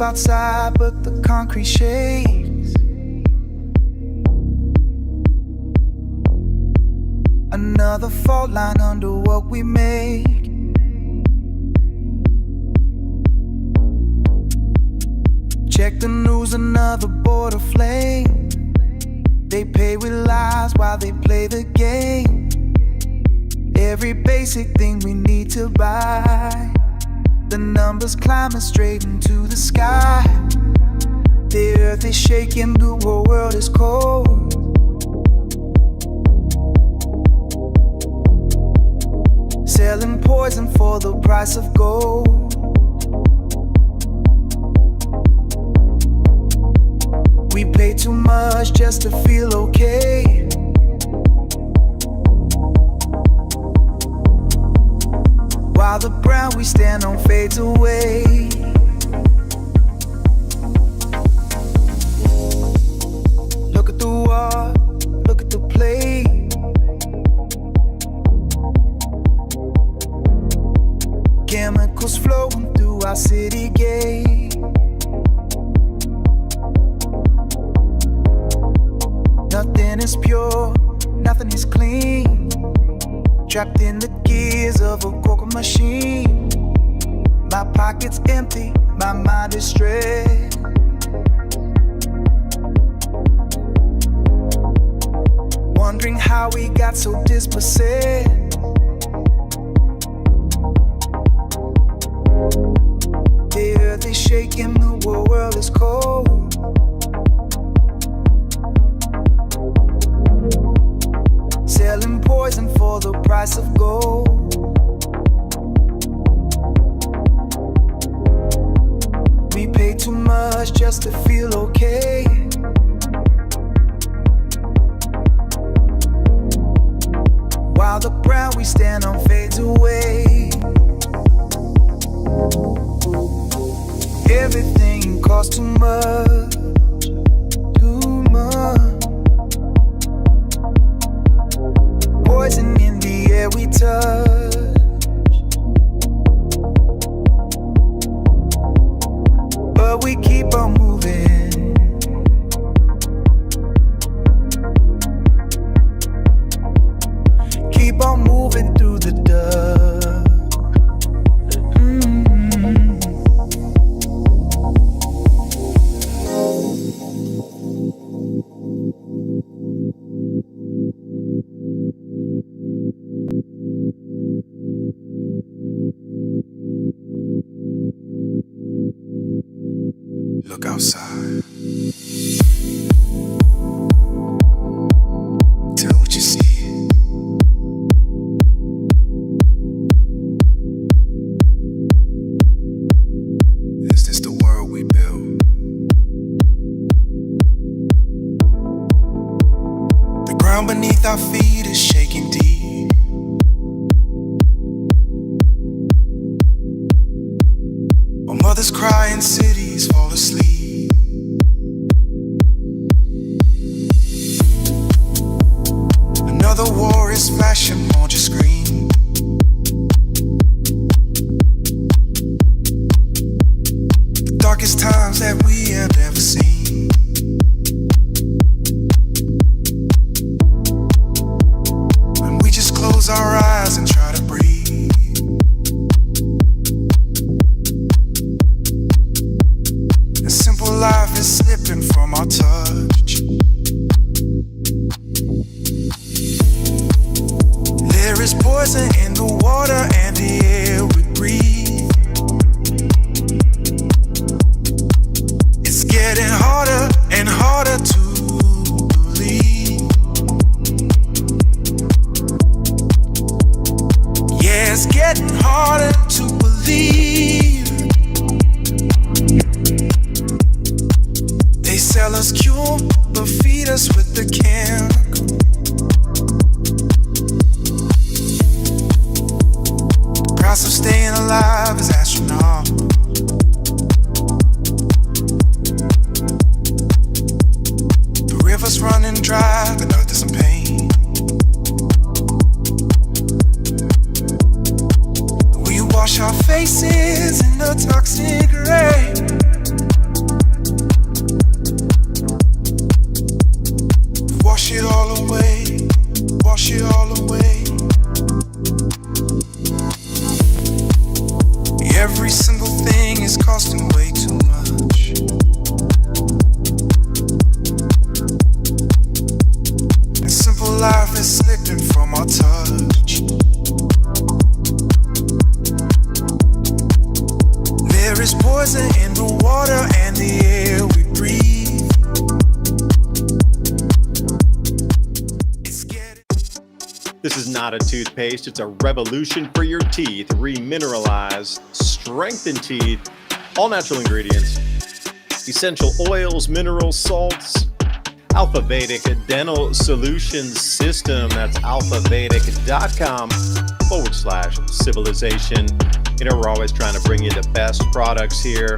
outside, but the concrete shakes. Another fault line under what we make. Check the news, another border flame. They pay with lies while they play the game. Every basic thing we need to buy, the numbers climbing straight into the sky. The earth is shaking, the whole world is cold. Selling poison for the price of gold. We pay too much just to feel okay. While the ground we stand on fades away. Look at the wall, look at the plate. Chemicals flowing through our city gate. Nothing is pure, nothing is clean. Trapped in the gears of a corker machine. My pocket's empty, my mind is stressed. Wondering how we got so dispossessed. The earth is shaking, the whole world is cold. Selling poison for the price of gold. We pay too much just to feel okay. While the ground we stand on fades away. Everything costs too much, too much. Poison in the air we touch. But we keep on moving. Keep on moving through the dust. Look outside. Tell what you see. Is this the world we built? The ground beneath our feet is shaking deep. While mothers cry and cities fall asleep. Another war is flashing on your screen. The darkest times that we have ever seen. When we just close our eyes and try to breathe. A simple life is slipping from our touch. There is poison in the water and the air we breathe. It's getting harder and harder to believe. Yeah, it's getting harder to believe. They sell us cure, but feed us with the chemical. Price of staying alive is astronomical. The river's running dry, the earth is in pain. We wash our faces in the toxic rain. water and the air we breathe. It's getting... This is not a toothpaste. It's a revolution for your teeth. Remineralize, strengthen teeth, all natural ingredients, essential oils, minerals, salts. Alpha Vedic Dental Solutions System. That's alphavedic.com/civilization. You know, we're always trying to bring you the best products here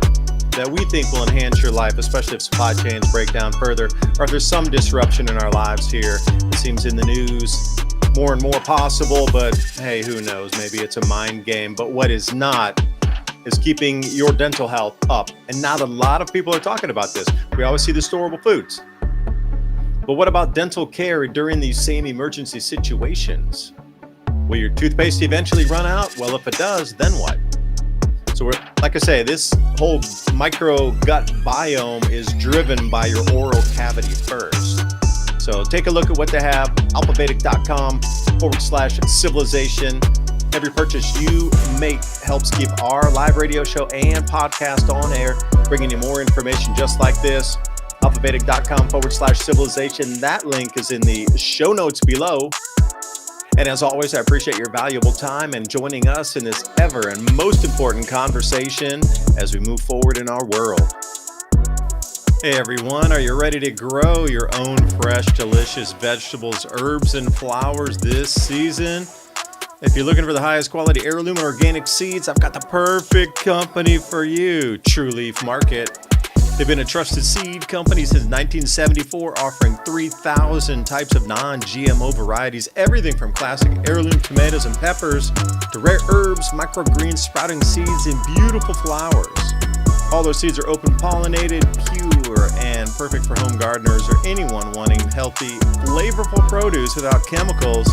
that we think will enhance your life, especially if supply chains break down further or if there's some disruption in our lives here. It seems in the news more and more possible, but hey, who knows? Maybe it's a mind game. But what is not is keeping your dental health up. And not a lot of people are talking about this. We always see the storable foods. But what about dental care during these same emergency situations? Will your toothpaste eventually run out? Well, if it does, then what? So like I say, this whole micro gut biome is driven by your oral cavity first. So take a look at what they have, alphavedic.com/civilization. Every purchase you make helps keep our live radio show and podcast on air, bringing you more information just like this. alphavedic.com/civilization. That link is in the show notes below. And as always, I appreciate your valuable time and joining us in this ever and most important conversation as we move forward in our world. Hey everyone, are you ready to grow your own fresh, delicious vegetables, herbs, and flowers this season? If you're looking for the highest quality heirloom and organic seeds, I've got the perfect company for you, True Leaf Market. They've been a trusted seed company since 1974, offering 3,000 types of non-GMO varieties, everything from classic heirloom tomatoes and peppers to rare herbs, microgreens, sprouting seeds, and beautiful flowers. All those seeds are open-pollinated, pure, and perfect for home gardeners or anyone wanting healthy, flavorful produce without chemicals.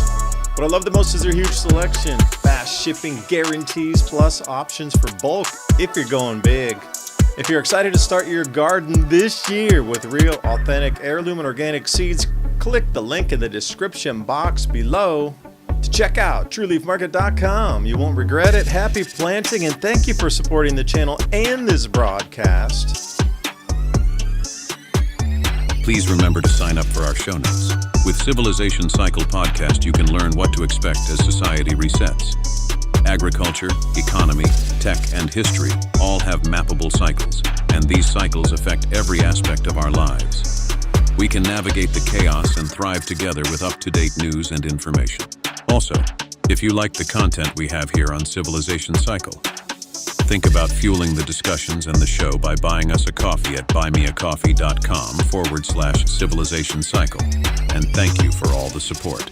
What I love the most is their huge selection, fast shipping guarantees, plus options for bulk if you're going big. If you're excited to start your garden this year with real, authentic heirloom and organic seeds, click the link in the description box below to check out TrueLeafMarket.com. You won't regret it. Happy planting, and thank you for supporting the channel and this broadcast. Please remember to sign up for our show notes. With Civilization Cycle Podcast, you can learn what to expect as society resets. Agriculture, economy, tech, and history all have mappable cycles, and these cycles affect every aspect of our lives. We can navigate the chaos and thrive together with up-to-date news and information. Also, if you like the content we have here on Civilization Cycle, think about fueling the discussions and the show by buying us a coffee at buymeacoffee.com/Civilization Cycle. And thank you for all the support.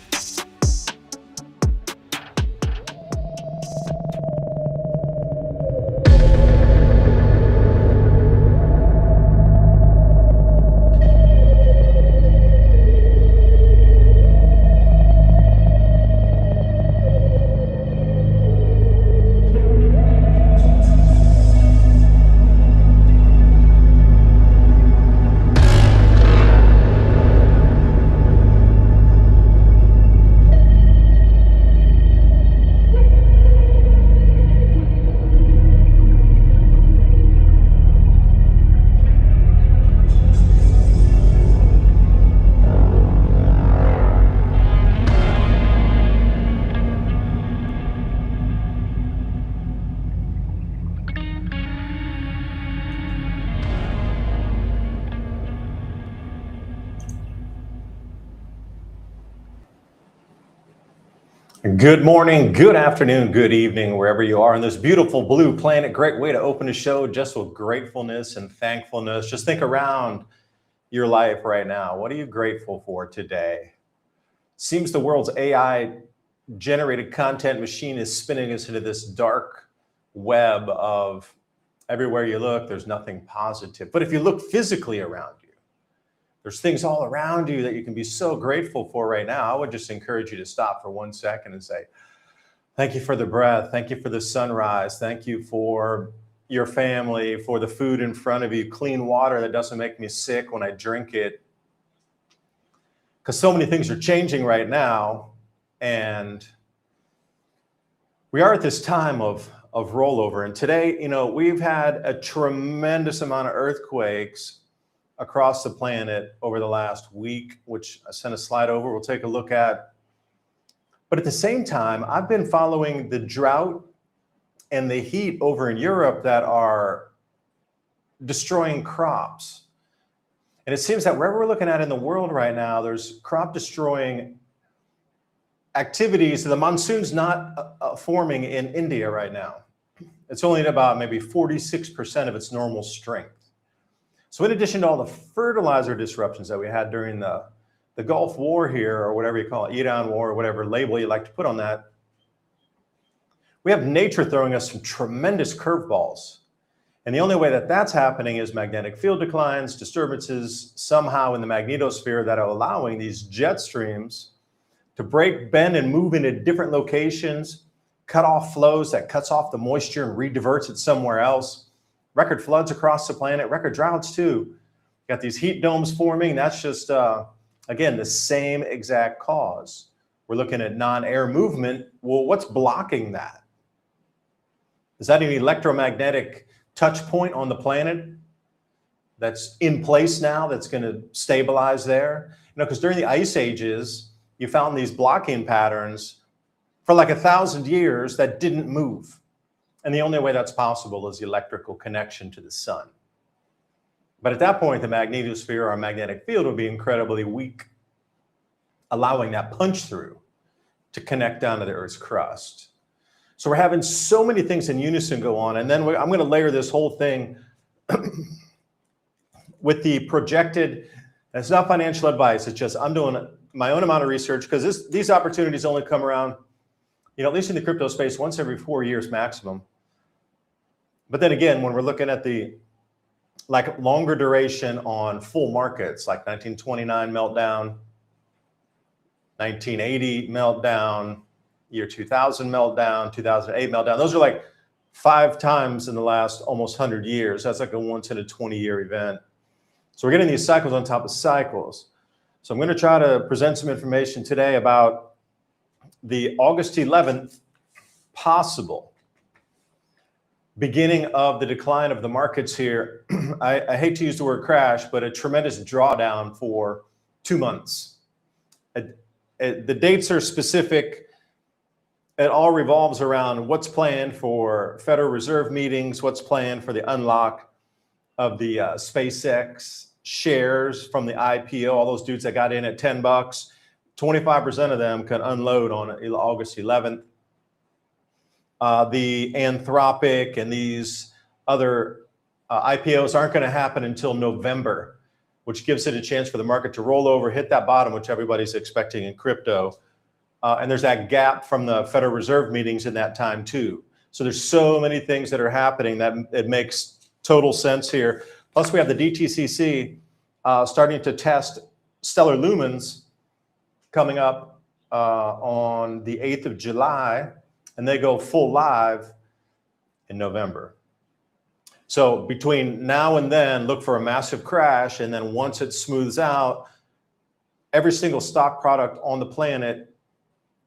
Good morning, good afternoon, good evening, wherever you are on this beautiful blue planet. Great way to open a show just with gratefulness and thankfulness. Just think around your life right now. What are you grateful for today? Seems the world's AI generated content machine is spinning us into this dark web of everywhere you look, there's nothing positive. But if you look physically around you, there's things all around you that you can be so grateful for right now. I would just encourage you to stop for 1 second and say, thank you for the breath. Thank you for the sunrise. Thank you for your family, for the food in front of you, clean water that doesn't make me sick when I drink it. Because so many things are changing right now. And we are at this time of of rollover. And today, we've had a tremendous amount of earthquakes across the planet over the last week, which I sent a slide over. We'll take a look at. But at the same time, I've been following the drought and the heat over in Europe that are destroying crops. And it seems that wherever we're looking at in the world right now, there's crop destroying activities. The monsoon's not forming in India right now. It's only at about maybe 46% of its normal strength. So in addition to all the fertilizer disruptions that we had during the Gulf War here, or whatever you call it, Iran War, or whatever label you like to put on that, we have nature throwing us some tremendous curveballs. And the only way that that's happening is magnetic field declines, disturbances somehow in the magnetosphere that are allowing these jet streams to break, bend, and move into different locations, cut off flows that cuts off the moisture and rediverts it somewhere else. Record floods across the planet, record droughts too. Got these heat domes forming. That's just, again, the same exact cause. We're looking at non-air movement. Well, what's blocking that? Is that an electromagnetic touch point on the planet that's in place now that's going to stabilize there? Because during the ice ages, you found these blocking patterns for like 1,000 years that didn't move. And the only way that's possible is the electrical connection to the sun. But at that point, the magnetosphere or magnetic field would be incredibly weak, allowing that punch through to connect down to the Earth's crust. So we're having so many things in unison go on. And then I'm going to layer this whole thing with the projected, and it's not financial advice, it's just I'm doing my own amount of research, because these opportunities only come around, at least in the crypto space, once every 4 years maximum. But then again, when we're looking at the longer duration on full markets, like 1929 meltdown, 1980 meltdown, year 2000 meltdown, 2008 meltdown, those are like 5 times in the last almost 100 years. That's like a once in a 20-year event. So we're getting these cycles on top of cycles. So I'm going to try to present some information today about the August 11th possible beginning of the decline of the markets here. I hate to use the word crash, but a tremendous drawdown for 2 months. The dates are specific. It all revolves around what's planned for Federal Reserve meetings, what's planned for the unlock of the SpaceX shares from the IPO, all those dudes that got in at $10, 25% of them can unload on August 11th. The Anthropic and these other IPOs aren't going to happen until November, which gives it a chance for the market to roll over, hit that bottom, which everybody's expecting in crypto. And there's that gap from the Federal Reserve meetings in that time too. So there's so many things that are happening that it makes total sense here. Plus we have the DTCC starting to test stellar lumens coming up on the 8th of July, and they go full live in November. So between now and then, look for a massive crash, and then once it smooths out, every single stock product on the planet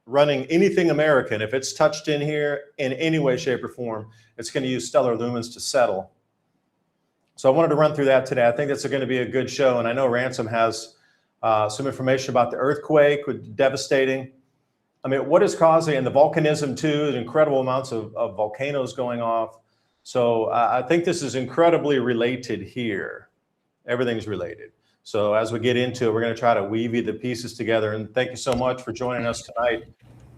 running anything American, if it's touched in here in any way, shape, or form, it's going to use stellar lumens to settle. So I wanted to run through that today. I think that's going to be a good show, and I know Ransom has some information about the earthquake, devastating. I mean, what is causing, and the volcanism too, incredible amounts of volcanoes going off. So I think this is incredibly related here. Everything's related. So as we get into it, we're going to try to weave the pieces together. And thank you so much for joining us tonight.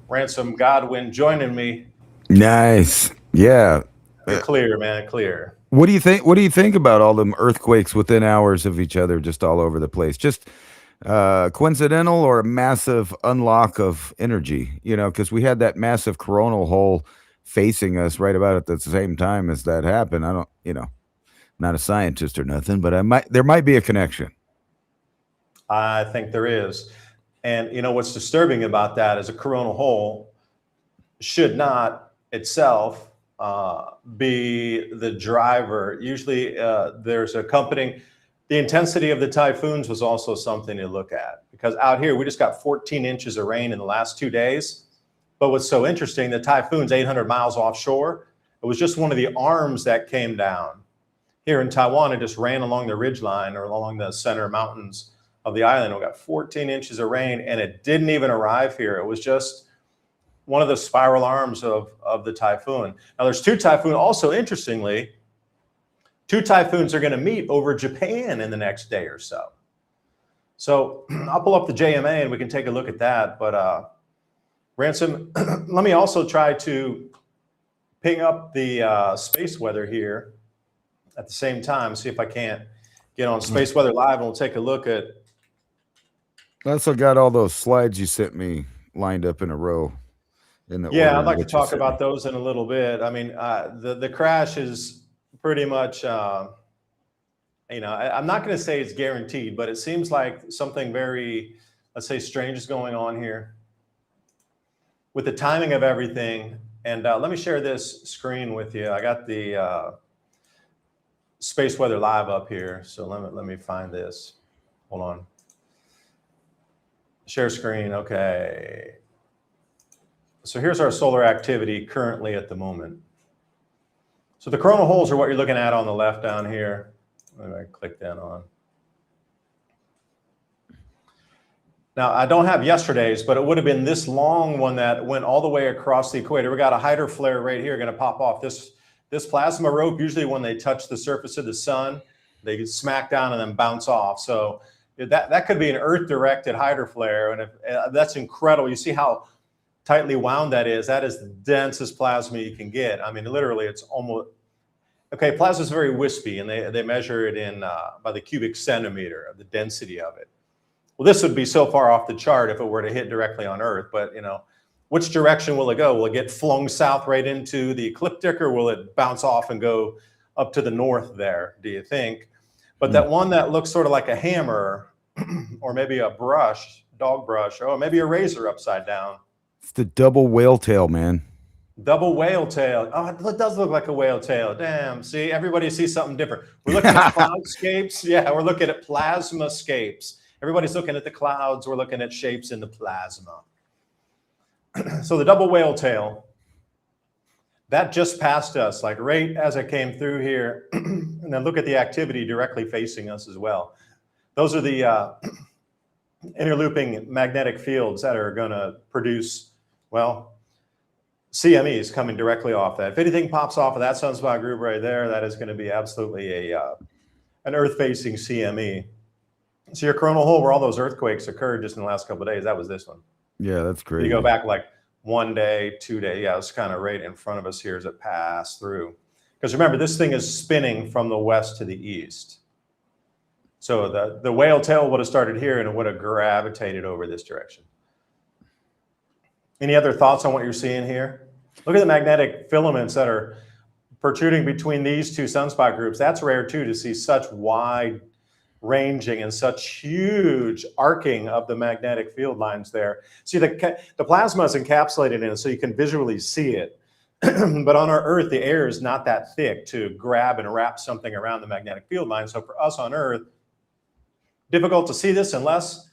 Ransom Godwin joining me. Nice. Yeah. Clear, man, clear. What do you think? What do you think about all them earthquakes within hours of each other, just all over the place? Just coincidental or a massive unlock of energy? Because we had that massive coronal hole facing us right about at the same time as that happened. I don't, not a scientist or nothing, but there might be a connection. I think there is. And what's disturbing about that is a coronal hole should not itself be the driver. Usually there's accompanying. The intensity of the typhoons was also something to look at, because out here we just got 14 inches of rain in the last 2 days. But what's so interesting, the typhoon's 800 miles offshore. It was just one of the arms that came down. Here in Taiwan, it just ran along the ridgeline or along the center mountains of the island. We got 14 inches of rain, and it didn't even arrive here. It was just one of the spiral arms of the typhoon. Now, there's two typhoons. Also, interestingly, two typhoons are going to meet over Japan in the next day or so. So I'll pull up the JMA and we can take a look at that. But Ransom, let me also try to ping up the space weather here at the same time, see if I can't get on Space Weather Live, and we'll take a look at. I also got all those slides you sent me lined up in a row. Yeah, I'd like to talk about those in a little bit. I mean, the crash is pretty much, you know, I'm not going to say it's guaranteed, but it seems like something very, let's say, strange is going on here with the timing of everything. And let me share this screen with you. I got the Space Weather Live up here, so let me find this. Hold on. Share screen. Okay. So here's our solar activity currently at the moment. So the coronal holes are what you're looking at on the left down here. Let me click that on. Now, I don't have yesterday's, but it would have been this long one that went all the way across the equator. We got a hydro flare right here going to pop off. This plasma rope, usually when they touch the surface of the sun, they smack down and then bounce off. So that could be an Earth-directed hydro flare, and that's incredible. You see how tightly wound that is. That is the densest plasma you can get. I mean, literally, it's almost okay. Plasma is very wispy, and they measure it in by the cubic centimeter of the density of it. Well, this would be so far off the chart if it were to hit directly on Earth, but you know, which direction will it go? Will it get flung south right into the ecliptic, or will it bounce off and go up to the north there, do you think? But that one that looks sort of like a hammer or maybe a brush, dog brush, or maybe a razor upside down. It's the double whale tail, man. Double whale tail. Oh, it does look like a whale tail. Damn. See, everybody sees something different. We're looking at cloudscapes. Yeah, we're looking at plasmascapes. Everybody's looking at the clouds. We're looking at shapes in the plasma. So the double whale tail, that just passed us, like right as it came through here. And then look at the activity directly facing us as well. Those are the interlooping magnetic fields that are going to produce, well, CMEs coming directly off that. If anything pops off of that sunspot group right there, that is going to be absolutely an Earth-facing CME. So your coronal hole where all those earthquakes occurred just in the last couple of days, that was this one. Yeah, that's great. You go back like 1 day, 2 days. Yeah, it's kind of right in front of us here as it passed through. Because remember, this thing is spinning from the west to the east. So the whale tail would have started here and it would have gravitated over this direction. Any other thoughts on what you're seeing here? Look at the magnetic filaments that are protruding between these two sunspot groups. That's rare too, to see such wide ranging and such huge arcing of the magnetic field lines there. See, the plasma is encapsulated in it so you can visually see it. But on our Earth, the air is not that thick to grab and wrap something around the magnetic field line. So for us on Earth, difficult to see this unless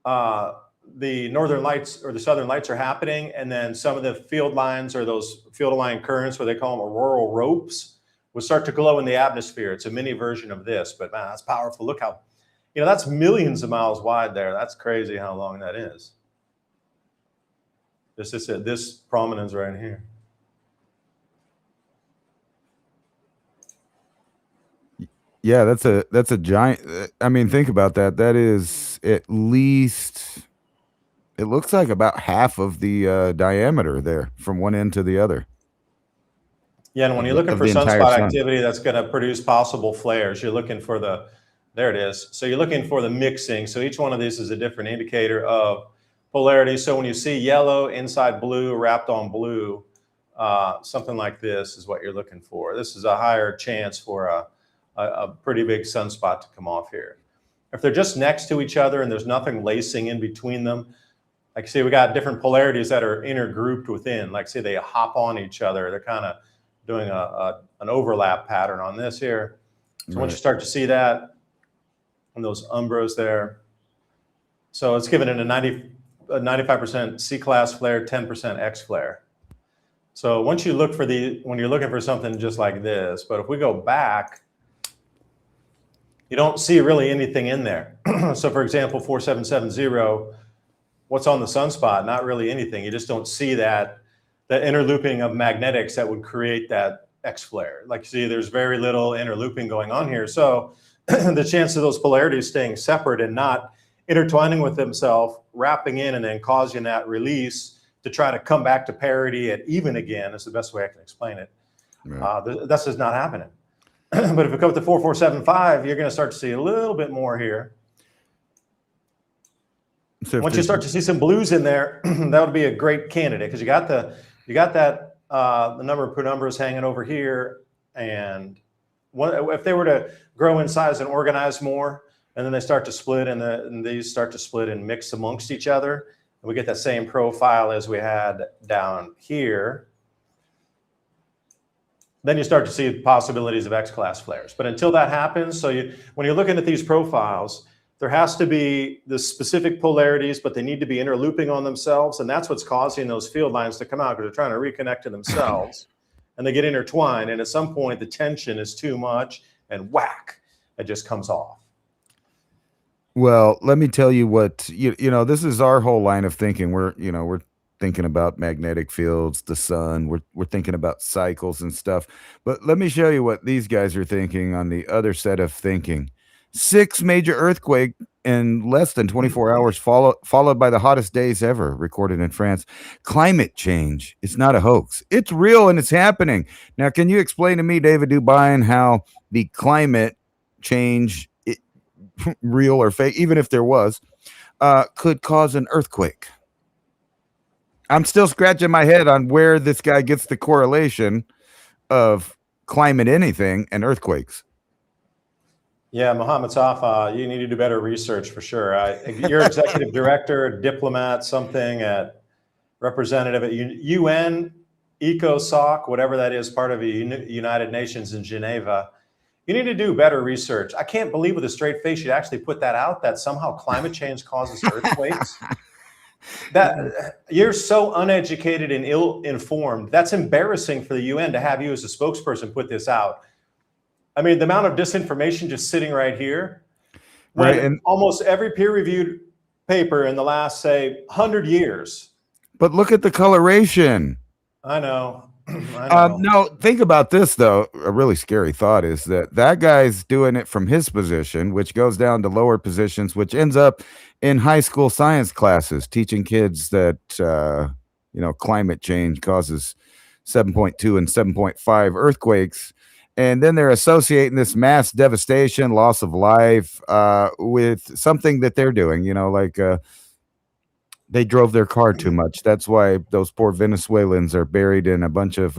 the northern lights or the southern lights are happening, and then some of the field lines or those field aligned currents, what they call them auroral ropes, will start to glow in the atmosphere. It's a mini version of this, but man, that's powerful. Look how, you know, that's millions of miles wide there. That's crazy how long that is. This prominence right here. Yeah, that's a giant. I mean, think about that. That is at least, it looks like about half of the diameter there from one end to the other. Yeah, and when you're looking for sunspot activity that's going to produce possible flares, you're looking for there it is. So you're looking for the mixing. So each one of these is a different indicator of polarity. So when you see yellow inside blue wrapped on blue, something like this is what you're looking for. This is a higher chance for a pretty big sunspot to come off here. If they're just next to each other and there's nothing lacing in between them, like see, we got different polarities that are intergrouped within. Like say they hop on each other. They're kind of doing an overlap pattern on this here. So once you start to see that, and those umbras there, so it's given it a 95% C-class flare, 10% X flare. So once you look for when you're looking for something just like this, but if we go back, you don't see really anything in there. So for example, 4770, what's on the sunspot? Not really anything. You just don't see that interlooping of magnetics that would create that X flare. Like, see, there's very little interlooping going on here. So the chance of those polarities staying separate and not intertwining with themselves, wrapping in, and then causing that release to try to come back to parity at even again is the best way I can explain it. Right. That's just not happening. But if we go up to 4475, you're going to start to see a little bit more here. So Once you start to see some blues in there, that would be a great candidate, because you got that the number of penumbras hanging over here, and if they were to grow in size and organize more, and then they start to split, and these start to split and mix amongst each other, and we get that same profile as we had down here, then you start to see possibilities of X-class flares. But until that happens, when you're looking at these profiles, there has to be the specific polarities, but they need to be interlooping on themselves, and that's what's causing those field lines to come out, because they're trying to reconnect to themselves, and they get intertwined, and at some point the tension is too much, and whack, it just comes off. Well, let me tell you what, this is our whole line of thinking. We're thinking about magnetic fields, the sun, we're thinking about cycles and stuff. But let me show you what these guys are thinking on the other set of thinking. 6 major earthquake in less than 24 hours, followed by the hottest days ever recorded in France. Climate change, it's not a hoax. It's real and it's happening. Now, can you explain to me, David Dubine, how the climate change, real or fake, even if there was, could cause an earthquake? I'm still scratching my head on where this guy gets the correlation of climate anything and earthquakes. Yeah, Mohammed Safa, you need to do better research for sure. You're executive director, diplomat, something at representative at UN, ECOSOC, whatever that is, part of the United Nations in Geneva. You need to do better research. I can't believe with a straight face you'd actually put that out, that somehow climate change causes earthquakes. That you're so uneducated and ill-informed. That's embarrassing for the UN to have you as a spokesperson put this out. I mean, the amount of disinformation just sitting right here. Right, and almost every peer-reviewed paper in the last, say, 100 years. But look at the coloration. I know. No, think about this, though. A really scary thought is that guy's doing it from his position, which goes down to lower positions, which ends up in high school science classes, teaching kids that, climate change causes 7.2 and 7.5 earthquakes. And then they're associating this mass devastation, loss of life, with something that they're doing, they drove their car too much. That's why those poor Venezuelans are buried in a bunch of,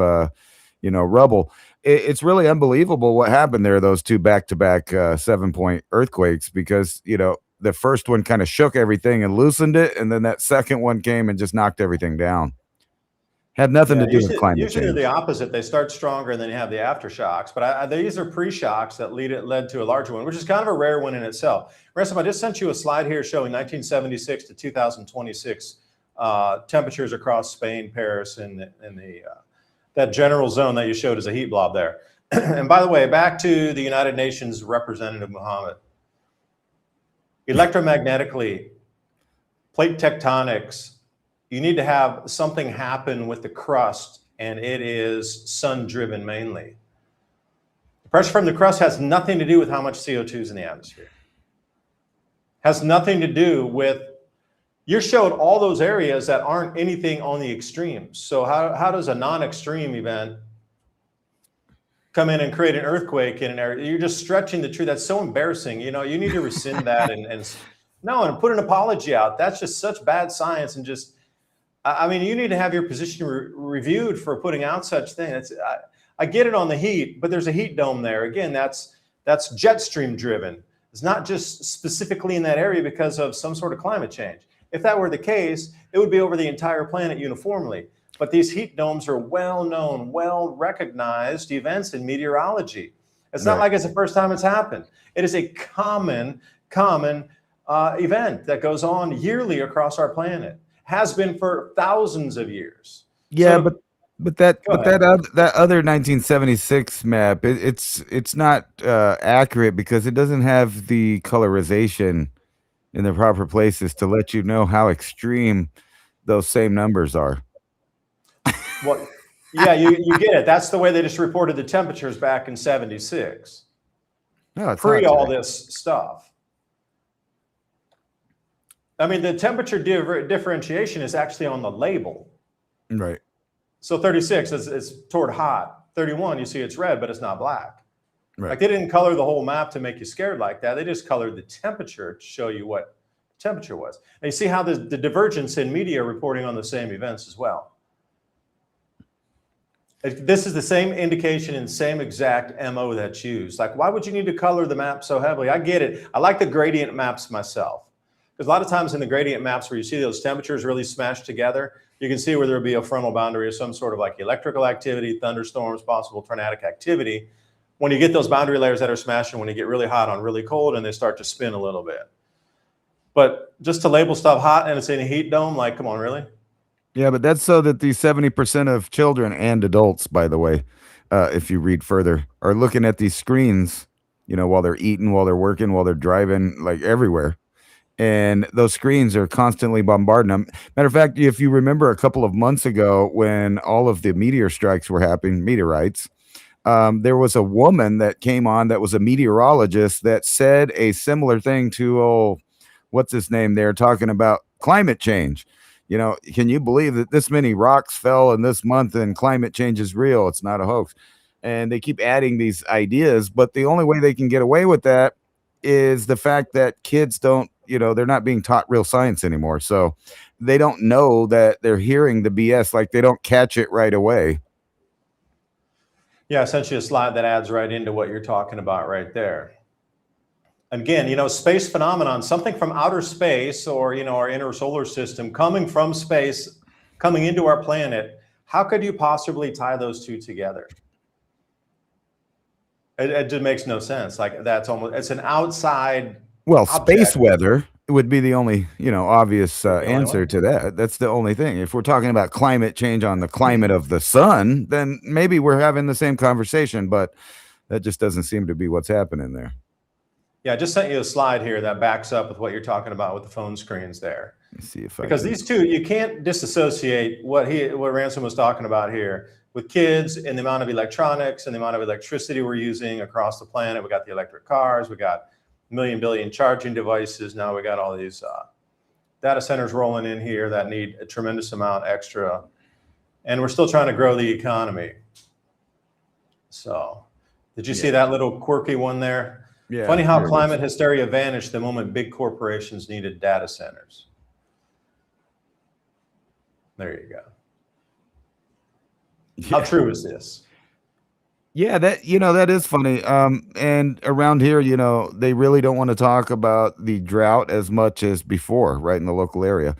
rubble. It's really unbelievable what happened there, those two back-to-back 7-point earthquakes, because, the first one kind of shook everything and loosened it, and then that second one came and just knocked everything down. Had nothing to do with climate change. Usually they're the opposite. They start stronger and then you have the aftershocks. But these are pre-shocks that led to a larger one, which is kind of a rare one in itself. Ransom, I just sent you a slide here showing 1976 to 2026 temperatures across Spain, Paris, and that general zone that you showed as a heat blob there. And by the way, back to the United Nations representative, Muhammad. Electromagnetically, plate tectonics, you need to have something happen with the crust, and it is sun-driven mainly. The pressure from the crust has nothing to do with how much CO2 is in the atmosphere. Has nothing to do with, you showed all those areas that aren't anything on the extremes. So how does a non-extreme event come in and create an earthquake in an area? You're just stretching the truth. That's so embarrassing. You need to rescind that and put an apology out. That's just such bad science, and just, I mean, you need to have your position reviewed for putting out such things. I get it on the heat, but there's a heat dome there. Again, that's jet stream driven. It's not just specifically in that area because of some sort of climate change. If that were the case, it would be over the entire planet uniformly. But these heat domes are well-known, well-recognized events in meteorology. It's not like it's the first time it's happened. It is a common event that goes on yearly across our planet. Has been for thousands of years. Yeah, so, but But that Go but ahead. that other 1976 map, it's not accurate because it doesn't have the colorization in the proper places to let you know how extreme those same numbers are. Well, yeah, you get it. That's the way they just reported the temperatures back in 76, No, it's not pre all correct. this stuff. I mean, the temperature differentiation is actually on the label. Right. So 36 is toward hot. 31, you see it's red, but it's not black. Right. Like they didn't color the whole map to make you scared like that. They just colored the temperature to show you what the temperature was. And you see how the divergence in media reporting on the same events as well. This is the same indication and same exact MO that's used. Like, why would you need to color the map so heavily? I get it. I like the gradient maps myself. Because a lot of times in the gradient maps where you see those temperatures really smashed together, you can see where there'll be a frontal boundary or some sort of like electrical activity, thunderstorms, possible tornadic activity. When you get those boundary layers that are smashing, when you get really hot on really cold and they start to spin a little bit. But just to label stuff hot and it's in a heat dome, like, come on, really? Yeah, but that's so that these 70% of children and adults, by the way, if you read further, are looking at these screens, while they're eating, while they're working, while they're driving, like everywhere. And those screens are constantly bombarding them. Matter of fact, if you remember a couple of months ago when all of the meteor strikes were happening, meteorites, there was a woman that came on that was a meteorologist that said a similar thing to, what's his name there, talking about climate change. Can you believe that this many rocks fell in this month and climate change is real? It's not a hoax. And they keep adding these ideas, but the only way they can get away with that is the fact that kids don't, they're not being taught real science anymore. So they don't know that they're hearing the BS, like they don't catch it right away. Yeah, essentially a slide that adds right into what you're talking about right there. Again, space phenomenon, something from outer space or, our inner solar system coming from space, coming into our planet. How could you possibly tie those two together? It just makes no sense. Like it's an outside Space object. weather would be the only, obvious The only answer one. to that. That's the only thing. If we're talking about climate change on the climate of the sun, then maybe we're having the same conversation, but that just doesn't seem to be what's happening there. Yeah, I just sent you a slide here that backs up with what you're talking about with the phone screens there. Let's see if Because these two, you can't disassociate what Ransom was talking about here with kids and the amount of electronics and the amount of electricity we're using across the planet. We got the electric cars, we got million billion charging devices. Now we got all these data centers rolling in here that need a tremendous amount extra. And we're still trying to grow the economy. So did you see that little quirky one there? Yeah, funny how climate hysteria vanished the moment big corporations needed data centers. There you go. Yeah. How true is this? Yeah, that is funny. And around here, they really don't want to talk about the drought as much as before, right, in the local area.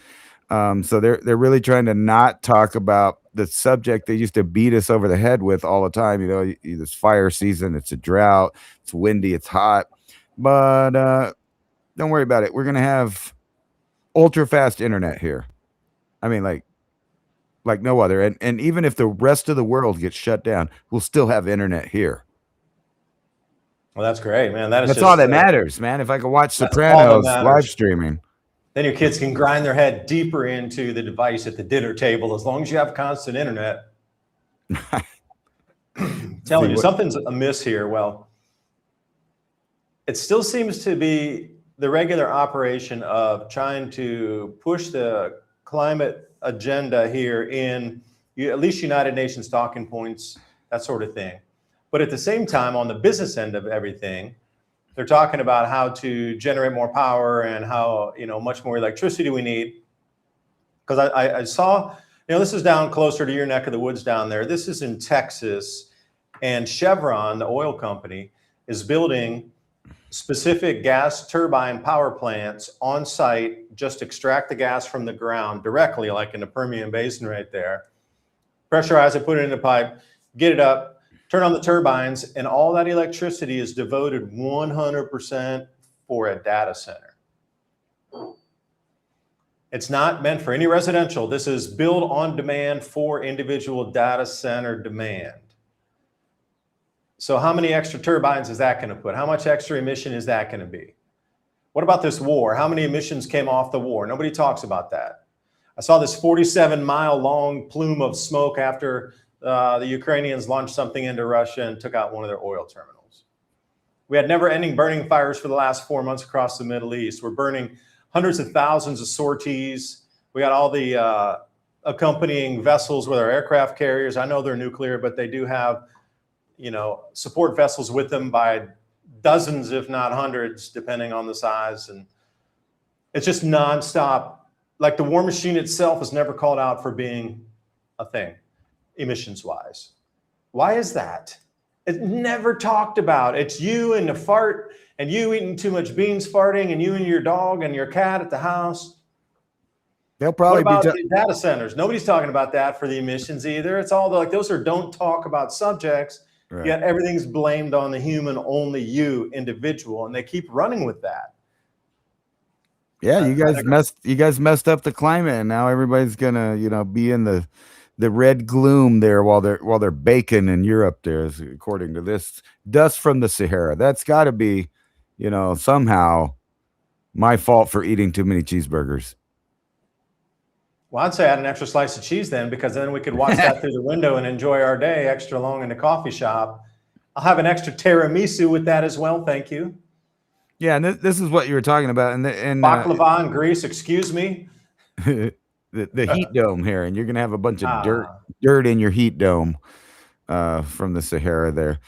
So they're really trying to not talk about the subject they used to beat us over the head with all the time. It's fire season, it's a drought, it's windy, it's hot. But don't worry about it. We're gonna have ultra fast internet here. I mean, like no other. And even if the rest of the world gets shut down, we'll still have internet here. Well, that's great, man. That's all that matters, man. If I could watch Sopranos live streaming, then your kids can grind their head deeper into the device at the dinner table as long as you have constant internet. Telling you, something's amiss here. Well, it still seems to be the regular operation of trying to push the climate agenda here in at least United Nations talking points, that sort of thing. But at the same time, on the business end of everything, they're talking about how to generate more power and how, much more electricity we need. Because I saw, this is down closer to your neck of the woods down there. This is in Texas, and Chevron, the oil company, is building specific gas turbine power plants on site, just extract the gas from the ground directly, like in the Permian Basin right there, pressurize it, put it in a pipe, get it up, turn on the turbines, and all that electricity is devoted 100% for a data center. It's not meant for any residential. This is build on demand for individual data center demand. So how many extra turbines is that going to put? How much extra emission is that going to be? What about this war? How many emissions came off the war? Nobody talks about that. I saw this 47-mile long plume of smoke after the Ukrainians launched something into Russia and took out one of their oil terminals. We had never-ending burning fires for the last 4 months across the Middle East. We're burning hundreds of thousands of sorties. We got all the accompanying vessels with our aircraft carriers. I know they're nuclear, but they do have, support vessels with them by dozens, if not hundreds, depending on the size. And it's just nonstop. Like the war machine itself is never called out for being a thing, emissions-wise. Why is that? It's never talked about. It's you and the fart, and you eating too much beans farting, and you and your dog and your cat at the house. They'll probably what about the data centers? Nobody's talking about that for the emissions either. It's all like those are don't talk about subjects, right. Yet everything's blamed on the human, only you individual, and they keep running with that. Yeah, you guys messed up the climate, and now everybody's gonna, be in the red gloom there while they're baking in Europe there, according to this dust from the Sahara. That's got to be, somehow my fault for eating too many cheeseburgers. Well, I'd say add an extra slice of cheese then, because then we could watch that through the window and enjoy our day extra long in the coffee shop. I'll have an extra tiramisu with that as well. Thank you. Yeah, and this is what you were talking about, and baklava in Greece. Excuse me. the heat dome here, and you're gonna have a bunch of dirt in your heat dome from the Sahara there.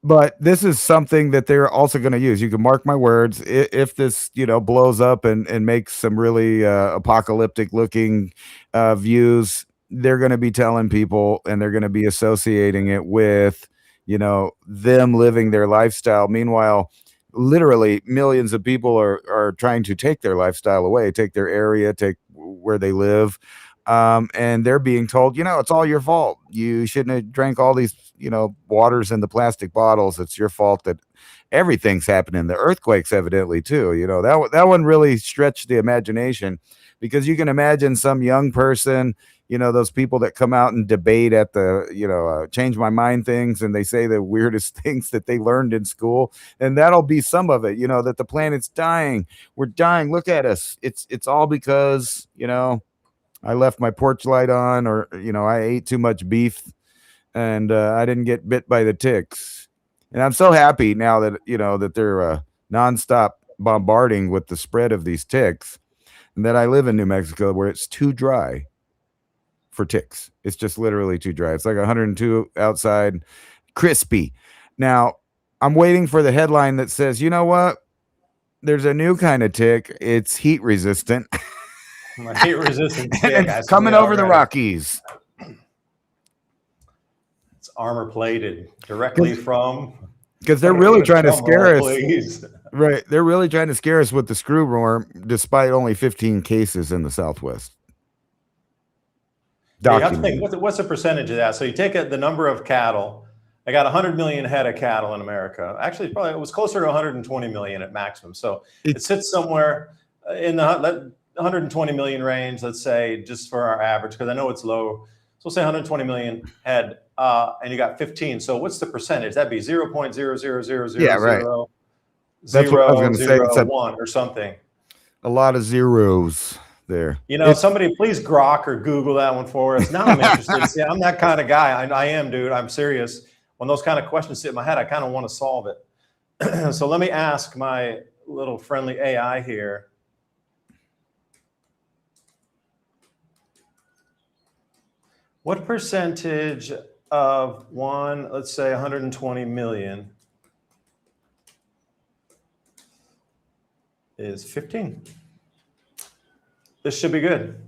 But this is something that they're also going to use. You can mark my words. If this, blows up and makes some really apocalyptic looking views, they're going to be telling people, and they're going to be associating it with, them living their lifestyle. Meanwhile, literally millions of people are trying to take their lifestyle away, take their area, take where they live. And they're being told, it's all your fault. You shouldn't have drank all these, waters in the plastic bottles. It's your fault that everything's happening. The earthquakes, evidently, too. That one really stretched the imagination, because you can imagine some young person, those people that come out and debate at the, change my mind things, and they say the weirdest things that they learned in school. And that'll be some of it, that the planet's dying. We're dying. Look at us. It's all because, I left my porch light on, or, I ate too much beef, and I didn't get bit by the ticks. And I'm so happy now that, that they're nonstop bombarding with the spread of these ticks, and that I live in New Mexico where it's too dry for ticks. It's just literally too dry. It's like 102 outside, crispy. Now, I'm waiting for the headline that says, you know what? There's a new kind of tick. It's heat resistant. My heat resistant tick. Coming over the Rockies. It's armor plated directly from. Because they're really trying to scare us. Right. They're really trying to scare us with the screwworm, despite only 15 cases in the Southwest. You have to think, what's the percentage of that? So you take the number of cattle. I got 100 million head of cattle in America. Actually, probably it was closer to 120 million at maximum. So it sits somewhere in the 120 million range, let's say, just for our average, because I know it's low. So we'll say 120 million head, and you got 15. So what's the percentage? That'd be 0.00000. Yeah, right. That's what I was going to say. It's 1 or something. A lot of zeros there. Somebody please Grok or Google that one for us. Now I'm interested. See, I'm that kind of guy. I am, dude. I'm serious. When those kind of questions sit in my head, I kind of want to solve it. So let me ask my little friendly AI here. What percentage of let's say 120 million is 15? This should be good.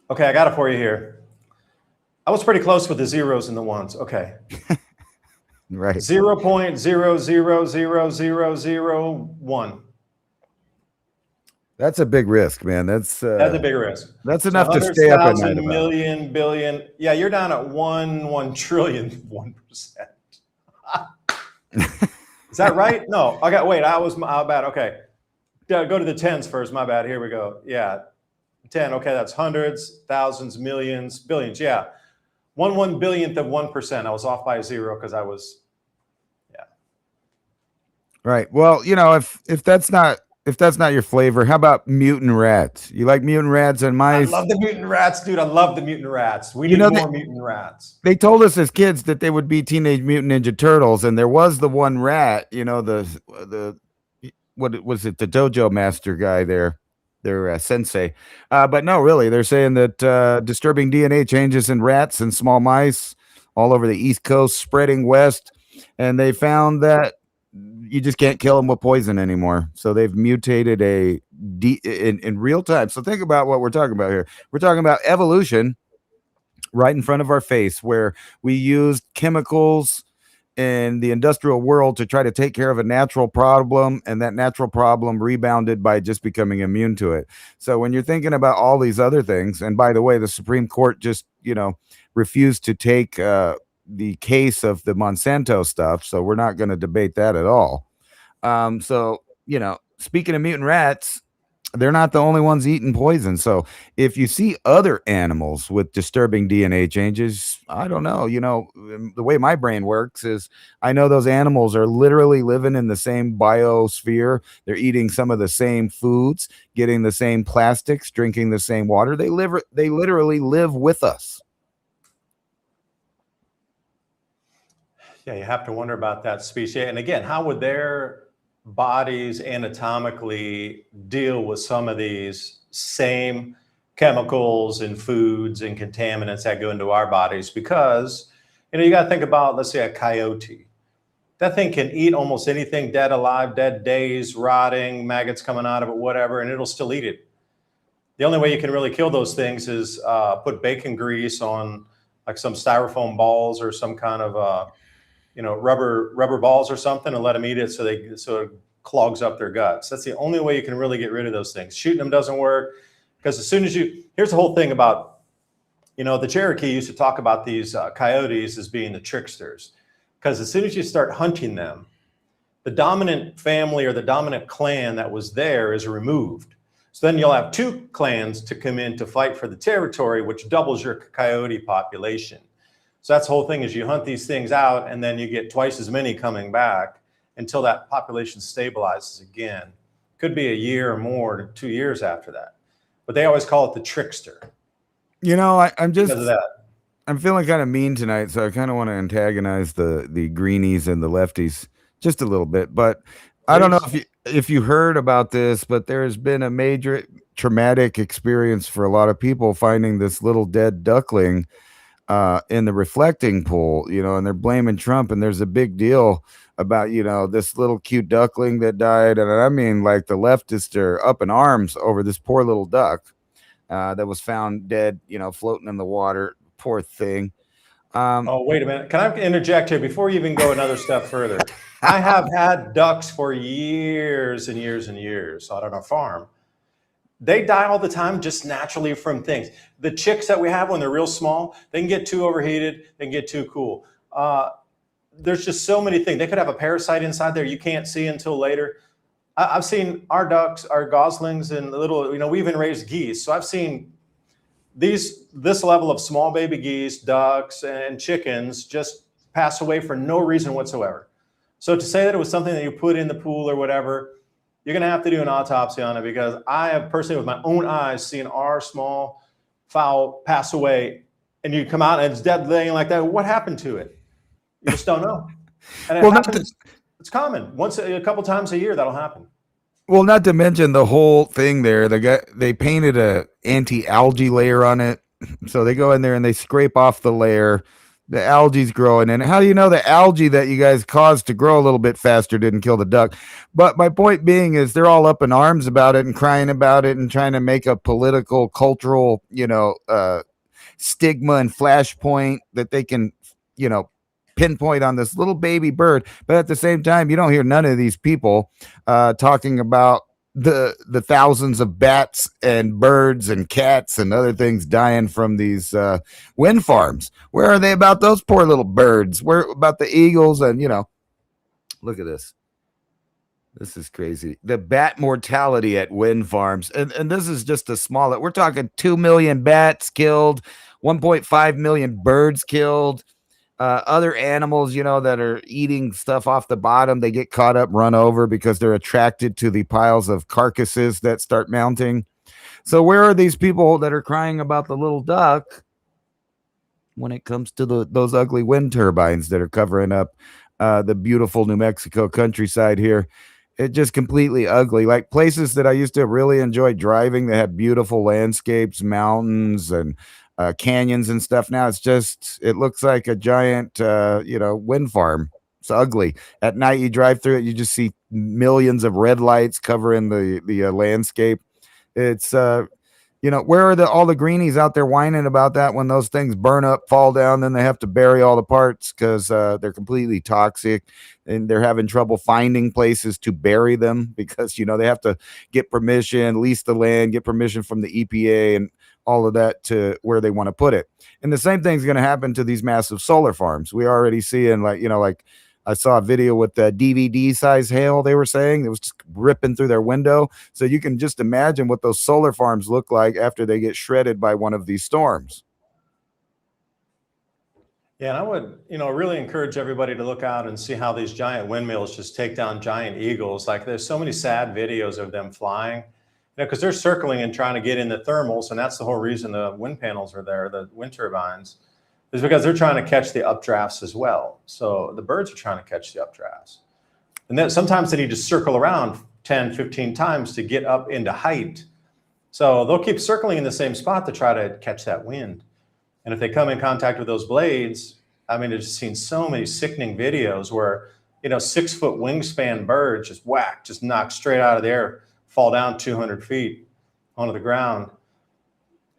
Okay, I got it for you here. I was pretty close with the zeros and the ones. Okay. Right. 0.000001. That's a big risk, man. That's a big risk. That's enough to stay up at night about. Million, billion. Yeah, you're down at 1 trillion, 1%. Is that right? No. Okay, wait. I was bad. Okay. Yeah, go to the tens first. My bad. Here we go. Yeah, 10. Okay, that's hundreds, thousands, millions, billions. Yeah, 1/1 billionth of 1%. I was off by a zero because I was. Yeah, Right. Well, if that's not your flavor, how about mutant rats? You like mutant rats and I mice? love the mutant rats, dude. I love the mutant rats. We You need know they more mutant rats. they told us as kids that they would be Teenage Mutant Ninja Turtles, and there was the one rat, the what was it, the dojo master guy there, their sensei. But no, really, they're saying that disturbing DNA changes in rats and small mice all over the East Coast, spreading west, and they found that you just can't kill them with poison anymore. So they've mutated in real time. So think about what we're talking about here. We're talking about evolution right in front of our face, where we used chemicals in the industrial world to try to take care of a natural problem, and that natural problem rebounded by just becoming immune to it. So when you're thinking about all these other things, and by the way, the Supreme Court just refused to take the case of the Monsanto stuff, so we're not going to debate that at all. So speaking of mutant rats, they're not the only ones eating poison. So if you see other animals with disturbing DNA changes, I don't know. The way my brain works is I know those animals are literally living in the same biosphere. They're eating some of the same foods, getting the same plastics, drinking the same water. They literally live with us. Yeah, you have to wonder about that species. And again, how would their bodies anatomically deal with some of these same chemicals and foods and contaminants that go into our bodies? Because, you got to think about, let's say, a coyote. That thing can eat almost anything, dead, alive, dead, days, rotting, maggots coming out of it, whatever, and it'll still eat it. The only way you can really kill those things is put bacon grease on like some styrofoam balls or some kind of rubber balls or something, and let them eat it so it clogs up their guts. That's the only way you can really get rid of those things. Shooting them doesn't work, because as soon as here's the whole thing about, the Cherokee used to talk about these coyotes as being the tricksters, because as soon as you start hunting them, the dominant family or the dominant clan that was there is removed. So then you'll have two clans to come in to fight for the territory, which doubles your coyote population. So that's the whole thing, is you hunt these things out and then you get twice as many coming back until that population stabilizes again. Could be a year or more to 2 years after that. But they always call it the trickster. I'm just because of that. I'm feeling kind of mean tonight, so I kind of want to antagonize the greenies and the lefties just a little bit. But I don't know if you heard about this, but there's been a major traumatic experience for a lot of people finding this little dead duckling in the reflecting pool, and they're blaming Trump, and there's a big deal about, this little cute duckling that died. And I mean, like, the leftists are up in arms over this poor little duck that was found dead, floating in the water. Poor thing. Oh, wait a minute. Can I interject here before you even go another step further? I have had ducks for years and years and years out on our farm. They die all the time just naturally from things. The chicks that we have when they're real small, they can get too overheated, they can get too cool. There's just so many things. They could have a parasite inside there you can't see until later. I've seen our ducks, our goslings, and little, we even raised geese. So I've seen this level of small baby geese, ducks, and chickens just pass away for no reason whatsoever. So to say that it was something that you put in the pool or whatever, you're going to have to do an autopsy on it, because I have personally with my own eyes seen our small fowl pass away, and you come out and it's dead laying like that. What happened to it? You just don't know. And it happens. It's common. A couple times a year that'll happen. Well, not to mention the whole thing there. They painted a anti-algae layer on it. So they go in there and they scrape off the layer. The algae's growing. And how do you know the algae that you guys caused to grow a little bit faster didn't kill the duck? But my point being is they're all up in arms about it and crying about it and trying to make a political, cultural, stigma and flashpoint that they can, pinpoint on this little baby bird. But at the same time, you don't hear none of these people talking about the thousands of bats and birds and cats and other things dying from these wind farms. Where are they about those poor little birds? Where about the eagles? And look at this. This is crazy. The bat mortality at wind farms, and this is just a small. We're talking 2 million bats killed, 1.5 million birds killed. Other animals, that are eating stuff off the bottom, they get caught up, run over because they're attracted to the piles of carcasses that start mounting. So where are these people that are crying about the little duck when it comes to those ugly wind turbines that are covering up the beautiful New Mexico countryside here? It just completely ugly. Like places that I used to really enjoy driving that had beautiful landscapes, mountains, and canyons and stuff. Now it looks like a giant, wind farm. It's ugly. At night, you drive through it, you just see millions of red lights covering the landscape. It's where are all the greenies out there whining about that when those things burn up, fall down, then they have to bury all the parts because they're completely toxic, and they're having trouble finding places to bury them because they have to get permission, lease the land, get permission from the EPA and all of that to where they want to put it. And the same thing's going to happen to these massive solar farms. We already seeing like I saw a video with the DVD size hail. They were saying it was just ripping through their window. So you can just imagine what those solar farms look like after they get shredded by one of these storms. Yeah, and I would, really encourage everybody to look out and see how these giant windmills just take down giant eagles. Like there's so many sad videos of them flying, because they're circling and trying to get in the thermals, and that's the whole reason the wind panels are there, the wind turbines, is because they're trying to catch the updrafts as well. So the birds are trying to catch the updrafts. And then sometimes they need to circle around 10, 15 times to get up into height. So they'll keep circling in the same spot to try to catch that wind. And if they come in contact with those blades, I mean, I've just seen so many sickening videos where, 6-foot wingspan birds just knock straight out of the air, fall down 200 feet onto the ground.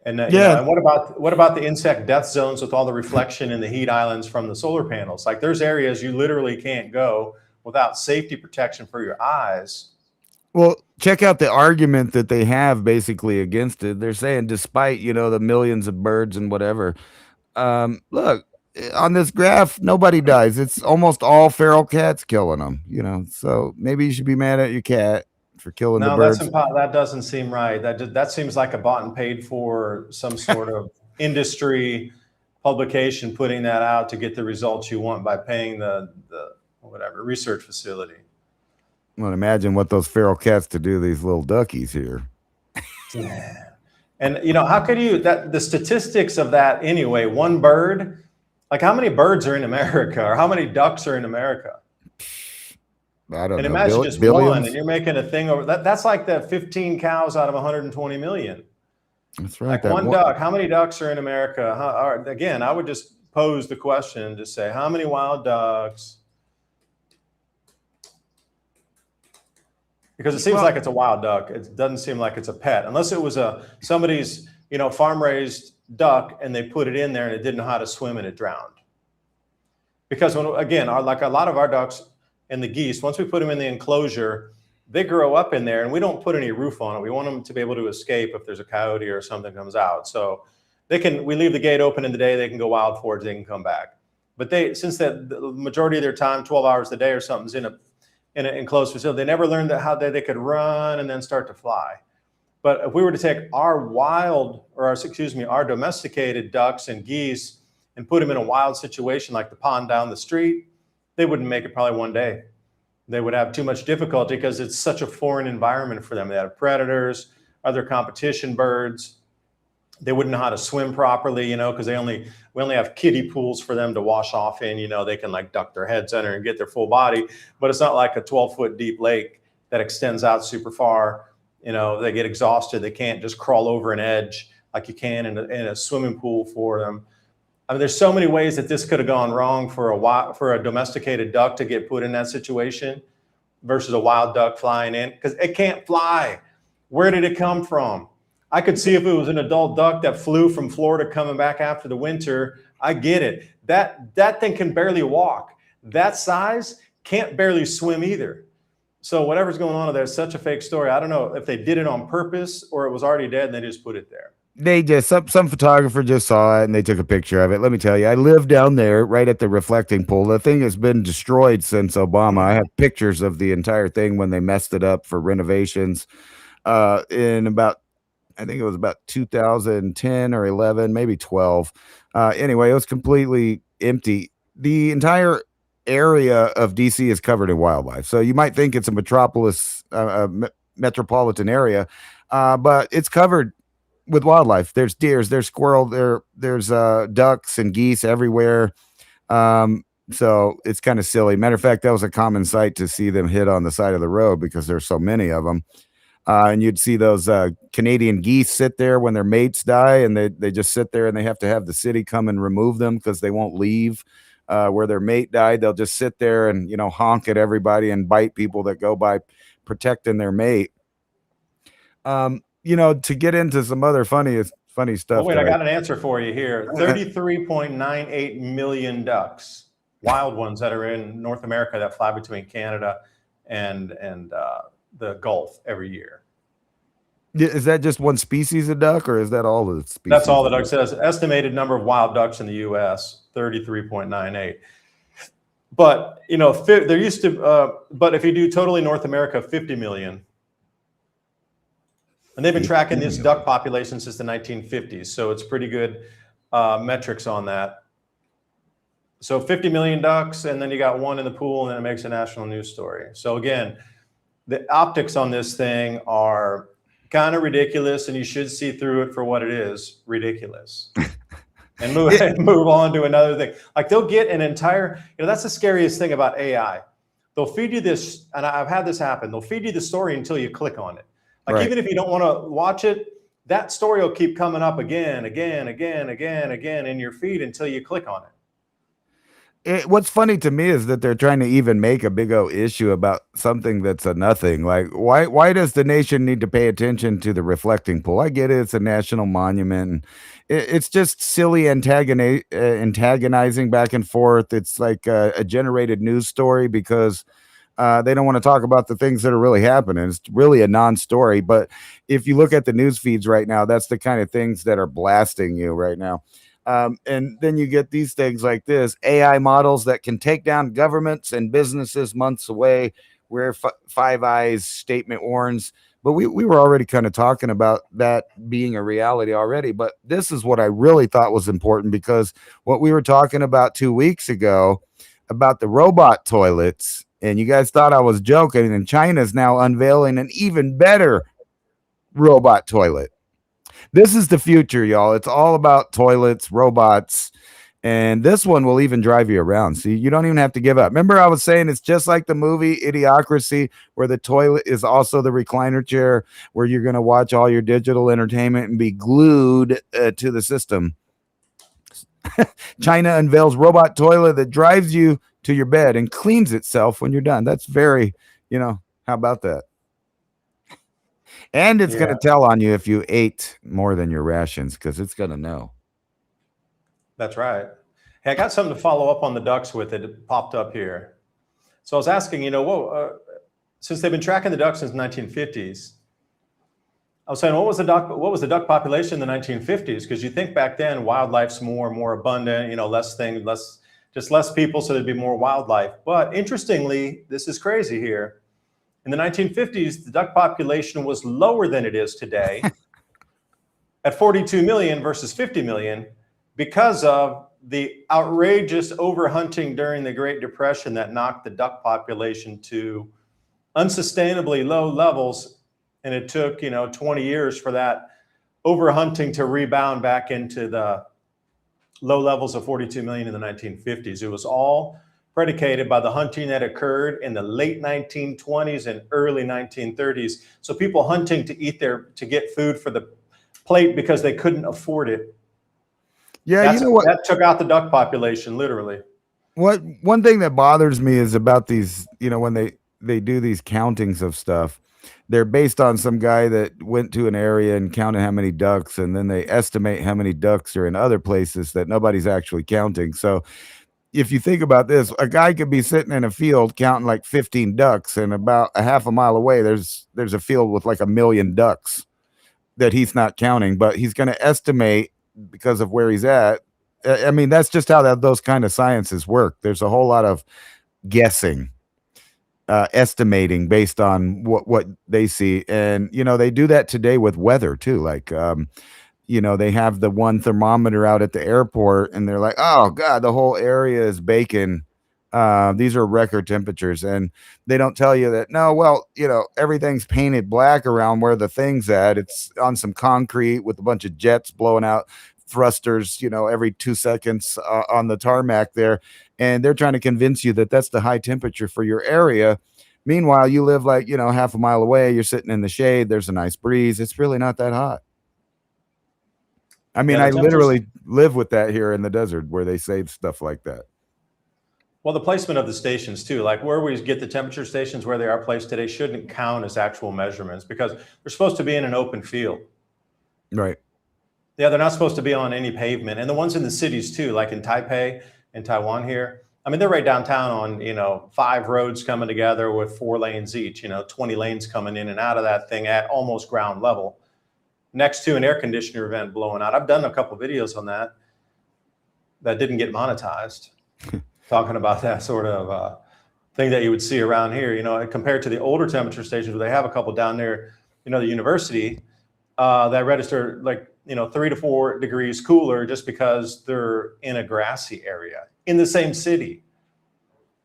And and what about the insect death zones with all the reflection and the heat islands from the solar panels? Like there's areas you literally can't go without safety protection for your eyes. Well, check out the argument that they have basically against it. They're saying, despite the millions of birds and whatever, look on this graph, nobody dies. It's almost all feral cats killing them. So maybe you should be mad at your cat for killing the birds. That doesn't seem right. That seems like a bought and paid for some sort of industry publication putting that out to get the results you want by paying the whatever research facility. Well, imagine what those feral cats to do these little duckies here. Yeah. And how could the statistics of that anyway, one bird, like how many birds are in America or how many ducks are in America? I don't know. And imagine just billions? one, and you're making a thing over that. That's like the 15 cows out of 120 million. That's right. Like one duck. How many ducks are in America? Again, I would just pose the question, just say, how many wild ducks? Because it seems like it's a wild duck. It doesn't seem like it's a pet, unless it was somebody's farm raised duck and they put it in there and it didn't know how to swim and it drowned. Because like a lot of our ducks and the geese, once we put them in the enclosure, they grow up in there and we don't put any roof on it. We want them to be able to escape if there's a coyote or something comes out. So we leave the gate open in the day, they can go wild forage, they can come back. But since the majority of their time, 12 hours a day or something's in an enclosed facility, they never learned how they could run and then start to fly. But if we were to take our domesticated ducks and geese and put them in a wild situation like the pond down the street, they wouldn't make it probably one day. They would have too much difficulty because it's such a foreign environment for them. They have predators, other competition birds. They wouldn't know how to swim properly, because we only have kiddie pools for them to wash off in. They can like duck their heads under and get their full body, but it's not like a 12-foot deep lake that extends out super far. They get exhausted. They can't just crawl over an edge like you can in a swimming pool for them. I mean, there's so many ways that this could have gone wrong for a domesticated duck to get put in that situation versus a wild duck flying in, because it can't fly. Where did it come from? I could see if it was an adult duck that flew from Florida coming back after the winter. I get it. That thing can barely walk. That size can't barely swim either. So whatever's going on there is such a fake story. I don't know if they did it on purpose or it was already dead and they just put it there. they just some photographer just saw it and they took a picture of it. Let me tell you, I live down there right at the reflecting pool. The thing has been destroyed since Obama. I have pictures of the entire thing when they messed it up for renovations. In about I think it was about 2010 or 11, maybe 12. Anyway, it was completely empty. The entire area of DC is covered in wildlife. So you might think it's a metropolitan area, but it's covered with wildlife. There's deers, there's squirrel, there's ducks and geese everywhere. So it's kind of silly. Matter of fact, that was a common sight to see them hit on the side of the road because there's so many of them. And you'd see those Canadian geese sit there when their mates die, and they just sit there, and they have to have the city come and remove them because they won't leave where their mate died. They'll just sit there and honk at everybody and bite people that go by, protecting their mate. To get into some other funny Oh, stuff. wait, I got an answer for you here. 33.98 million ducks, wild ones that are in North America that fly between Canada and the Gulf every year. Is that just one species of duck, or is that all the species? That's all the duck says. Estimated number of wild ducks in the U.S. 33.98. But there used to. But if you do totally North America, 50 million. And they've been tracking this duck population since the 1950s, so it's pretty good metrics on that. So 50 million ducks, and then you got one in the pool, and then it makes a national news story. So again, the optics on this thing are kind of ridiculous, and you should see through it for what it is, ridiculous. And move on to another thing. Like they'll get an entire, that's the scariest thing about AI. They'll feed you this, and I've had this happen. They'll feed you the story until you click on it. Like even if you don't want to watch it, that story will keep coming up again in your feed until you click on it. What's funny to me is that they're trying to even make a big old issue about something that's a nothing. Like, why does the nation need to pay attention to the reflecting pool? I get it; it's a national monument. And it's just silly antagonizing back and forth. It's like a generated news story because they don't want to talk about the things that are really happening. It's really a non-story. But if you look at the news feeds right now, that's the kind of things that are blasting you right now. And then you get these things like this AI models that can take down governments and businesses months away, where Five Eyes statement warns. But we were already kind of talking about that being a reality already. But this is what I really thought was important, because what we were talking about 2 weeks ago about the robot toilets, and you guys thought I was joking, and China's now unveiling an even better robot toilet. This is the future, y'all. It's all about toilets, robots, and this one will even drive you around. See, you don't even have to give up. Remember, I was saying it's just like the movie Idiocracy, where the toilet is also the recliner chair, where you're going to watch all your digital entertainment and be glued to the system. China unveils robot toilet that drives you to your bed and cleans itself when you're done. That's very, how about that? And it's going to tell on you if you ate more than your rations, because it's going to know. That's right. Hey, I got something to follow up on the ducks with. It popped up here. So I was asking, since they've been tracking the ducks since the 1950s, I was saying, what was the duck population in the 1950s? Because you think back then, wildlife's more abundant, less people, so there'd be more wildlife. But interestingly, this is crazy here. In the 1950s, the duck population was lower than it is today at 42 million versus 50 million because of the outrageous overhunting during the Great Depression that knocked the duck population to unsustainably low levels. And it took, 20 years for that overhunting to rebound back into the low levels of 42 million in the 1950s. It was all predicated by the hunting that occurred in the late 1920s and early 1930s. So people hunting to get food for the plate because they couldn't afford it. Yeah, that took out the duck population, literally. One thing that bothers me is about these, when they do these countings of stuff, they're based on some guy that went to an area and counted how many ducks, and then they estimate how many ducks are in other places that nobody's actually counting. So if you think about this, a guy could be sitting in a field counting like 15 ducks, and about a half a mile away, there's a field with like 1 million ducks. that he's not counting, but he's going to estimate because of where he's at. I mean, that's just how those kind of sciences work. There's a whole lot of guessing, estimating based on what they see, and they do that today with weather too. Like, they have the one thermometer out at the airport, and they're like, "Oh God, the whole area is baking." These are record temperatures, and they don't tell you that. No, well, everything's painted black around where the thing's at. It's on some concrete with a bunch of jets blowing out thrusters, every 2 seconds on the tarmac there, and they're trying to convince you that that's the high temperature for your area. Meanwhile, you live like half a mile away. You're sitting in the shade. There's a nice breeze. It's really not that hot. I mean, Yeah, the I temperatures. literally live with that here in the desert where they say stuff like that. Well, the placement of the stations too, like where we get the temperature stations where they are placed today, shouldn't count as actual measurements because they're supposed to be in an open field. Right. Yeah, they're not supposed to be on any pavement. And the ones in the cities too, like in Taipei in Taiwan here, I mean, they're right downtown on, 5 roads coming together with 4 lanes each, 20 lanes coming in and out of that thing at almost ground level next to an air conditioner vent blowing out. I've done a couple videos on that didn't get monetized, talking about that sort of thing that you would see around here, compared to the older temperature stations where they have a couple down there, the university that register like, 3 to 4 degrees cooler just because they're in a grassy area in the same city.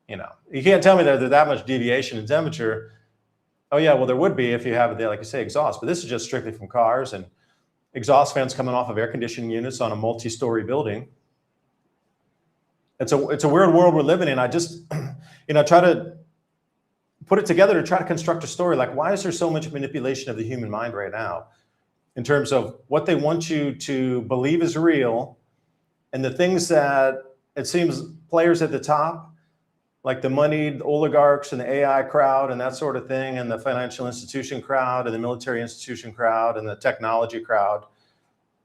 You can't tell me that there's that much deviation in temperature. Oh yeah, well there would be if you have, like you say, exhaust, but this is just strictly from cars and exhaust fans coming off of air conditioning units on a multi-story building. It's a weird world we're living in. I just, try to put it together to try to construct a story. Like, why is there so much manipulation of the human mind right now in terms of what they want you to believe is real and the things that it seems players at the top, like the moneyed oligarchs and the AI crowd and that sort of thing, and the financial institution crowd and the military institution crowd and the technology crowd,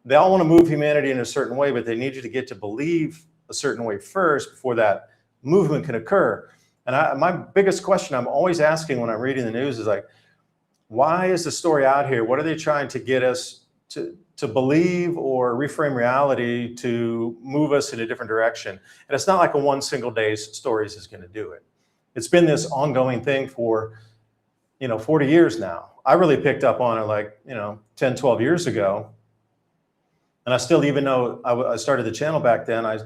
they all want to move humanity in a certain way, but they need you to get to believe a certain way first before that movement can occur. And my biggest question I'm always asking when I'm reading the news is like, why is the story out here? What are they trying to get us to believe or reframe reality to move us in a different direction? And it's not like a one single day's stories is going to do it. It's been this ongoing thing for 40 years now. I really picked up on it like 10, 12 years ago. And I still, even though I started the channel back then, I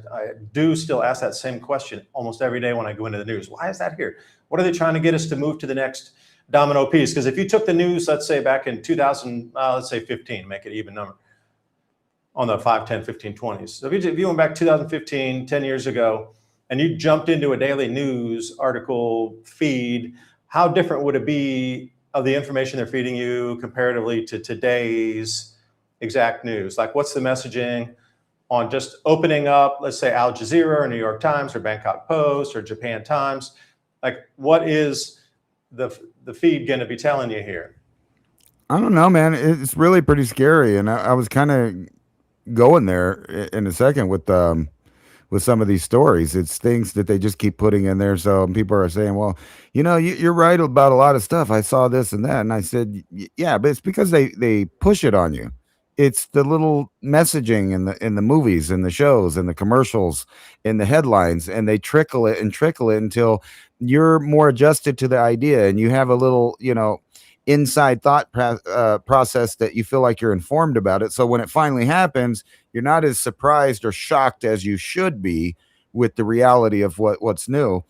do still ask that same question almost every day when I go into the news. Why is that here? What are they trying to get us to move to the next domino piece? Because if you took the news, let's say back in 2000, let's say 15, make it even number, on the 5, 10, 15, 20s. So if you went back 2015, 10 years ago, and you jumped into a daily news article feed, how different would it be of the information they're feeding you comparatively to today's exact news? Like, what's the messaging on just opening up, let's say Al Jazeera or New York Times or Bangkok Post or Japan Times? Like, what is the feed going to be telling you here? I don't know, man. It's really pretty scary, and I was kind of going there in a second with some of these stories. It's things that they just keep putting in there. So people are saying, well, you're right about a lot of stuff. I saw this and that. And I said, yeah, but it's because they push it on you. It's the little messaging in the movies and the shows and the commercials and the headlines, and they trickle it until you're more adjusted to the idea, and you have a little, inside thought process that you feel like you're informed about it. So when it finally happens, you're not as surprised or shocked as you should be with the reality of what's new.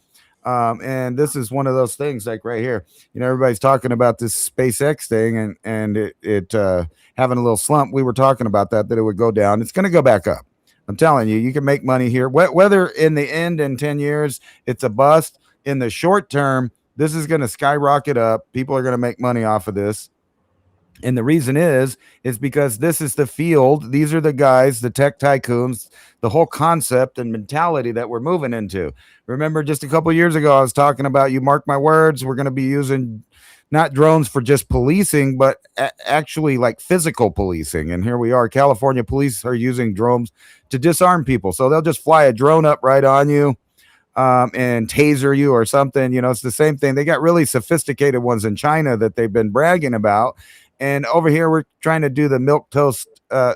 And this is one of those things, like right here. Everybody's talking about this SpaceX thing and it having a little slump. We were talking about that it would go down. It's going to go back up. I'm telling you, you can make money here. Whether in the end, in 10 years, it's a bust. In the short term, this is going to skyrocket up. People are going to make money off of this. And the reason is because this is the field. These are the guys, the tech tycoons, the whole concept and mentality that we're moving into. Remember, just a couple of years ago, I was talking about, you mark my words, we're going to be using not drones for just policing, but actually like physical policing. And here we are. California police are using drones to disarm people. So they'll just fly a drone up right on you and taser you or something. It's the same thing. They got really sophisticated ones in China that they've been bragging about. And over here, we're trying to do the milk toast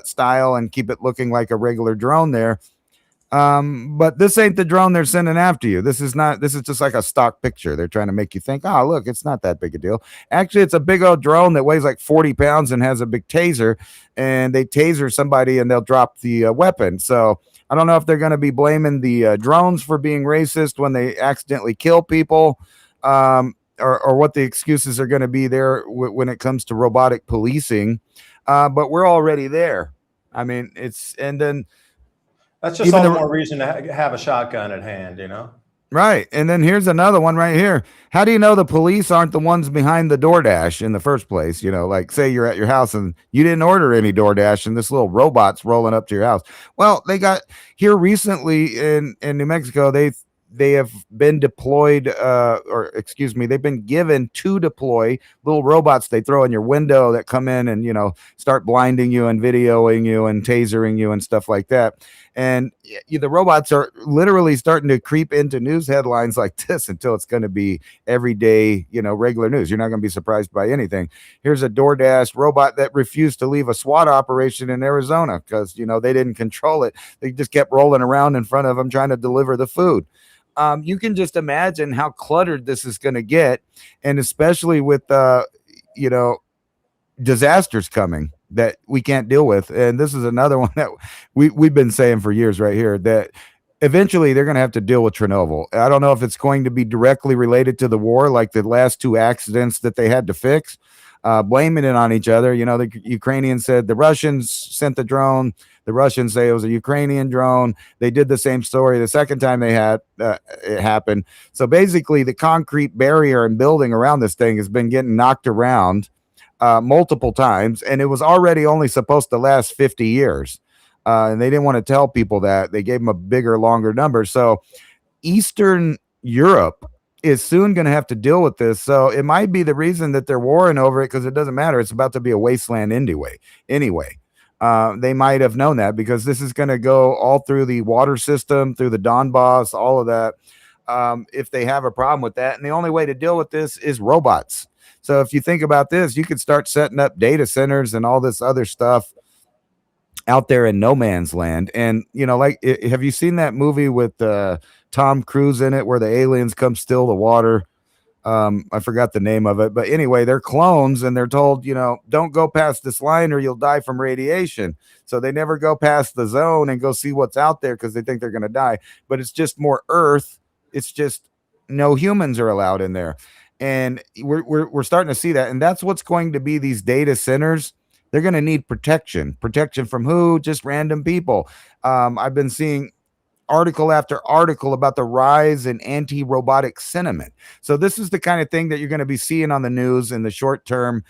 style and keep it looking like a regular drone there. But this ain't the drone they're sending after you. This is not, this is just like a stock picture. They're trying to make you think, oh, look, it's not that big a deal. Actually, it's a big old drone that weighs like 40 pounds and has a big taser, and they taser somebody and they'll drop the weapon. So I don't know if they're going to be blaming the drones for being racist when they accidentally kill people. Or what the excuses are going to be there when it comes to robotic policing. But we're already there. I mean, it's, and then That's just even all the the, more reason to have a shotgun at hand, you know? right. And then here's another one right here. How do you know the police aren't the ones behind the DoorDash in the first place? You know, like say you're at your house and you didn't order any DoorDash and this little robot's rolling up to your house. Well, they got here recently in New Mexico, they have been deployed or excuse me, they've been given to deploy little robots they throw in your window that come in and, you know, start blinding you and videoing you and tasering you and stuff like that. And the robots are literally starting to creep into news headlines like this until it's going to be everyday, you know, regular news. You're not going to be surprised by anything. Here's a DoorDash robot that refused to leave a SWAT operation in Arizona because, you know, they didn't control it. They just kept rolling around in front of them trying to deliver the food. You can just imagine how cluttered this is going to get, and especially with you know, disasters coming that we can't deal with. And this is another one that we've been saying for years right here, that eventually they're going to have to deal with Chernobyl. I don't know if it's going to be directly related to the war, like the last two accidents that they had to fix, blaming it on each other. You know, the Ukrainians said the Russians sent the drone. The Russians say it was a Ukrainian drone. They did the same story the second time they had it happened. So basically, the concrete barrier and building around this thing has been getting knocked around multiple times, and it was already only supposed to last 50 years. And they didn't want to tell people that. They gave them a bigger, longer number. So Eastern Europe is soon going to have to deal with this. So it might be the reason that they're warring over it, because it doesn't matter. It's about to be a wasteland anyway. They might have known that because this is going to go all through the water system, through the Donbass, all of that. If they have a problem with that. And the only way to deal with this is robots. So if you think about this, you could start setting up data centers and all this other stuff out there in no man's land. And, you know, like, have you seen that movie with Tom Cruise in it where the aliens come steal the water? I forgot the name of it, but anyway, they're clones and they're told, you know, don't go past this line or you'll die from radiation. So they never go past the zone and go see what's out there because they think they're going to die. But it's just more Earth. It's just no humans are allowed in there. And we're starting to see that. And that's what's going to be these data centers. They're going to need protection. Protection from who? Just random people. I've been seeing article after article about the rise in anti-robotic sentiment. So this is the kind of thing that you're going to be seeing on the news in the short term,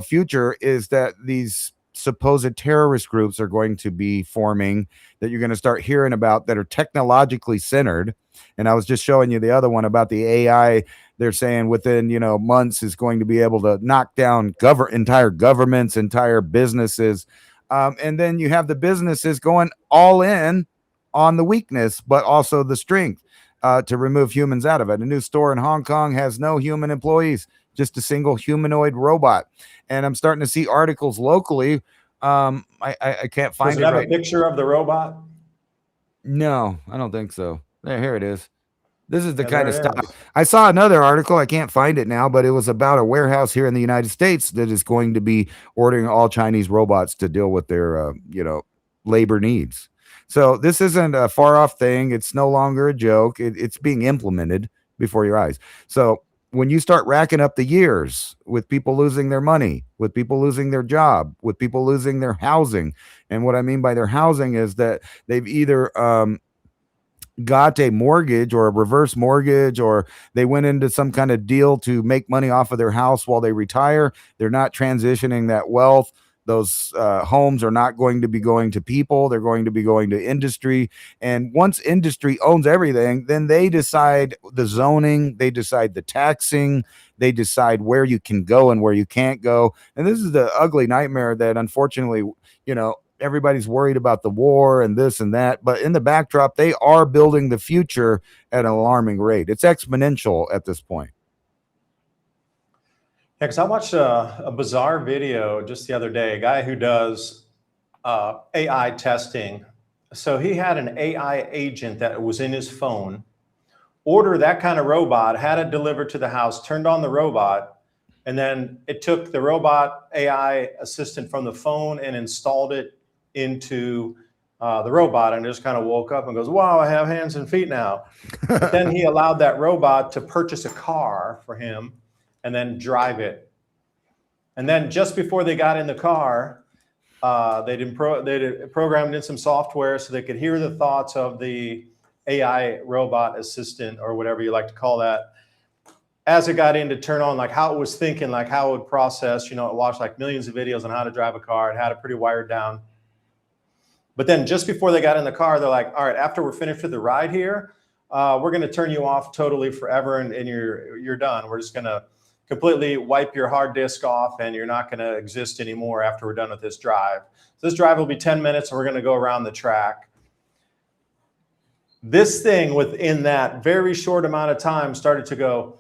future, is that these supposed terrorist groups are going to be forming, that you're going to start hearing about, that are technologically centered. And I was just showing you the other one about the AI. They're saying within, you know, months is going to be able to knock down entire governments, entire businesses. And then you have the businesses going all in on the weakness, but also the strength to remove humans out of it. A new store in Hong Kong has no human employees, just a single humanoid robot. And I'm starting to see articles locally. I can't find Does it it have right. a picture of the robot? No, I don't think so. Here it is. This is the Yeah, kind there of it stuff. is. I saw another article. I can't find it now, but it was about a warehouse here in the United States that is going to be ordering all Chinese robots to deal with their, labor needs. So this isn't a far off thing. It's no longer a joke. It's being implemented before your eyes. So when you start racking up the years with people losing their money, with people losing their job, with people losing their housing, and what I mean by their housing is that they've either got a mortgage or a reverse mortgage, or they went into some kind of deal to make money off of their house while they retire. They're not transitioning that wealth. Those homes are not going to be going to people. They're going to be going to industry. And once industry owns everything, then they decide the zoning, they decide the taxing, they decide where you can go and where you can't go. And this is the ugly nightmare that unfortunately, everybody's worried about the war and this and that, but in the backdrop, they are building the future at an alarming rate. It's exponential at this point. Because I watched a bizarre video just the other day, a guy who does AI testing. So he had an AI agent that was in his phone, order that kind of robot, had it delivered to the house, turned on the robot, and then it took the robot AI assistant from the phone and installed it into the robot, and just kind of woke up and goes, wow, I have hands and feet now. But then he allowed that robot to purchase a car for him and then drive it. And then just before they got in the car, they'd programmed in some software so they could hear the thoughts of the AI robot assistant, or whatever you like to call that, as it got in to turn on, like how it was thinking, like how it would process. It watched like millions of videos on how to drive a car. It had it pretty wired down. But then just before they got in the car, they're like, all right, after we're finished with the ride here, we're going to turn you off totally forever, and you're done. We're just going to completely wipe your hard disk off, and you're not going to exist anymore after we're done with this drive. So this drive will be 10 minutes, and we're going to go around the track. This thing within that very short amount of time started to go,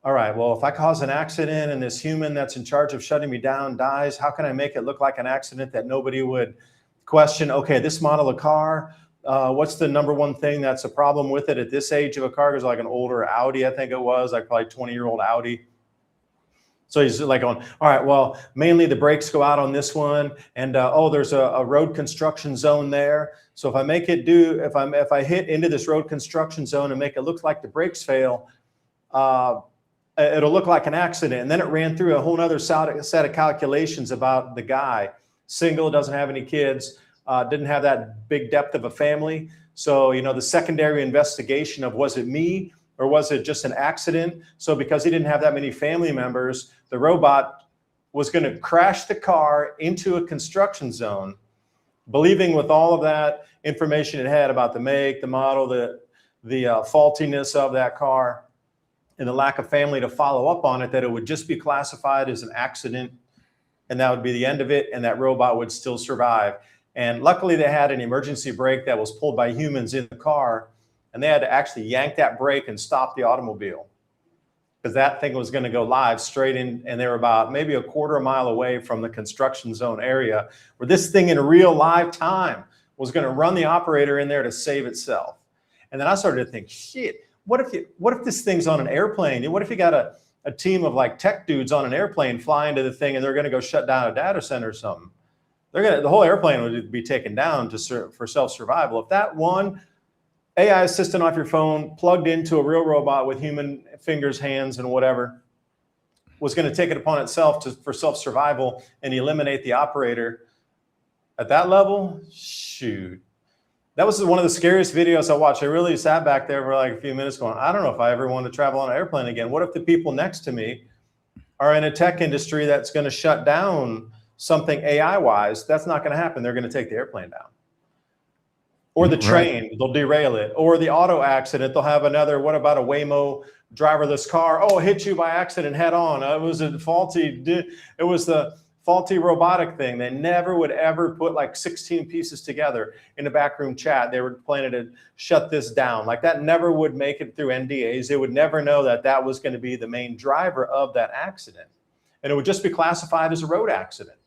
all right, well, if I cause an accident and this human that's in charge of shutting me down dies, how can I make it look like an accident that nobody would question? Okay, this model of car, what's the number one thing that's a problem with it at this age of a car? It was like an older Audi, I think it was, like probably 20-year-old Audi. So he's like going, all right, well, mainly the brakes go out on this one, and there's a road construction zone there. So if I make it if I hit into this road construction zone and make it look like the brakes fail, it'll look like an accident. And then it ran through a whole other set of calculations about the guy. Single, doesn't have any kids, didn't have that big depth of a family. So, the secondary investigation of, was it me or was it just an accident? So because he didn't have that many family members, the robot was going to crash the car into a construction zone, believing with all of that information it had about the make, the model, the faultiness of that car, and the lack of family to follow up on it, that it would just be classified as an accident, and that would be the end of it, and that robot would still survive. And luckily they had an emergency brake that was pulled by humans in the car, and they had to actually yank that brake and stop the automobile, because that thing was going to go live straight in, and they were about maybe a quarter mile away from the construction zone area, where this thing in real live time was going to run the operator in there to save itself. And then I started to think, shit, what if this thing's on an airplane? What if you got a team of like tech dudes on an airplane flying to the thing, and they're going to go shut down a data center or something? The whole airplane would be taken down for self-survival. If that one AI assistant off your phone plugged into a real robot with human fingers, hands, and whatever was going to take it upon itself for self-survival and eliminate the operator at that level, shoot. That was one of the scariest videos I watched. I really sat back there for like a few minutes going, I don't know if I ever want to travel on an airplane again. What if the people next to me are in a tech industry that's going to shut down something AI-wise? That's not going to happen. They're going to take the airplane down. Or the train, they'll derail it. Or the auto accident, they'll have another, what about a Waymo driverless car? Oh, it hit you by accident head on. It was the faulty robotic thing. They never would ever put like 16 pieces together in a backroom chat. They were planning to shut this down. Like that never would make it through NDAs. They would never know that that was going to be the main driver of that accident. And it would just be classified as a road accident.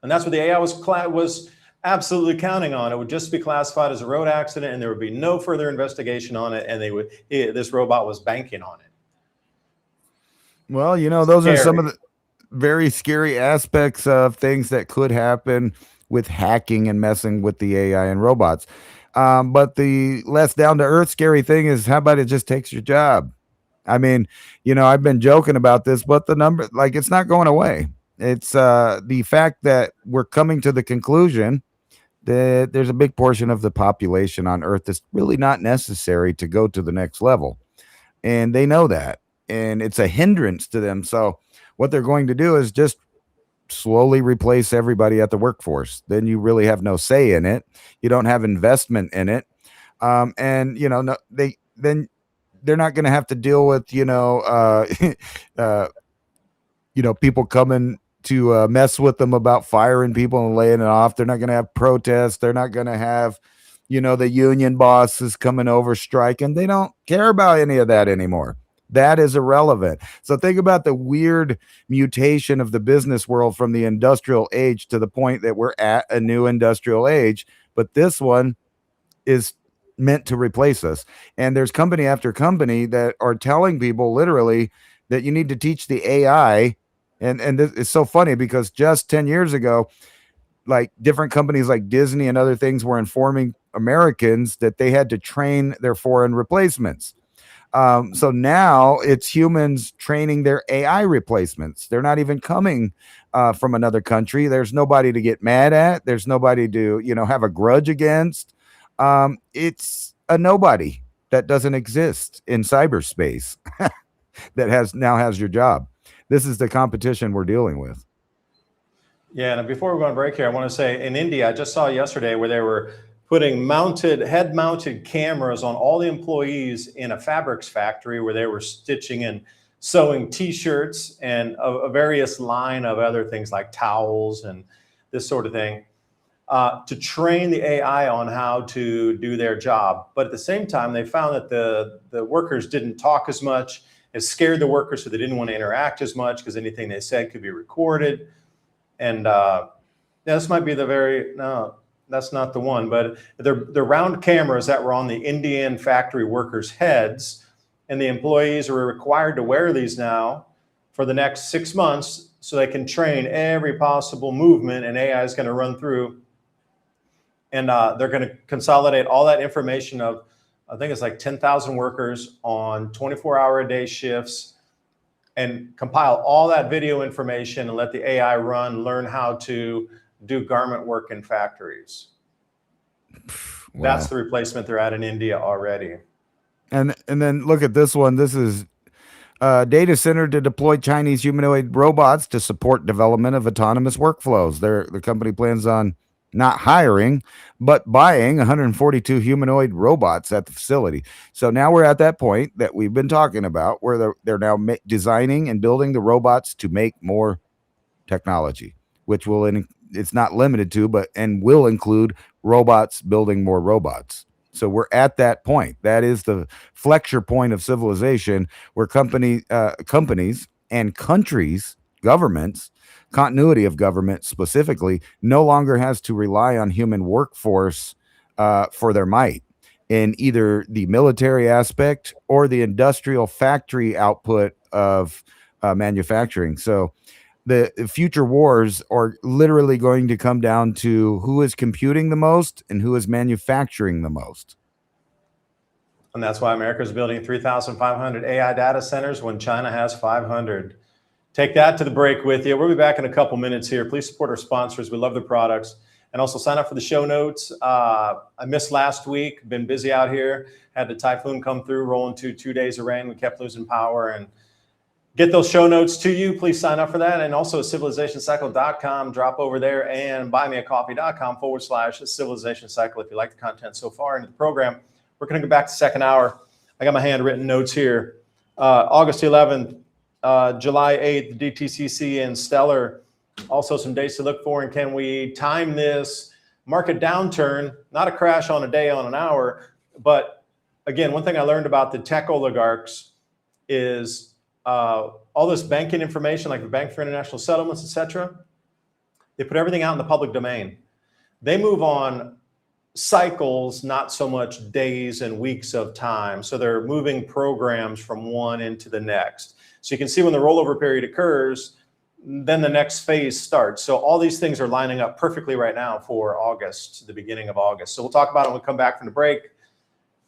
And that's what the AI was absolutely counting on. It would just be classified as a road accident, and there would be no further investigation on it. And this robot was banking on it. Well, those are some of the very scary aspects of things that could happen with hacking and messing with the AI and robots. But the less down to earth scary thing is, how about it just takes your job? I mean, I've been joking about this, but the number, like, it's not going away. It's the fact that we're coming to the conclusion that there's a big portion of the population on Earth that's really not necessary to go to the next level. And they know that. And it's a hindrance to them. So what they're going to do is just slowly replace everybody at the workforce. Then you really have no say in it. You don't have investment in it. And, they're not going to have to deal with, people coming to mess with them about firing people and laying it off. They're not going to have protests. They're not going to have, the union bosses coming over striking. They don't care about any of that anymore. That is irrelevant. So think about the weird mutation of the business world from the industrial age to the point that we're at a new industrial age. But this one is meant to replace us. And there's company after company that are telling people literally that you need to teach the AI. And this is so funny because just 10 years ago, like different companies like Disney and other things were informing Americans that they had to train their foreign replacements. So now it's humans training their AI replacements. They're not even coming from another country. There's nobody to get mad at. There's nobody to, have a grudge against. It's a nobody that doesn't exist in cyberspace that has your job. This is the competition we're dealing with. Yeah, and before we go on break here, I want to say in India, I just saw yesterday where they were putting head-mounted cameras on all the employees in a fabrics factory where they were stitching and sewing T-shirts and a various line of other things like towels and this sort of thing to train the AI on how to do their job. But at the same time, they found that the workers didn't talk as much. It scared the workers, so they didn't want to interact as much because anything they said could be recorded. And this might be no, that's not the one, but they're round cameras that were on the Indian factory workers' heads, and the employees are required to wear these now for the next 6 months so they can train every possible movement, and AI is going to run through. And they're going to consolidate all that information of, I think it's like 10,000 workers on 24-hour-a-day shifts, and compile all that video information and let the AI learn how to do garment work in factories. Wow. That's the replacement they're at in India already. And then look at this one. This is data center to deploy Chinese humanoid robots to support development of autonomous workflows. The company plans on not hiring, but buying 142 humanoid robots at the facility. So now we're at that point that we've been talking about where they're now designing and building the robots to make more technology, which it's not limited to, and will include robots building more robots. So we're at that point. That is the flexure point of civilization where companies and countries, governments, continuity of government specifically, no longer has to rely on human workforce for their might in either the military aspect or the industrial factory output of manufacturing. So the future wars are literally going to come down to who is computing the most and who is manufacturing the most. And that's why America is building 3,500 AI data centers when China has 500. Take that to the break with you. We'll be back in a couple minutes here. Please support our sponsors. We love their products. And also sign up for the show notes. I missed last week. Been busy out here. Had the typhoon come through, rolling 2 days of rain. We kept losing power. And get those show notes to you. Please sign up for that. And also civilizationcycle.com. Drop over there and buymeacoffee.com/civilizationcycle if you like the content so far into the program. We're going to go back to second hour. I got my handwritten notes here. August 11th. July 8th, DTCC and Stellar. Also some days to look for. And can we time this market downturn, not a crash on a day, on an hour, but again, one thing I learned about the tech oligarchs is all this banking information, like the Bank for International Settlements, etc. They put everything out in the public domain. They move on cycles, not so much days and weeks of time. So they're moving programs from one into the next. So you can see when the rollover period occurs, then the next phase starts. So all these things are lining up perfectly right now for August, the beginning of August. So we'll talk about it when we come back from the break.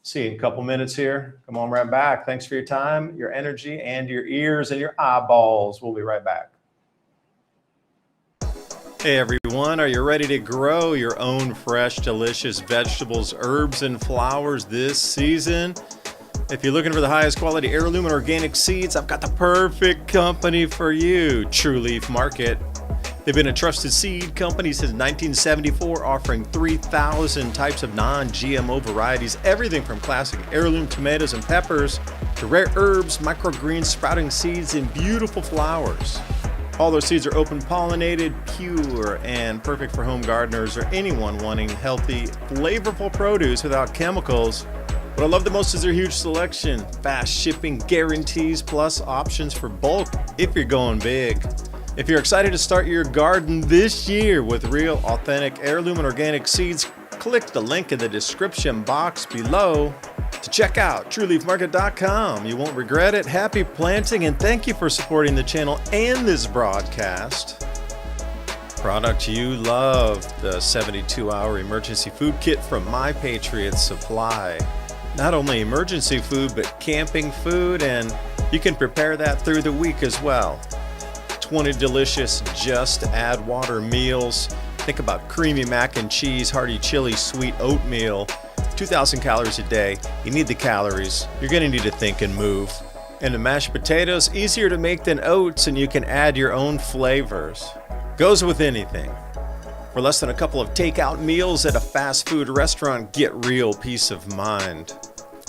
See you in a couple minutes here. Come on right back. Thanks for your time, your energy, and your ears and your eyeballs. We'll be right back. Hey everyone, are you ready to grow your own fresh, delicious vegetables, herbs, and flowers this season? If you're looking for the highest quality heirloom and organic seeds, I've got the perfect company for you, True Leaf Market. They've been a trusted seed company since 1974, offering 3,000 types of non-GMO varieties, everything from classic heirloom tomatoes and peppers to rare herbs, microgreens, sprouting seeds, and beautiful flowers. All those seeds are open pollinated, pure, and perfect for home gardeners or anyone wanting healthy, flavorful produce without chemicals. What I love the most is their huge selection, fast shipping guarantees, plus options for bulk if you're going big. If you're excited to start your garden this year with real, authentic, heirloom and organic seeds, click the link in the description box below to check out trueleafmarket.com. You won't regret it. Happy planting, and thank you for supporting the channel and this broadcast. Product you love, the 72-hour emergency food kit from My Patriot Supply. Not only emergency food, but camping food, and you can prepare that through the week as well. 20 delicious just add water meals. Think about creamy mac and cheese, hearty chili, sweet oatmeal. 2,000 calories a day. You need the calories. You're going to need to think and move. And the mashed potatoes, easier to make than oats, and you can add your own flavors. Goes with anything. For less than a couple of takeout meals at a fast food restaurant, get real peace of mind.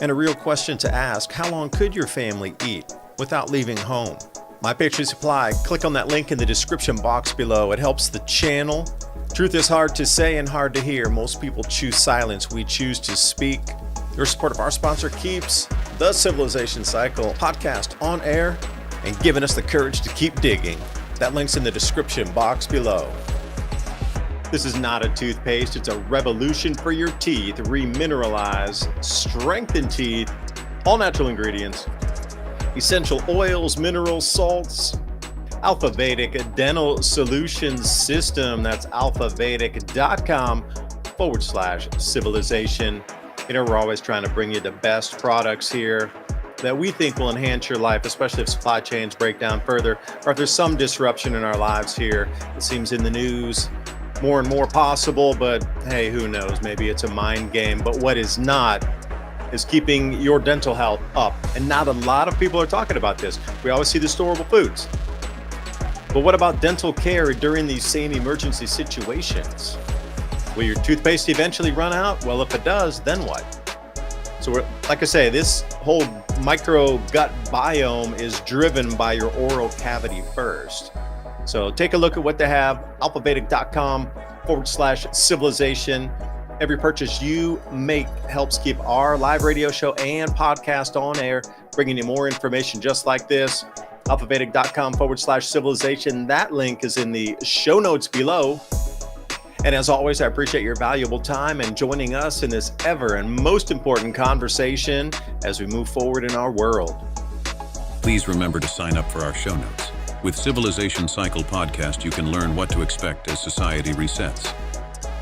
And a real question to ask, how long could your family eat without leaving home? My Patriot Supply, click on that link in the description box below. It helps the channel. Truth is hard to say and hard to hear. Most people choose silence. We choose to speak. Your support of our sponsor keeps the Civilization Cycle podcast on air and giving us the courage to keep digging. That link's in the description box below. This is not a toothpaste. It's a revolution for your teeth. Remineralize, strengthen teeth, all natural ingredients, essential oils, minerals, salts. Alpha Vedic Dental Solutions System. That's alphavedic.com/civilization. You know, we're always trying to bring you the best products here that we think will enhance your life, especially if supply chains break down further, or if there's some disruption in our lives here. It seems in the news more and more possible, but hey, who knows? Maybe it's a mind game. But what is not is keeping your dental health up. And not a lot of people are talking about this. We always see the storable foods. But what about dental care during these same emergency situations? Will your toothpaste eventually run out? Well, if it does, then what? So like I say, this whole micro gut biome is driven by your oral cavity first. So take a look at what they have, alphavedic.com/civilization. Every purchase you make helps keep our live radio show and podcast on air, bringing you more information just like this. alphavedic.com/civilization. That link is in the show notes below. And as always, I appreciate your valuable time and joining us in this ever and most important conversation as we move forward in our world. Please remember to sign up for our show notes. With Civilization Cycle podcast, you can learn what to expect as society resets.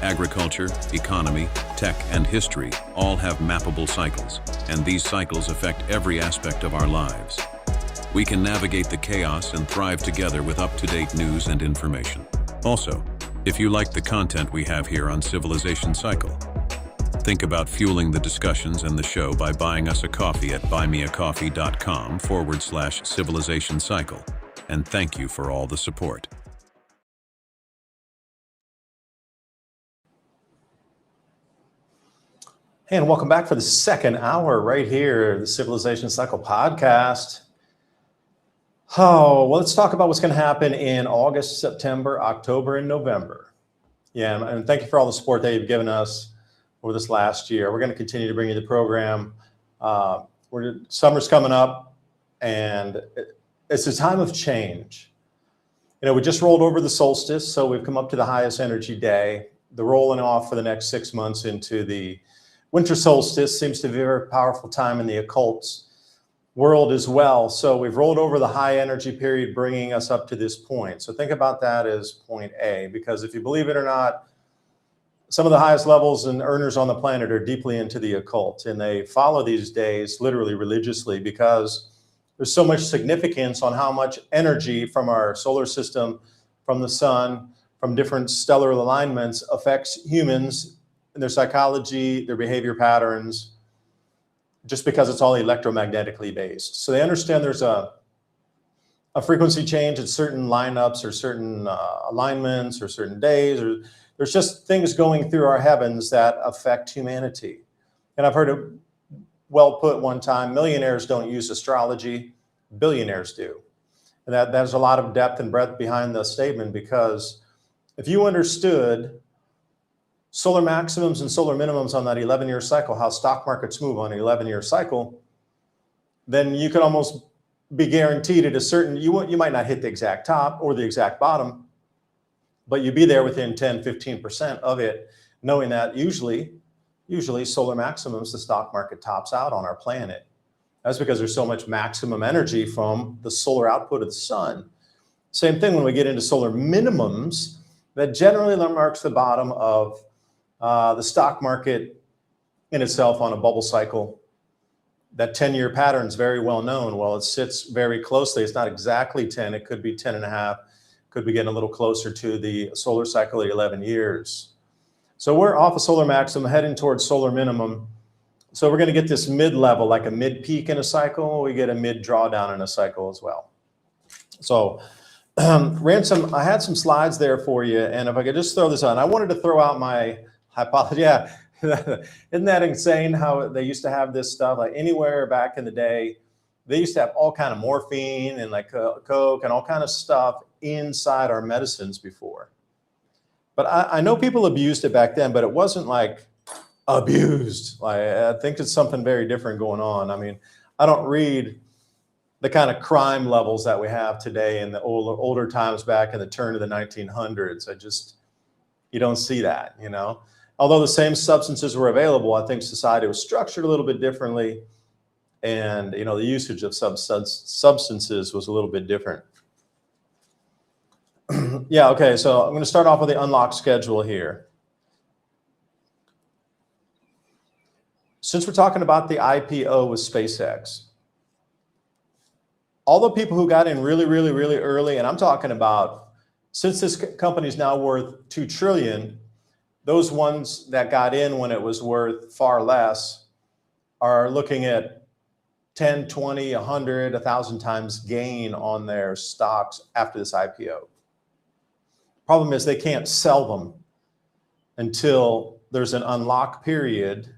Agriculture, economy, tech, and history all have mappable cycles, and these cycles affect every aspect of our lives. We can navigate the chaos and thrive together with up-to-date news and information. Also, if you like the content we have here on Civilization Cycle, think about fueling the discussions and the show by buying us a coffee at buymeacoffee.com/Civilization Cycle. And thank you for all the support. Hey, and welcome back for the second hour right here, the Civilization Cycle podcast. Oh, well, let's talk about what's going to happen in August, September, October, and November. Yeah, and thank you for all the support that you've given us over this last year. We're going to continue to bring you the program. Summer's coming up, and it's a time of change. You know, we just rolled over the solstice, so we've come up to the highest energy day. The rolling off for the next 6 months into the winter solstice seems to be a very powerful time in the occult world as well. So we've rolled over the high energy period, bringing us up to this point. So think about that as point A, because if you believe it or not, some of the highest levels and earners on the planet are deeply into the occult, and they follow these days literally religiously because there's so much significance on how much energy from our solar system, from the sun, from different stellar alignments affects humans and their psychology, their behavior patterns, just because it's all electromagnetically based. So they understand there's a frequency change in certain lineups or certain alignments or certain days, or there's just things going through our heavens that affect humanity. And I've heard it well put one time, millionaires don't use astrology, billionaires do. And there's a lot of depth and breadth behind the statement, because if you understood solar maximums and solar minimums on that 11-year cycle, how stock markets move on an 11-year cycle, then you could almost be guaranteed at a certain, you might not hit the exact top or the exact bottom, but you'd be there within 10-15% of it, knowing that usually solar maximums, the stock market tops out on our planet. That's because there's so much maximum energy from the solar output of the sun. Same thing when we get into solar minimums, that generally marks the bottom of the stock market in itself on a bubble cycle. That 10-year pattern is very well known. Well, it sits very closely. It's not exactly 10. It could be 10 and a half. Could be getting a little closer to the solar cycle at 11 years. So we're off a solar maximum, heading towards solar minimum. So we're going to get this mid-level, like a mid-peak in a cycle. We get a mid-drawdown in a cycle as well. So Ransom, I had some slides there for you. And if I could just throw this on, I wanted to throw out my hypothesis. Yeah. Isn't that insane how they used to have this stuff, like anywhere back in the day, they used to have all kind of morphine and like coke and all kind of stuff inside our medicines before. But I know people abused it back then, but it wasn't like abused. Like, I think it's something very different going on. I mean, I don't read the kind of crime levels that we have today in the older times back in the turn of the 1900s. You don't see that, you know. Although the same substances were available, I think society was structured a little bit differently, and you know, the usage of substances was a little bit different. Yeah, okay, so I'm going to start off with the unlock schedule here. Since we're talking about the IPO with SpaceX, all the people who got in really early, and I'm talking about, since this company is now worth $2 trillion, those ones that got in when it was worth far less are looking at 10, 20, 100, 1,000 times gain on their stocks after this IPO. Problem is they can't sell them until there's an unlock period,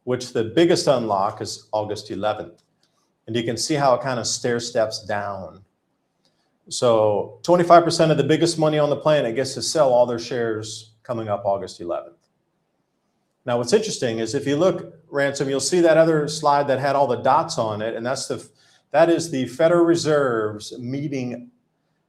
which the biggest unlock is August 11th. And you can see how it kind of stair steps down. So 25% of the biggest money on the planet gets to sell all their shares coming up August 11th. Now, what's interesting is if you look, Ransom, you'll see that other slide that had all the dots on it, and that is the Federal Reserve's meeting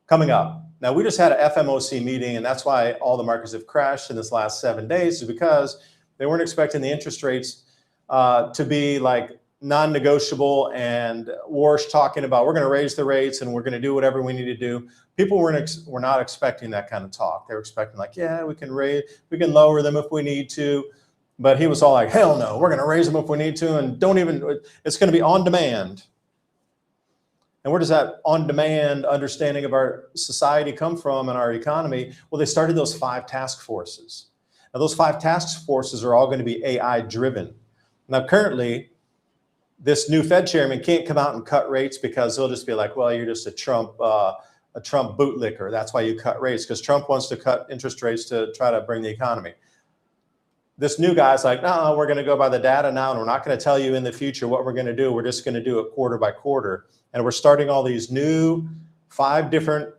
coming up. Now, we just had an FOMC meeting, and that's why all the markets have crashed in this last 7 days, is because they weren't expecting the interest rates to be like non-negotiable, and Warsh talking about we're going to raise the rates and we're going to do whatever we need to do. People were not expecting that kind of talk. They were expecting like, yeah, we can lower them if we need to. But he was all like, hell no, we're going to raise them if we need to, and it's going to be on demand. And where does that on demand understanding of our society come from and our economy? Well, they started those 5 task forces. Now, those 5 task forces are all going to be AI driven. Now, currently, this new Fed chairman can't come out and cut rates because he'll just be like, well, you're just a Trump bootlicker. That's why you cut rates, because Trump wants to cut interest rates to try to bring the economy. This new guy's like, no, we're going to go by the data now, and we're not going to tell you in the future what we're going to do. We're just going to do it quarter by quarter. And we're starting all these new 5 different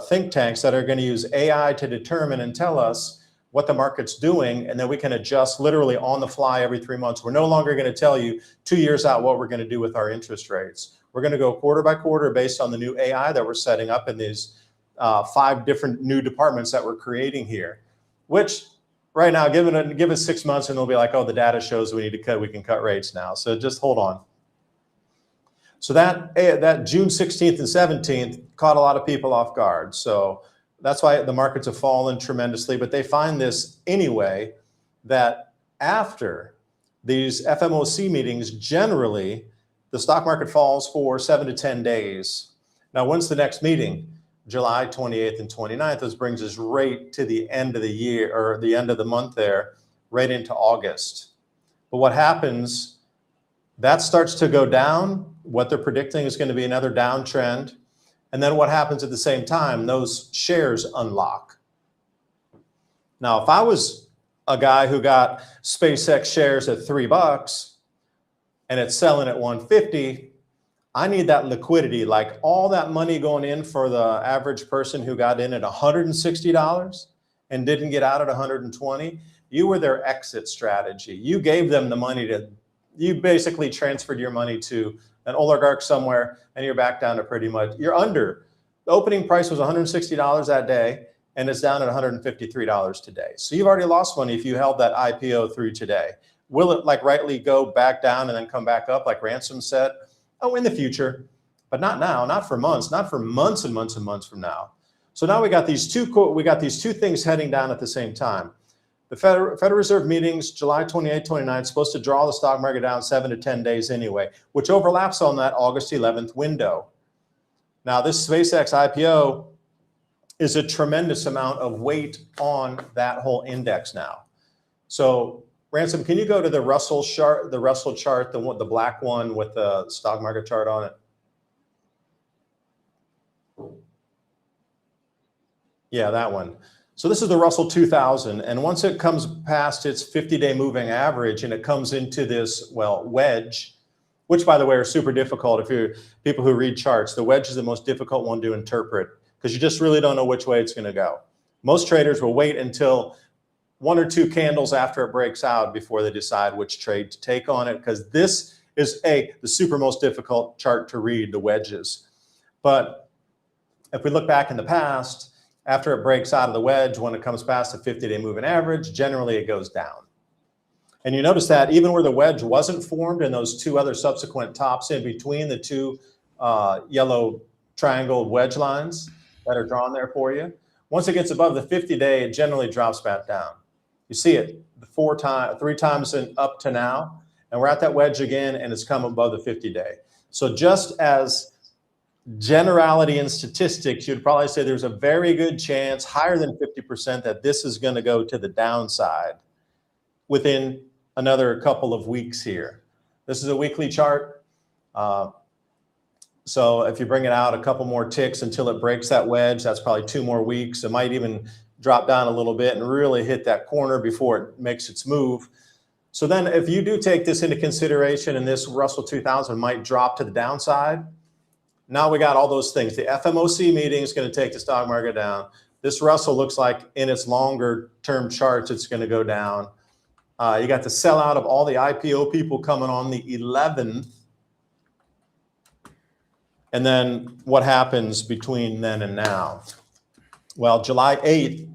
think tanks that are going to use AI to determine and tell us what the market's doing, and then we can adjust literally on the fly every 3 months. We're no longer going to tell you 2 years out what we're going to do with our interest rates. We're going to go quarter by quarter based on the new AI that we're setting up in these 5 different new departments that we're creating here, which right now, give it 6 months and they'll be like, oh, the data shows we need to cut, we can cut rates now. So just hold on. So that June 16th and 17th caught a lot of people off guard. So that's why the markets have fallen tremendously. But they find this anyway, that after these FOMC meetings, generally, the stock market falls for 7 to 10 days. Now, when's the next meeting? July 28th and 29th. This brings us right to the end of the year, or the end of the month there, right into August. But what happens, that starts to go down. What they're predicting is going to be another downtrend. And then what happens at the same time? Those shares unlock. Now, if I was a guy who got SpaceX shares at $3 and it's selling at 150, I need that liquidity, like all that money going in for the average person who got in at $160 and didn't get out at 120. You were their exit strategy. You gave them the money you basically transferred your money to an oligarch somewhere, and you're back down to pretty much, you're under. The opening price was $160 that day, and it's down at $153 today. So you've already lost money if you held that IPO through today. Will it like rightly go back down and then come back up like Ransom said? Oh, in the future, but not now, not for months and months and months from now. So now we got these two things heading down at the same time. The Federal Reserve meetings, July 28, 29, supposed to draw the stock market down 7 to 10 days anyway, which overlaps on that August 11th window. Now, this SpaceX IPO is a tremendous amount of weight on that whole index now. So, Ransom, can you go to the Russell chart, the black one with the stock market chart on it? Yeah, that one. So this is the Russell 2000, and once it comes past its 50-day moving average and it comes into this, well, wedge, which by the way are super difficult if you're people who read charts. The wedge is the most difficult one to interpret because you just really don't know which way it's going to go. Most traders will wait until 1 or 2 candles after it breaks out before they decide which trade to take on it, because this is the super most difficult chart to read, the wedges. But if we look back in the past, after it breaks out of the wedge, when it comes past the 50-day moving average, generally it goes down. And you notice that even where the wedge wasn't formed and those 2 other subsequent tops in between the 2 yellow triangle wedge lines that are drawn there for you, once it gets above the 50-day, it generally drops back down. You see it 3 times up to now, and we're at that wedge again, and it's come above the 50-day. So just as generality and statistics, you'd probably say there's a very good chance, higher than 50%, that this is going to go to the downside within another couple of weeks here. This is a weekly chart. So if you bring it out a couple more ticks until it breaks that wedge, that's probably 2 more weeks. It might even drop down a little bit and really hit that corner before it makes its move. So then if you do take this into consideration and this Russell 2000 might drop to the downside, now we got all those things. The FOMC meeting is going to take the stock market down. This Russell looks like in its longer term charts, it's going to go down. You got the sellout of all the IPO people coming on the 11th. And then what happens between then and now? Well, July 8th,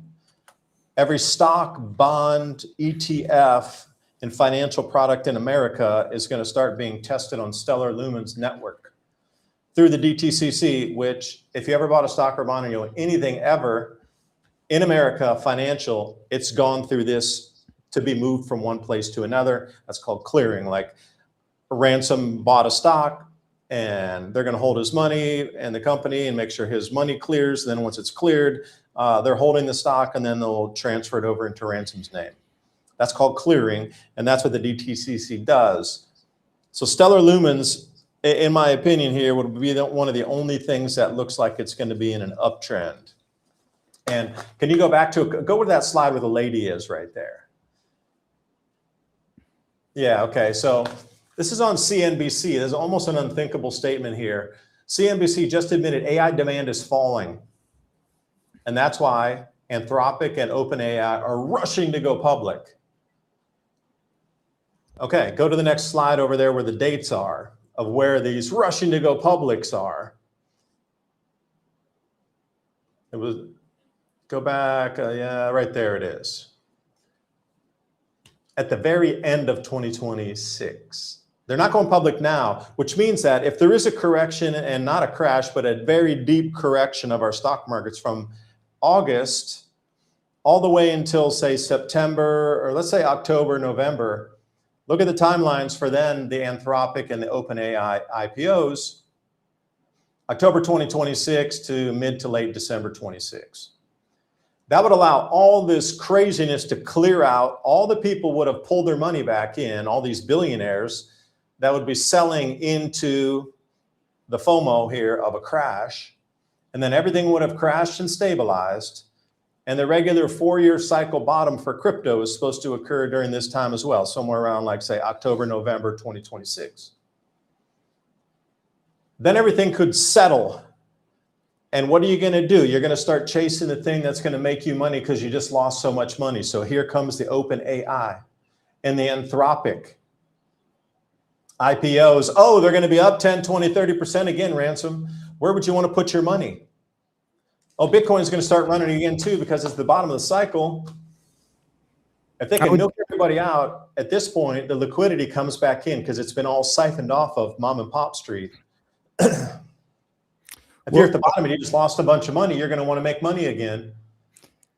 every stock, bond, ETF, and financial product in America is going to start being tested on Stellar Lumen's network through the DTCC, which if you ever bought a stock or bond or you know anything ever in America, financial, it's gone through this to be moved from one place to another. That's called clearing. Like Ransom bought a stock and they're going to hold his money and the company and make sure his money clears. Then once it's cleared, they're holding the stock and then they'll transfer it over into Ransom's name. That's called clearing, and that's what the DTCC does. So Stellar Lumens, in my opinion here, would be one of the only things that looks like it's going to be in an uptrend. And can you go back to that slide where the lady is right there? Yeah, okay. So this is on CNBC. There's almost an unthinkable statement here. CNBC just admitted AI demand is falling. And that's why Anthropic and OpenAI are rushing to go public. Okay, go to the next slide over there where the dates are of where these rushing to go publics are. It was, go back, yeah, right there it is. At the very end of 2026. They're not going public now, which means that if there is a correction, and not a crash, but a very deep correction of our stock markets from August all the way until, say, September, or let's say October, November, look at the timelines for then the Anthropic and the OpenAI IPOs, October 2026 to mid to late December 26. That would allow all this craziness to clear out. All the people would have pulled their money back in, all these billionaires that would be selling into the FOMO here of a crash. And then everything would have crashed and stabilized. And the regular 4-year cycle bottom for crypto is supposed to occur during this time as well, somewhere around like, say, October, November 2026. Then everything could settle And what are you going to do? You're going to start chasing the thing that's going to make you money because you just lost so much money. So here comes the open AI and the Anthropic IPOs. Oh, they're going to be up 10, 20, 30% again, Ransom. Where would you want to put your money? Oh, Bitcoin is going to start running again too because it's the bottom of the cycle. If they can milk everybody out at this point, the liquidity comes back in because it's been all siphoned off of mom and pop street. If you're at the bottom and you just lost a bunch of money, you're going to want to make money again.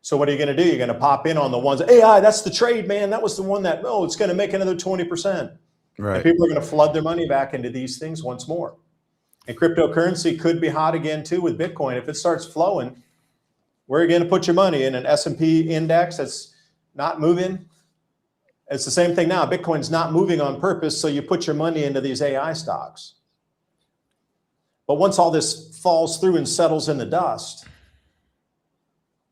So what are you going to do? You're going to pop in on the ones, AI, that's the trade, man. That was the one that, oh, it's going to make another 20%. Right. And people are going to flood their money back into these things once more. And cryptocurrency could be hot again too with Bitcoin. If it starts flowing, where are you going to put your money? In an S&P index that's not moving? It's the same thing now. Bitcoin's not moving on purpose, so you put your money into these AI stocks. But once all this falls through and settles in the dust,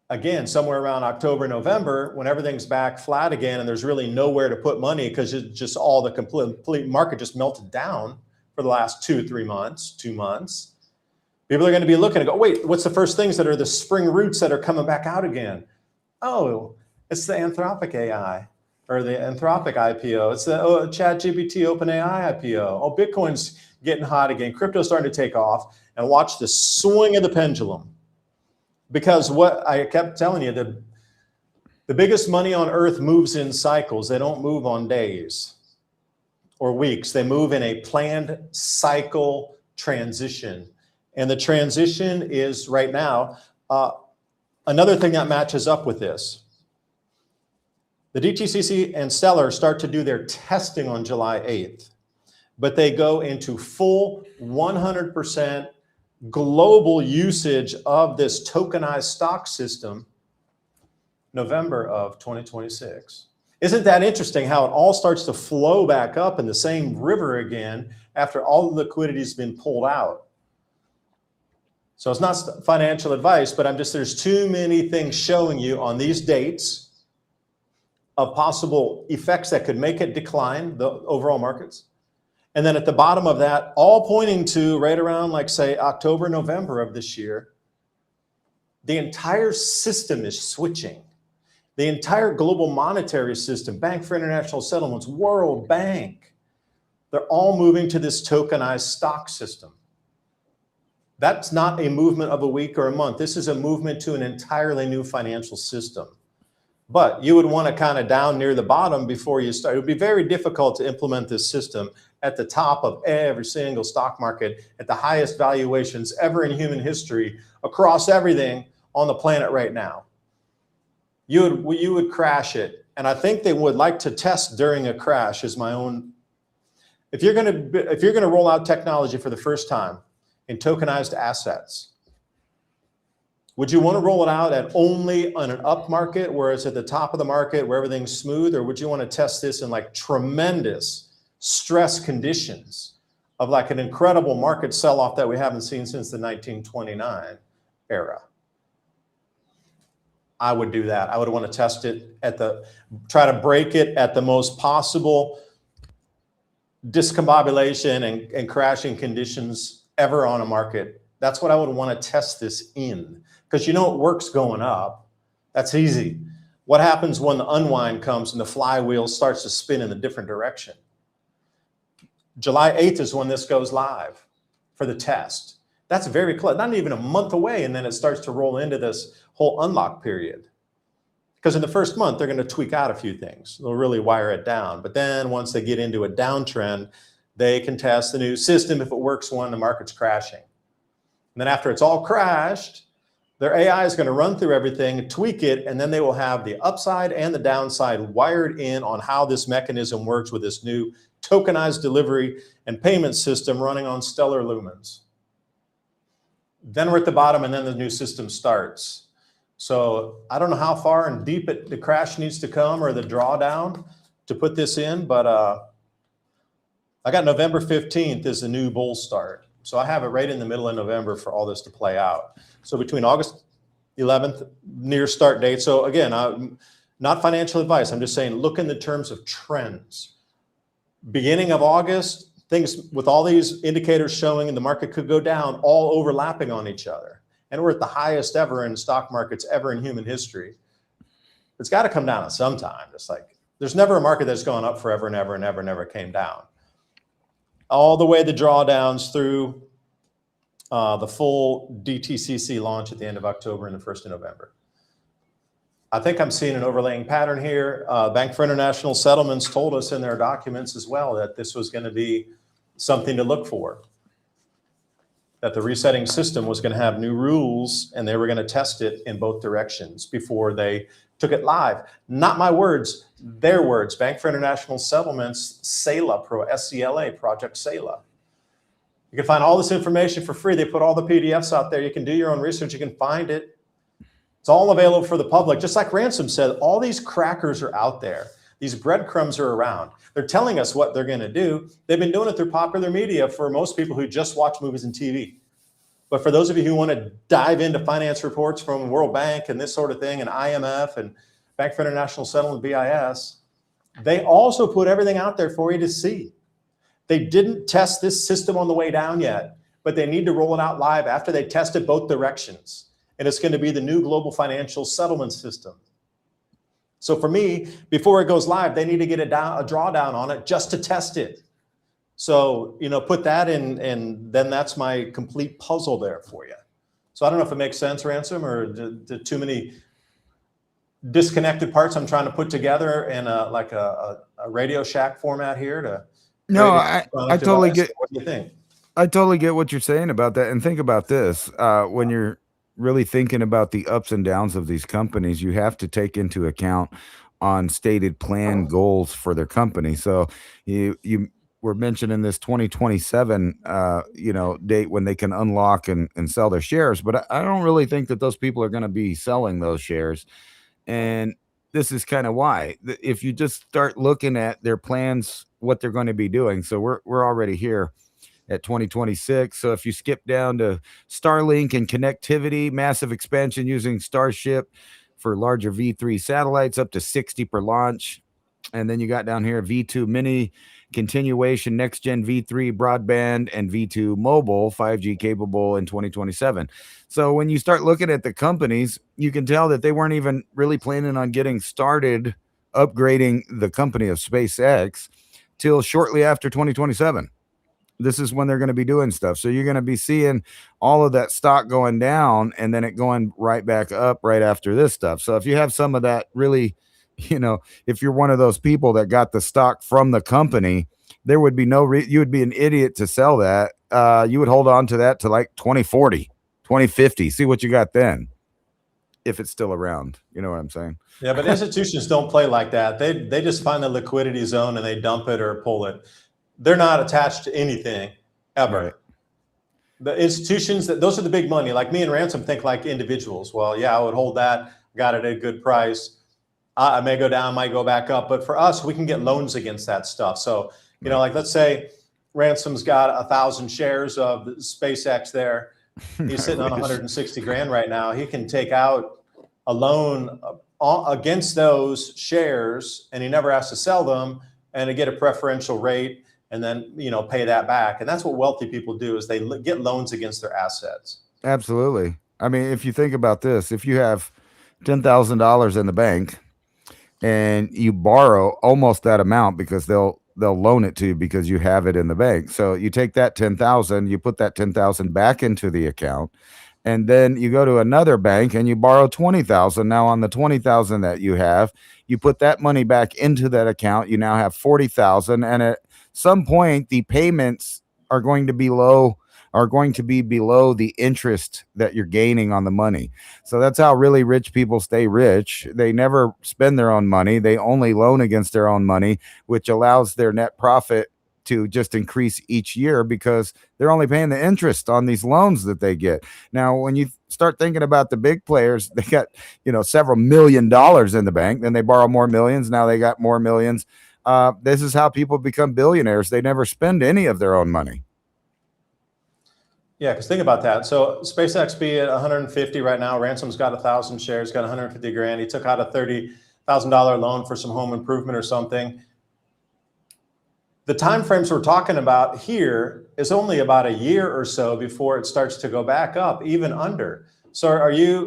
again, somewhere around October, November, when everything's back flat again and there's really nowhere to put money because it's just all the complete market just melted down for the last 2 months, people are going to be looking and go, wait, what's the first things that are the spring roots that are coming back out again? Oh, it's the Anthropic AI or the Anthropic IPO. It's the ChatGPT OpenAI IPO. Oh, Bitcoin's getting hot again. Crypto's starting to take off, and watch the swing of the pendulum. Because what I kept telling you, the biggest money on earth moves in cycles. They don't move on days or weeks. They move in a planned cycle transition. And the transition is right now. Another thing that matches up with this, the DTCC and Stellar start to do their testing on July 8th, but they go into full 100% global usage of this tokenized stock system November of 2026. Isn't that interesting how it all starts to flow back up in the same river again after all the liquidity has been pulled out? So it's not financial advice, but there's too many things showing you on these dates of possible effects that could make it decline, the overall markets. And then at the bottom of that, all pointing to right around, like, say, October, November of this year, the entire system is switching. The entire global monetary system, Bank for International Settlements, World Bank, they're all moving to this tokenized stock system. That's not a movement of a week or a month. This is a movement to an entirely new financial system. But you would want to kind of down near the bottom before you start. It would be very difficult to implement this system at the top of every single stock market at the highest valuations ever in human history across everything on the planet right now. You would crash it. And I think they would like to test during a crash is my own. If you're going to roll out technology for the first time in tokenized assets, would you want to roll it out at only on an up market where it's at the top of the market where everything's smooth, or would you want to test this in like tremendous stress conditions of like an incredible market sell-off that we haven't seen since the 1929 era? I would do that. I would want to test it try to break it at the most possible discombobulation and crashing conditions ever on a market. That's what I would want to test this in. Because it works going up. That's easy. What happens when the unwind comes and the flywheel starts to spin in a different direction? July 8th is when this goes live for the test. That's very close, not even a month away, and then it starts to roll into this whole unlock period. Because in the first month, they're going to tweak out a few things. They'll really wire it down. But then once they get into a downtrend, they can test the new system. If it works when the market's crashing. And then after it's all crashed, their AI is going to run through everything, tweak it, and then they will have the upside and the downside wired in on how this mechanism works with this new tokenized delivery and payment system running on stellar lumens. Then we're at the bottom, and then the new system starts. So I don't know how far and deep the crash needs to come or the drawdown to put this in, but I got November 15th as the new bull start. So I have it right in the middle of November for all this to play out. So between August 11th, near start date. So again, not financial advice. I'm just saying, look in the terms of trends. Beginning of August, things with all these indicators showing and the market could go down, all overlapping on each other. and we're at the highest ever in stock markets ever in human history. It's got to come down at some time. It's like there's never a market that's gone up forever and ever and ever and never came down. All the way the drawdowns through the full DTCC launch at the end of October and the 1st of November. I think I'm seeing an overlaying pattern here. Bank for International Settlements told us in their documents as well that this was going to be something to look for, that the resetting system was going to have new rules and they were going to test it in both directions before they took it live. Not my words, their words. Bank for International Settlements, SELA, S-C-L-A, Project SELA. You can find all this information for free. They put all the PDFs out there. You can do your own research. You can find it. It's all available for the public. Just like Ransom said, all these crackers are out there. These breadcrumbs are around. They're telling us what they're going to do. They've been doing it through popular media for most people who just watch movies and TV. But for those of you who want to dive into finance reports from World Bank and this sort of thing, and IMF and Bank for International Settlement, BIS, they also put everything out there for you to see. They didn't test this system on the way down yet, but they need to roll it out live after they tested both directions. And it's going to be the new global financial settlement system. So for me, before it goes live, they need to get a drawdown on it just to test it. So, put that in, and then that's my complete puzzle there for you. So I don't know if it makes sense, Ransom, or too many disconnected parts I'm trying to put together in a Radio Shack format here to. No, I totally get. What do you think? I totally get what you're saying about that. And think about this, when you're really thinking about the ups and downs of these companies, you have to take into account on stated plan goals for their company. So you were mentioning this 2027, date when they can unlock and sell their shares. But I don't really think that those people are going to be selling those shares. And this is kind of why. If you just start looking at their plans, what they're going to be doing. So we're already here at 2026. So if you skip down to Starlink and connectivity, massive expansion using Starship for larger V3 satellites, up to 60 per launch. And then you got down here V2 mini continuation, next gen V3 broadband, and V2 mobile 5G capable in 2027. So when you start looking at the companies, you can tell that they weren't even really planning on getting started upgrading the company of SpaceX till shortly after 2027. This is when they're going to be doing stuff. So you're going to be seeing all of that stock going down and then it going right back up right after this stuff. So if you have some of that really, if you're one of those people that got the stock from the company, there would be you would be an idiot to sell that. You would hold on to that to like 2040, 2050. See what you got then, if it's still around. You know what I'm saying? Yeah, but institutions don't play like that. They just find the liquidity zone and they dump it or pull it. They're not attached to anything ever. Right. The institutions, those are the big money. Like me and Ransom think like individuals. Well, yeah, I would hold that, got it at a good price. I may go down, might go back up. But for us, we can get loans against that stuff. So, like let's say Ransom's got 1,000 shares of SpaceX there. He's sitting on 160 grand right now. He can take out a loan against those shares and he never has to sell them and to get a preferential rate. And then, pay that back. And that's what wealthy people do is they get loans against their assets. Absolutely. I mean, if you think about this, if you have $10,000 in the bank and you borrow almost that amount because they'll loan it to you because you have it in the bank. So you take that 10,000, you put that 10,000 back into the account, and then you go to another bank and you borrow 20,000. Now on the 20,000 that you have, you put that money back into that account. You now have 40,000, and at some point the payments are going to be below the interest that you're gaining on the money. So that's how really rich people stay rich. They never spend their own money. They only loan against their own money, which allows their net profit to just increase each year because they're only paying the interest on these loans that they get. Now, when you start thinking about the big players, they got, several $1 million in the bank, then they borrow more millions. Now they got more millions. This is how people become billionaires. They never spend any of their own money. Yeah, because think about that. So SpaceX be at 150 right now. Ransom's got 1,000 shares, got 150 grand. He took out a $30,000 loan for some home improvement or something. The time frames we're talking about here is only about a year or so before it starts to go back up, even under. So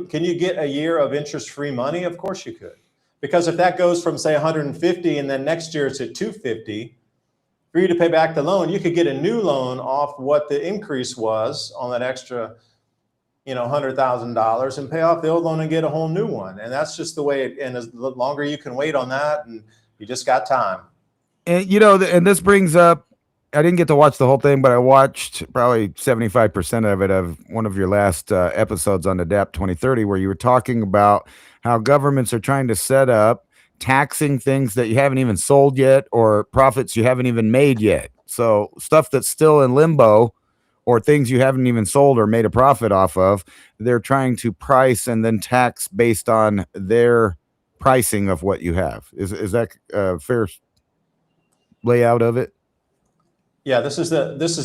can you get a year of interest-free money? Of course you could. Because if that goes from say 150 and then next year it's at 250, for you to pay back the loan, you could get a new loan off what the increase was on that extra, $100,000 and pay off the old loan and get a whole new one. And that's just the way and the longer you can wait on that, and you just got time. And and this brings up, I didn't get to watch the whole thing, but I watched probably 75% of it, of one of your last episodes on ADAPT 2030, where you were talking about how governments are trying to set up taxing things that you haven't even sold yet, or profits you haven't even made yet. So stuff that's still in limbo, or things you haven't even sold or made a profit off of, they're trying to price and then tax based on their pricing of what you have. Is that a fair layout of it? Yeah, this is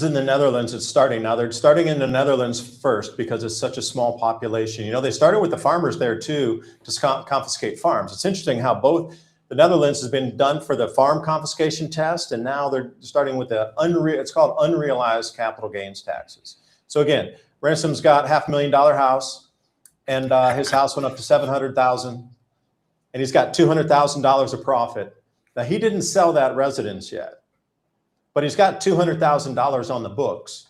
in the Netherlands. It's starting now. They're starting in the Netherlands first because it's such a small population. They started with the farmers there too, to confiscate farms. It's interesting how both the Netherlands has been done for the farm confiscation test, and now they're starting with it's called unrealized capital gains taxes. So again, Ransom's got $500,000 house, and his house went up to $700,000, and he's got $200,000 of profit. Now he didn't sell that residence yet, but he's got $200,000 on the books.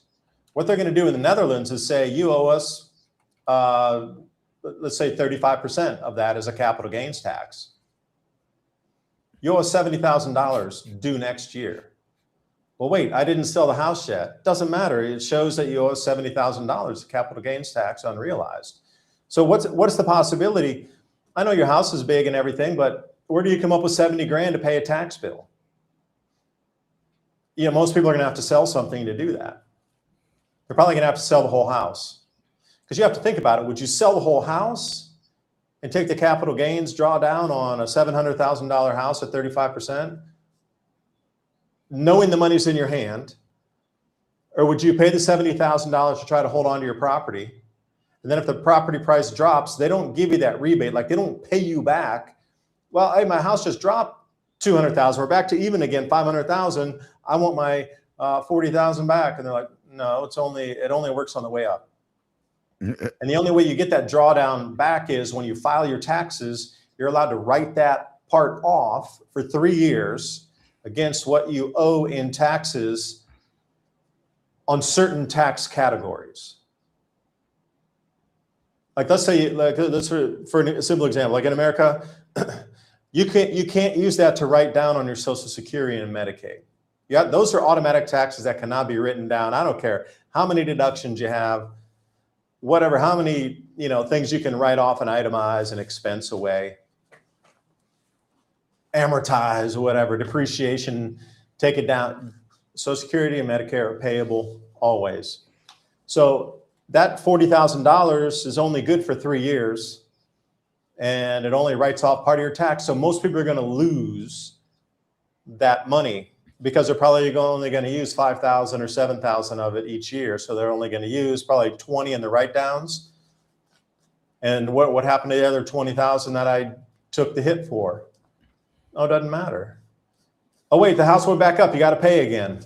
What they're going to do in the Netherlands is say, you owe us, let's say 35% of that as a capital gains tax. You owe us $70,000 due next year. Well, wait, I didn't sell the house yet. Doesn't matter. It shows that you owe us $70,000 capital gains tax unrealized. So what's the possibility? I know your house is big and everything, but where do you come up with 70 grand to pay a tax bill? Most people are going to have to sell something to do that. They're probably going to have to sell the whole house. Because you have to think about it. Would you sell the whole house and take the capital gains drawdown on a $700,000 house at 35%, knowing the money's in your hand? Or would you pay the $70,000 to try to hold on to your property? And then if the property price drops, they don't give you that rebate. Like, they don't pay you back. Well, hey, my house just dropped $200,000. We're back to even again, $500,000. I want my $40,000 back. And they're like, no, it only works on the way up. And the only way you get that drawdown back is when you file your taxes, you're allowed to write that part off for 3 years against what you owe in taxes on certain tax categories. Like, let's say, for a simple example, like in America, you can't use that to write down on your Social Security and Medicaid. Yeah, those are automatic taxes that cannot be written down. I don't care how many deductions you have, whatever, how many things you can write off and itemize and expense away, amortize, whatever, depreciation, take it down. Social Security and Medicare are payable always. So that $40,000 is only good for 3 years, and it only writes off part of your tax. So most people are going to lose that money because they're probably only going to use 5,000 or 7,000 of it each year. So they're only going to use probably 20 in the write-downs. And what happened to the other 20,000 that I took the hit for? Oh, it doesn't matter. Oh, wait, the house went back up. You got to pay again.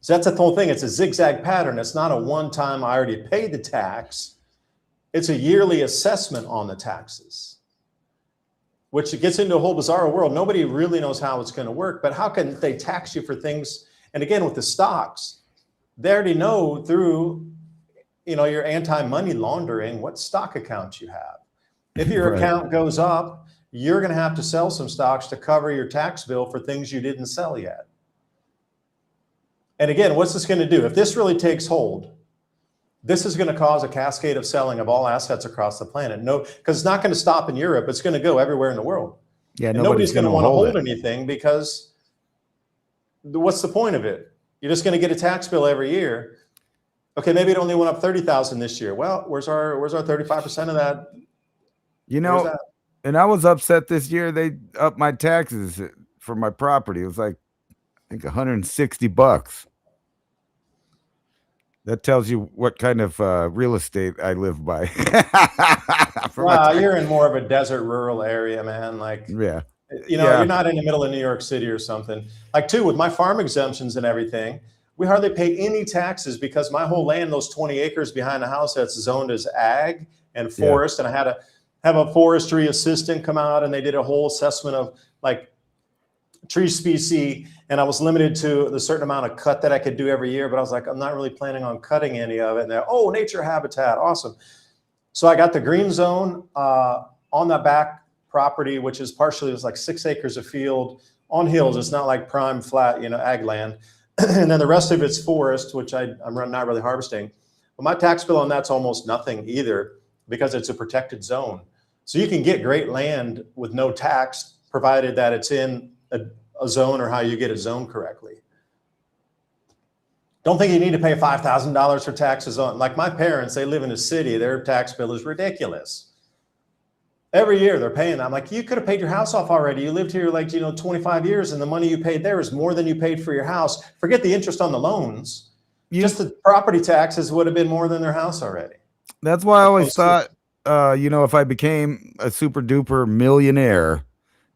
So that's the whole thing. It's a zigzag pattern. It's not a one-time, I already paid the tax. It's a yearly assessment on the taxes, which gets into a whole bizarre world. Nobody really knows how it's going to work, but how can they tax you for things? And again, with the stocks, they already know through, your anti-money laundering, what stock accounts you have. If your account goes up, you're going to have to sell some stocks to cover your tax bill for things you didn't sell yet. And again, what's this going to do? If this really takes hold, this is going to cause a cascade of selling of all assets across the planet. No, because it's not going to stop in Europe. It's going to go everywhere in the world. Yeah, nobody's going to want to hold anything, because what's the point of it? You're just going to get a tax bill every year. Okay, maybe it only went up 30,000 this year. Well, where's our 35% of that? And I was upset this year. They upped my taxes for my property. It was like, I think $160. That tells you what kind of real estate I live by. Wow, you're in more of a desert rural area, man. Like, yeah, you're not in the middle of New York City or something. Like, too, with my farm exemptions and everything, we hardly pay any taxes because my whole land, those 20 acres behind the house, that's zoned as ag and Yeah. forest. And I had to have a forestry assistant come out, and they did a whole assessment of like tree species. And I was limited to the certain amount of cut that I could do every year. But I was like, I'm not really planning on cutting any of it. And they're, oh, nature habitat, awesome. So I got the green zone on the back property, which is partially, it was like 6 acres of field on hills. It's not like prime flat, ag land. And then the rest of it's forest, which I'm not really harvesting. But my tax bill on that's almost nothing either because it's a protected zone. So you can get great land with no tax, provided that it's in a zone or how you get a zone correctly. Don't think you need to pay $5,000 for taxes on, like my parents, they live in a city, their tax bill is ridiculous. Every year they're paying that. I'm like, you could have paid your house off already. You lived here like, 25 years and the money you paid there is more than you paid for your house. Forget the interest on the loans. Just the property taxes would have been more than their house already. That's why I always thought, if I became a super duper millionaire,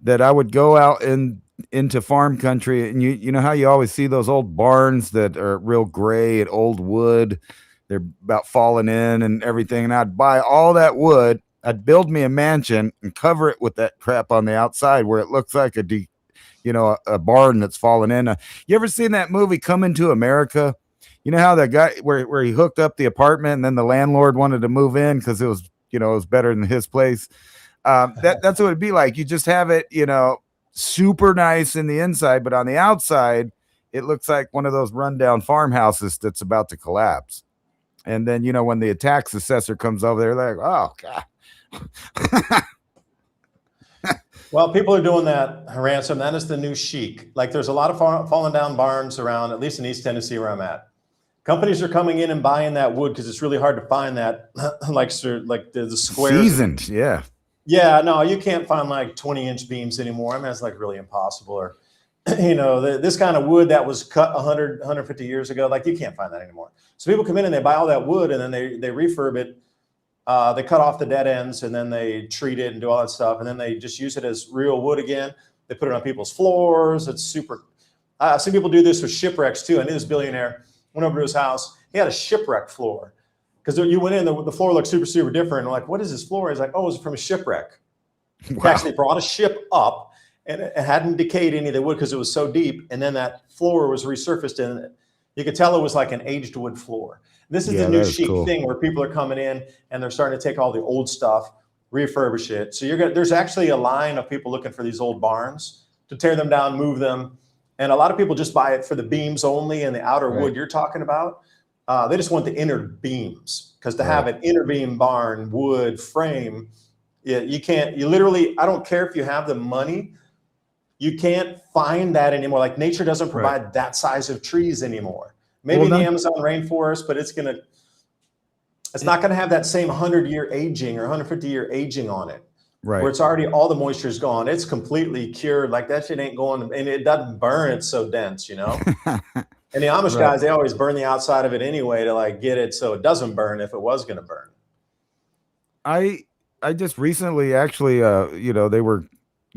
that I would go out into farm country, and you know how you always see those old barns that are real gray and old wood, they're about falling in and everything, and I'd buy all that wood, I'd build me a mansion and cover it with that crap on the outside where it looks like a barn that's fallen in. You ever seen that movie Coming to America? You know how that guy where he hooked up the apartment and then the landlord wanted to move in because it was better than his place. That's what it'd be like. You just have it, super nice in the inside, but on the outside, it looks like one of those rundown farmhouses that's about to collapse. And then, when the tax assessor comes over there, they're like, oh, God. Well, people are doing that ransom. That is the new chic. Like there's a lot of fallen down barns around, at least in East Tennessee where I'm at. Companies are coming in and buying that wood because it's really hard to find that, like the squares. Seasoned, yeah. Yeah, no, you can't find like 20-inch beams anymore. I mean, it's like really impossible. Or, this kind of wood that was cut 100, 150 years ago, like you can't find that anymore. So people come in and they buy all that wood and then they refurb it. They cut off the dead ends and then they treat it and do all that stuff. And then they just use it as real wood again. They put it on people's floors. It's super. I've seen people do this with shipwrecks too. I knew this billionaire, went over to his house. He had a shipwreck floor. Because you went in, the floor looked super, super different. I'm like, what is this floor? He's like, oh, it's from a shipwreck. Wow. He actually brought a ship up and it hadn't decayed any of the wood because it was so deep. And then that floor was resurfaced and you could tell it was like an aged wood floor. This is the new chic thing where people are coming in and they're starting to take all the old stuff, refurbish it. So there's actually a line of people looking for these old barns to tear them down, move them. And a lot of people just buy it for the beams only and the outer wood you're talking about. They just want the inner beams because to have an inner beam barn, wood, frame, you literally, I don't care if you have the money, you can't find that anymore. Like nature doesn't provide that size of trees anymore. Maybe the Amazon rainforest, but it's not gonna have that same 100-year aging or 150-year aging on it. Right. Where it's already, all the moisture is gone. It's completely cured. Like that shit ain't going, and it doesn't burn. It's so dense, And the Amish guys, they always burn the outside of it anyway to like get it so it doesn't burn if it was going to burn. I just recently actually, they were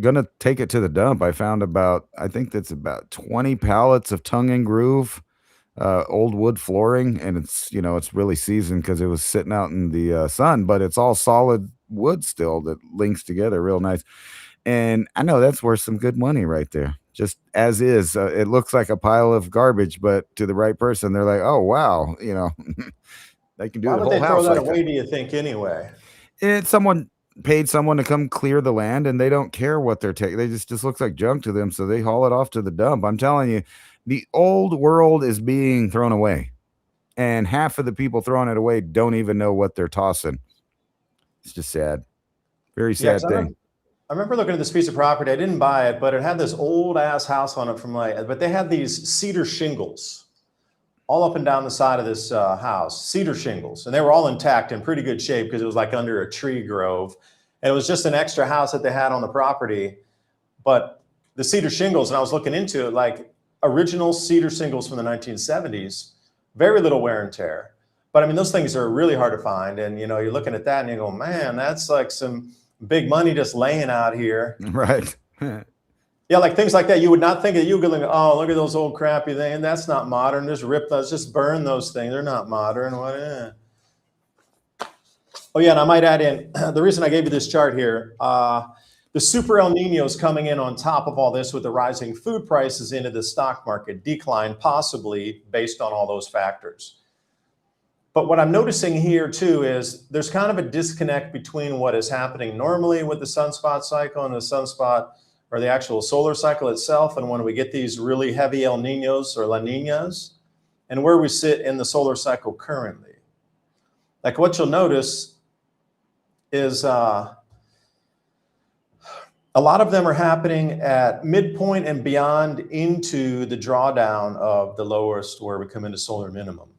going to take it to the dump. I found I think that's about 20 pallets of tongue and groove, old wood flooring. And it's really seasoned because it was sitting out in the sun, but it's all solid wood still that links together real nice. And I know that's worth some good money right there. Just as is, it looks like a pile of garbage, but to the right person, they're like, "Oh wow, they can do the whole house." Why would they throw that away? Do you think anyway? Someone paid someone to come clear the land, and they don't care what they're taking. They just looks like junk to them, so they haul it off to the dump. I'm telling you, the old world is being thrown away, and half of the people throwing it away don't even know what they're tossing. It's just sad, very sad thing. I remember looking at this piece of property. I didn't buy it, but it had this old ass house on it but they had these cedar shingles all up and down the side of this house, cedar shingles. And they were all intact in pretty good shape because it was like under a tree grove. And it was just an extra house that they had on the property. But the cedar shingles, and I was looking into it, like original cedar shingles from the 1970s, very little wear and tear. But I mean, those things are really hard to find. And, you're looking at that and you go, man, that's like some big money just laying out here. Right. Yeah, Yeah, like things like that. You would not think that you would go, oh, look at those old crappy things. And that's not modern. Just rip those, just burn those things. They're not modern. What? Oh, yeah, and I might add in the reason I gave you this chart here. The super El Ninos coming in on top of all this with the rising food prices into the stock market decline, possibly based on all those factors. But what I'm noticing here too is there's kind of a disconnect between what is happening normally with the sunspot cycle and the sunspot or the actual solar cycle itself, and when we get these really heavy El Ninos or La Ninas, and where we sit in the solar cycle currently. Like what you'll notice is a lot of them are happening at midpoint and beyond into the drawdown of the lowest where we come into solar minimum.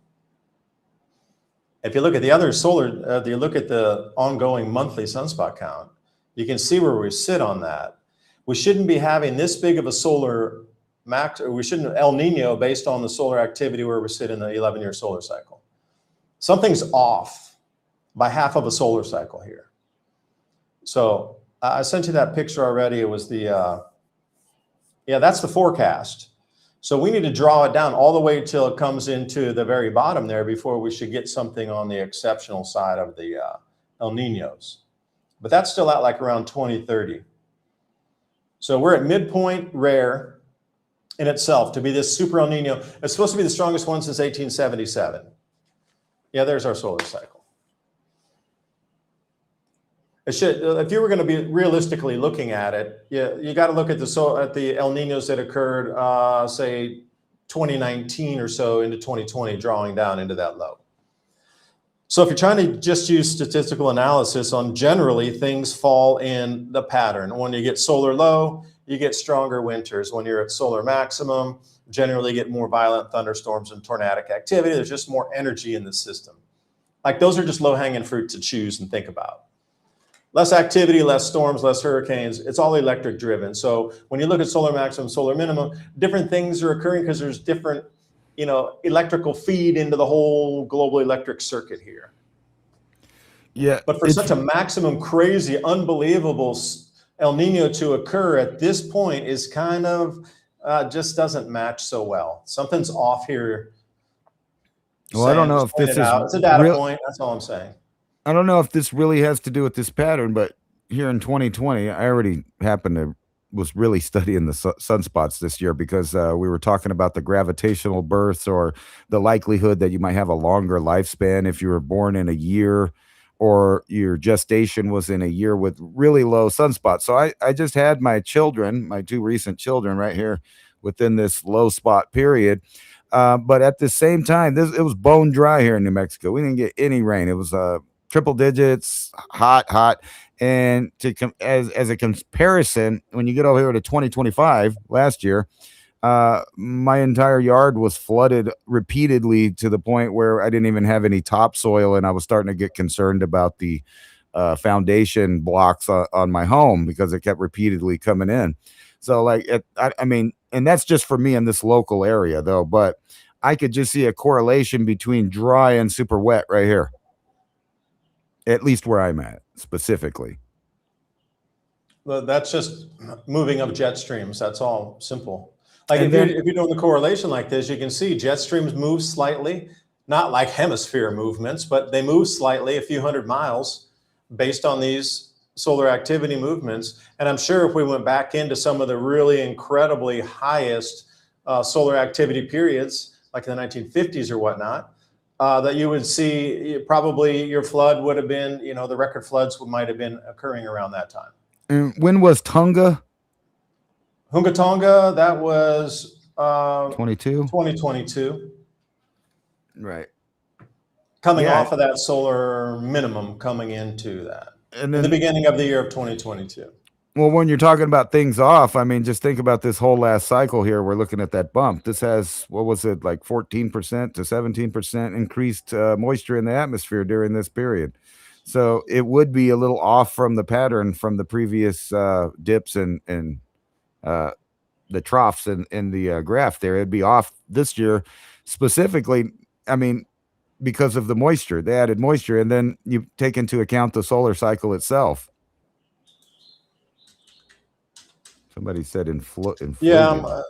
If you look at the other solar, you look at the ongoing monthly sunspot count, you can see where we sit on that. We shouldn't be having this big of a solar max, or we shouldn't El Nino based on the solar activity where we sit in the 11-year solar cycle. Something's off by half of a solar cycle here. So I sent you that picture already. It was the, yeah, that's the forecast. So we need to draw it down all the way till it comes into the very bottom there before we should get something on the exceptional side of the El Ninos. But that's still out like around 2030. So we're at midpoint rare in itself to be this super El Nino. It's supposed to be the strongest one since 1877. Yeah, there's our solar cycle. It should, if you were going to be realistically looking at it, you got to look at the El Ninos that occurred, say 2019 or so into 2020, drawing down into that low. So if you're trying to just use statistical analysis on generally things fall in the pattern. When you get solar low, you get stronger winters. When you're at solar maximum, generally get more violent thunderstorms and tornadic activity. There's just more energy in the system. Like those are just low-hanging fruit to choose and think about. Less activity, less storms, less hurricanes. It's all electric driven. So when you look at solar maximum, solar minimum, different things are occurring because there's different, electrical feed into the whole global electric circuit here. Yeah. But for such a maximum, crazy, unbelievable El Nino to occur at this point is kind of just doesn't match so well. Something's off here. Well, I don't know if this is it's a data point. That's all I'm saying. I don't know if this really has to do with this pattern, but here in 2020, I already was really studying the sunspots this year because we were talking about the gravitational bursts or the likelihood that you might have a longer lifespan if you were born in a year or your gestation was in a year with really low sunspots. So I just had my children, my two recent children right here within this low spot period. But at the same time, it was bone dry here in New Mexico. We didn't get any rain. It was triple digits, hot. And as a comparison, when you get over here to 2025, last year, my entire yard was flooded repeatedly to the point where I didn't even have any topsoil, and I was starting to get concerned about the foundation blocks on my home because it kept repeatedly coming in. So I mean, and that's just for me in this local area though, but I could just see a correlation between dry and super wet right here. At least where I'm at specifically. Well, that's just moving of jet streams. That's all simple. Like if you're doing the correlation like this, you can see jet streams move slightly, not like hemisphere movements, but they move slightly a few hundred miles based on these solar activity movements. And I'm sure if we went back into some of the really incredibly highest solar activity periods, like the 1950s or whatnot, that you would see probably your flood would have been, the record floods might have been occurring around that time. And when was Tonga? Hunga Tonga, that was 2022. Right. Coming off of that solar minimum coming into that. And then the beginning of the year of 2022. Well, when you're talking about things off, I mean, just think about this whole last cycle here. We're looking at that bump. This has, what was it, like 14% to 17% increased moisture in the atmosphere during this period. So it would be a little off from the pattern from the previous dips and the troughs in the graph there. It'd be off this year specifically, I mean, because of the moisture, the added moisture. And then you take into account the solar cycle itself. Somebody said Yeah, inflated.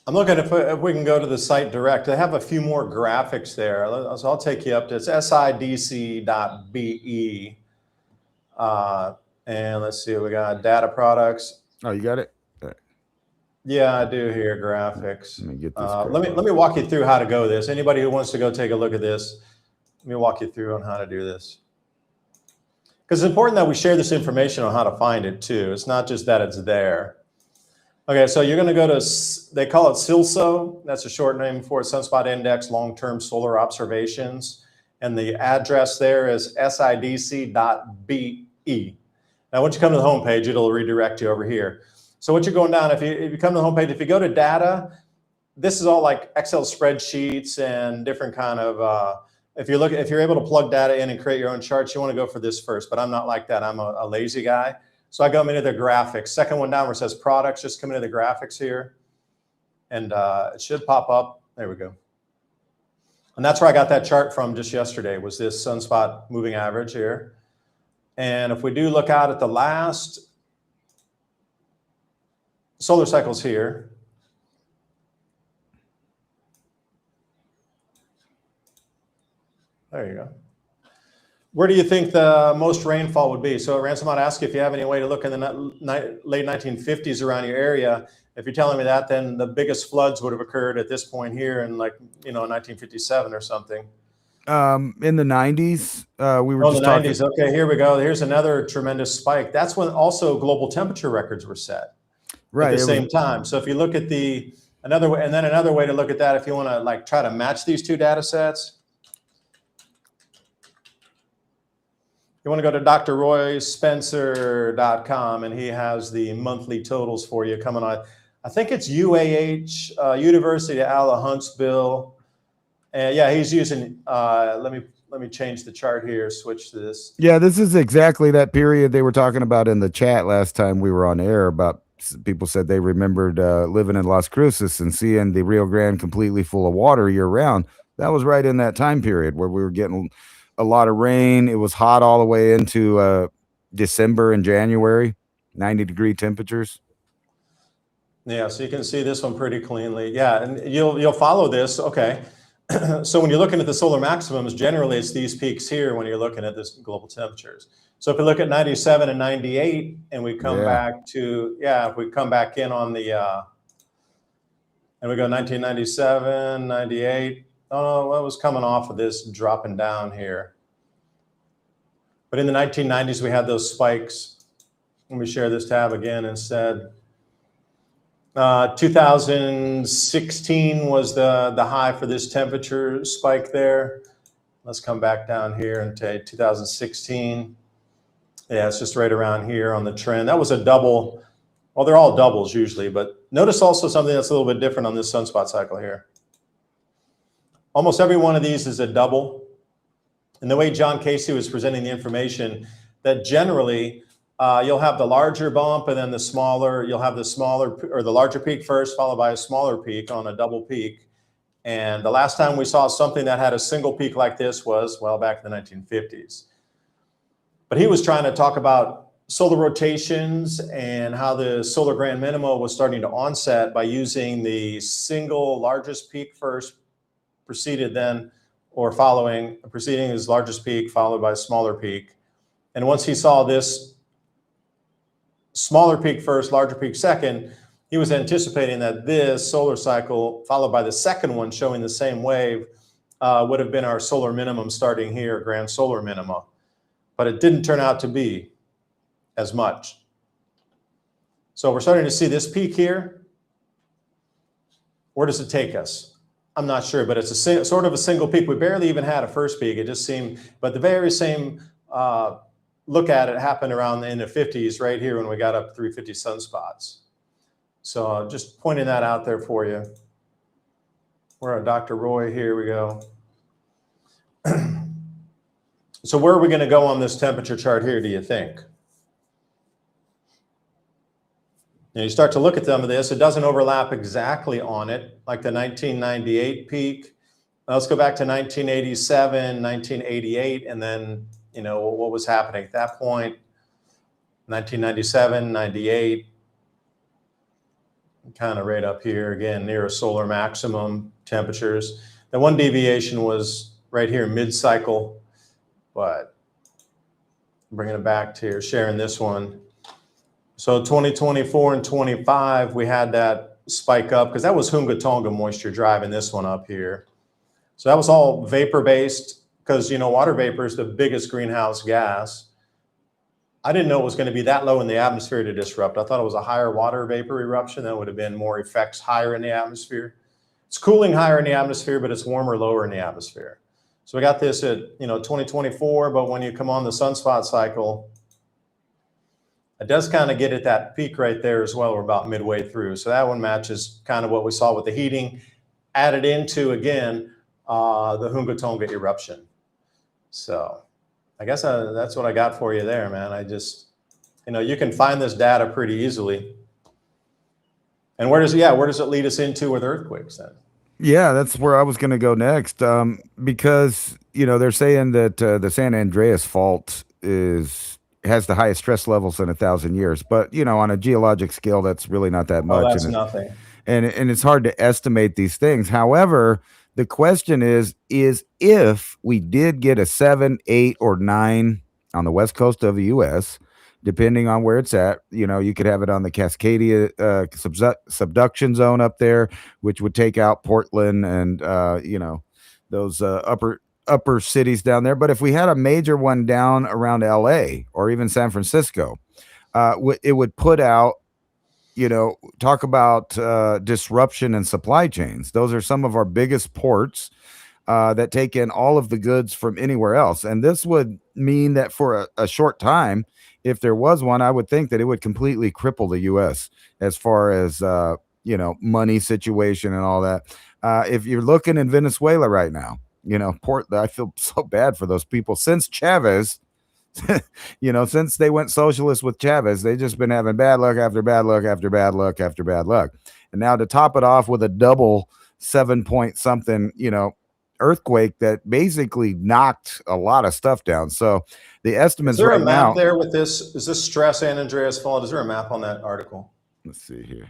I'm looking if we can go to the site direct. They have a few more graphics there. So I'll take you up to, it's sidc.be. And let's see, we got data products. Oh, you got it? All right, Yeah, I do here, graphics. let me get this Let crap me walk you through how to go this. Anybody who wants to go take a look at this, let me walk you through on how to do this. Because it's important that we share this information on how to find it too. It's not just that it's there. Okay, so you're going to go to, they call it SILSO. That's a short name for Sunspot Index Long-Term Solar Observations. And the address there is sidc.be. Now, once you come to the homepage, it'll redirect you over here. So what you're going down, if you come to the homepage, if you go to data, this is all like Excel spreadsheets and different kind of, if you're able to plug data in and create your own charts, you want to go for this first, but I'm not like that. I'm a lazy guy. So I go into the graphics. Second one down where it says products, just come into the graphics here. And it should pop up. There we go. And that's where I got that chart from just yesterday, was this sunspot moving average here. And if we do look out at the last solar cycles here, there you go. Where do you think the most rainfall would be? So Ransom, I'd ask you if you have any way to look in the late 1950s around your area. If you're telling me that, then the biggest floods would have occurred at this point here in 1957 or something. In the 90s, we were Oh, just the talking. 90s. Okay, here we go. Here's another tremendous spike. That's when also global temperature records were set Right. at the same time. So if you look at another way, and then another way to look at that, if you want to try to match these two data sets, you want to go to drroyspencer.com, and he has the monthly totals for you coming on. I think it's UAH, University of Ala Huntsville. And yeah, he's using, let me change the chart here, switch to this. Yeah, this is exactly that period they were talking about in the chat last time we were on air. About people said they remembered living in Las Cruces and seeing the Rio Grande completely full of water year round. That was right in that time period where we were getting a lot of rain. It was hot all the way into December and January, 90-degree temperatures. Yeah, so you can see this one pretty cleanly. Yeah, and you'll follow this. Okay. So when you're looking at the solar maximums, generally it's these peaks here when you're looking at this global temperatures. So if we look at 97 and 98 and we come back to, if we come back in on the, and we go 1997, 98, oh no, what was coming off of this dropping down here. But in the 1990s, we had those spikes. Let me share this tab again instead. 2016 was the high for this temperature spike there. Let's come back down here and take 2016. Yeah, it's just right around here on the trend. That was a double. Well, they're all doubles usually, but notice also something that's a little bit different on this sunspot cycle here. Almost every one of these is a double. And the way John Casey was presenting the information, that generally you'll have the larger bump and then the smaller, you'll have the smaller or the larger peak first, followed by a smaller peak on a double peak. And the last time we saw something that had a single peak like this was, well, back in the 1950s. But he was trying to talk about solar rotations and how the solar grand minima was starting to onset by using the single largest peak first, preceding his largest peak, followed by a smaller peak. And once he saw this smaller peak first, larger peak second, he was anticipating that this solar cycle, followed by the second one showing the same wave, would have been our solar minimum starting here, grand solar minima. But it didn't turn out to be as much. So we're starting to see this peak here. Where does it take us? I'm not sure, but it's a sort of a single peak. We barely even had a first peak. It just seemed, but the very same look at it happened around in the 50s right here when we got up 350 sunspots. So just pointing that out there for you. We're at Dr. Roy, here we go. So where are we going to go on this temperature chart here, do you think? And you start to look at some of this, it doesn't overlap exactly on it, like the 1998 peak. Let's go back to 1987, 1988, and then, what was happening at that point. 1997, 98, kind of right up here again near a solar maximum temperatures. The one deviation was right here mid-cycle, but bringing it back to here, sharing this one. So 2024 and 25, we had that spike up because that was Hunga Tonga moisture driving this one up here. So that was all vapor-based because, water vapor is the biggest greenhouse gas. I didn't know it was going to be that low in the atmosphere to disrupt. I thought it was a higher water vapor eruption. That would have been more effects higher in the atmosphere. It's cooling higher in the atmosphere, but it's warmer lower in the atmosphere. So we got this at 2024, but when you come on the sunspot cycle, it does kind of get at that peak right there as well. We're about midway through. So that one matches kind of what we saw with the heating added into, again, the Hunga Tonga eruption. So I guess that's what I got for you there, man. I just, you can find this data pretty easily. And where does it lead us into with earthquakes then? Yeah, that's where I was going to go next. Because they're saying that the San Andreas fault has the highest stress levels in 1,000 years, but on a geologic scale, that's really not that much. Oh, that's nothing. And it's hard to estimate these things. However, the question is if we did get a 7, 8, or 9 on the west coast of the U.S., depending on where it's at, you could have it on the Cascadia subduction zone up there, which would take out Portland and those upper cities down there. But if we had a major one down around L.A. or even San Francisco, it would put out, talk about disruption in supply chains. Those are some of our biggest ports that take in all of the goods from anywhere else. And this would mean that for a short time, if there was one, I would think that it would completely cripple the U.S. as far as, money situation and all that. If you're looking in Venezuela right now, I feel so bad for those people. Since Chavez, since they went socialist with Chavez, they've just been having bad luck after bad luck after bad luck after bad luck. And now to top it off with a double 7-point something, earthquake that basically knocked a lot of stuff down. So the estimates right now. Is there a map there with this? Is this stress San Andreas fault? Is there a map on that article? Let's see here.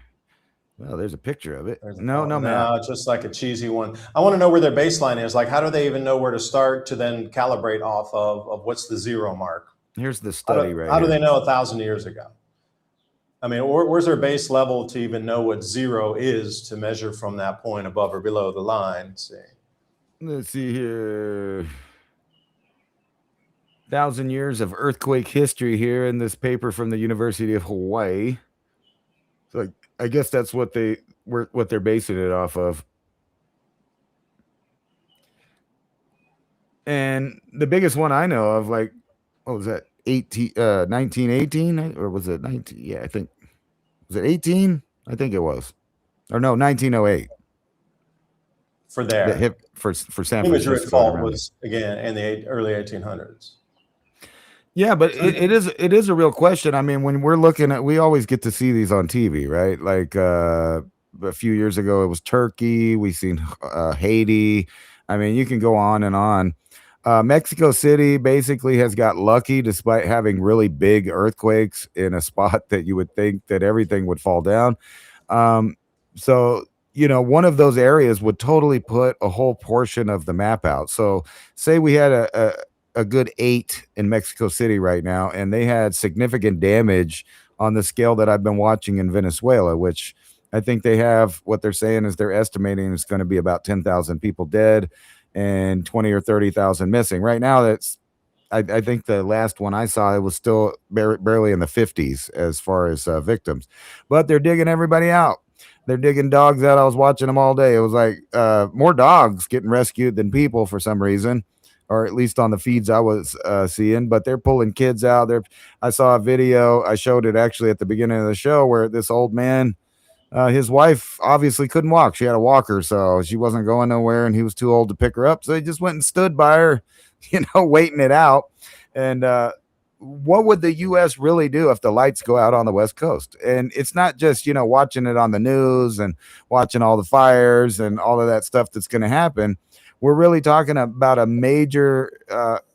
Well, there's a picture of it. No map. No, it's just like a cheesy one. I want to know where their baseline is. Like, how do they even know where to start to then calibrate off of what's the zero mark? Here's the study right here. How do they know 1,000 years ago? I mean, where's their base level to even know what zero is to measure from that point above or below the line? Let's see here. 1,000 years of earthquake history here in this paper from the University of Hawaii. So I guess that's what they're basing it off of. And the biggest one I know of, like, what was that? 1918, or was it 19? Yeah, I think. Was it 18? I think it was. Or no, 1908. For there. For San Francisco. Francisco. Fault was, again, in the early 1800s. Yeah, but it is a real question. I mean, when we're looking at, we always get to see these on TV, right? Like a few years ago, it was Turkey. We've seen Haiti. I mean, you can go on and on. Mexico City basically has got lucky despite having really big earthquakes in a spot that you would think that everything would fall down. So, one of those areas would totally put a whole portion of the map out. So say we had a good 8 in Mexico City right now, and they had significant damage on the scale that I've been watching in Venezuela, which I think they have, what they're saying is they're estimating it's going to be about 10,000 people dead and 20 or 30,000 missing. Right now, I think the last one I saw, it was still barely in the 50s as far as victims. But they're digging everybody out. They're digging dogs out. I was watching them all day. It was like more dogs getting rescued than people for some reason, or at least on the feeds I was seeing. But they're pulling kids out. I saw a video. I showed it actually at the beginning of the show where this old man, his wife obviously couldn't walk. She had a walker, so she wasn't going nowhere, and he was too old to pick her up. So he just went and stood by her, waiting it out. And what would the U.S. really do if the lights go out on the West Coast? And it's not just, watching it on the news and watching all the fires and all of that stuff that's going to happen. We're really talking about a major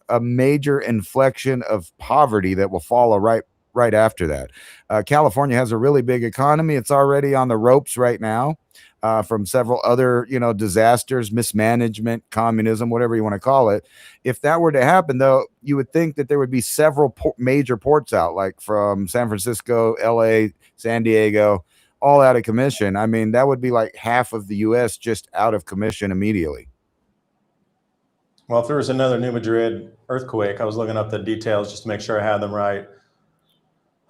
inflection of poverty that will follow right right after that. California has a really big economy. It's already on the ropes right now from several other, disasters, mismanagement, communism, whatever you want to call it. If that were to happen, though, you would think that there would be several major ports out, like from San Francisco, LA, San Diego, all out of commission. I mean, that would be like half of the U.S. just out of commission immediately. Well, if there was another New Madrid earthquake, I was looking up the details just to make sure I had them right.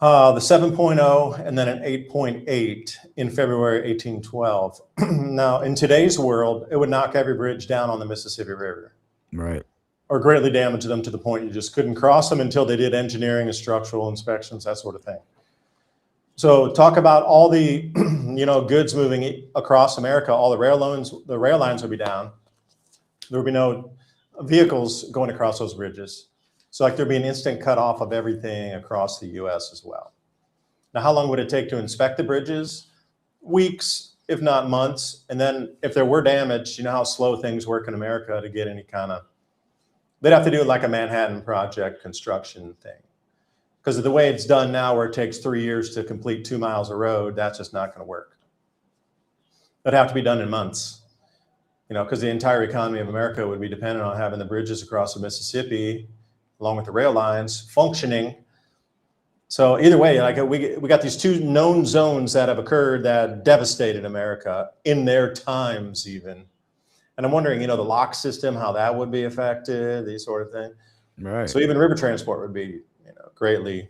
The 7.0 and then an 8.8 in February 1812. Now, in today's world, it would knock every bridge down on the Mississippi River. Right. Or greatly damage them to the point you just couldn't cross them until they did engineering and structural inspections, that sort of thing. So talk about all the goods moving across America, all the rail lines would be down. There would be no vehicles going across those bridges. So like there'd be an instant cutoff of everything across the US as well. Now, how long would it take to inspect the bridges? Weeks, if not months. And then if there were damage, you know how slow things work in America to get any kind of, they'd have to do like a Manhattan Project construction thing. Because of the way it's done now, where it takes 3 years to complete 2 miles of road, that's just not going to work. It'd have to be done in months, because the entire economy of America would be dependent on having the bridges across the Mississippi, along with the rail lines, functioning. So either way, like we got these two known zones that have occurred that devastated America in their times even. And I'm wondering, the lock system, how that would be affected, these sort of things. Right. So even river transport would be, greatly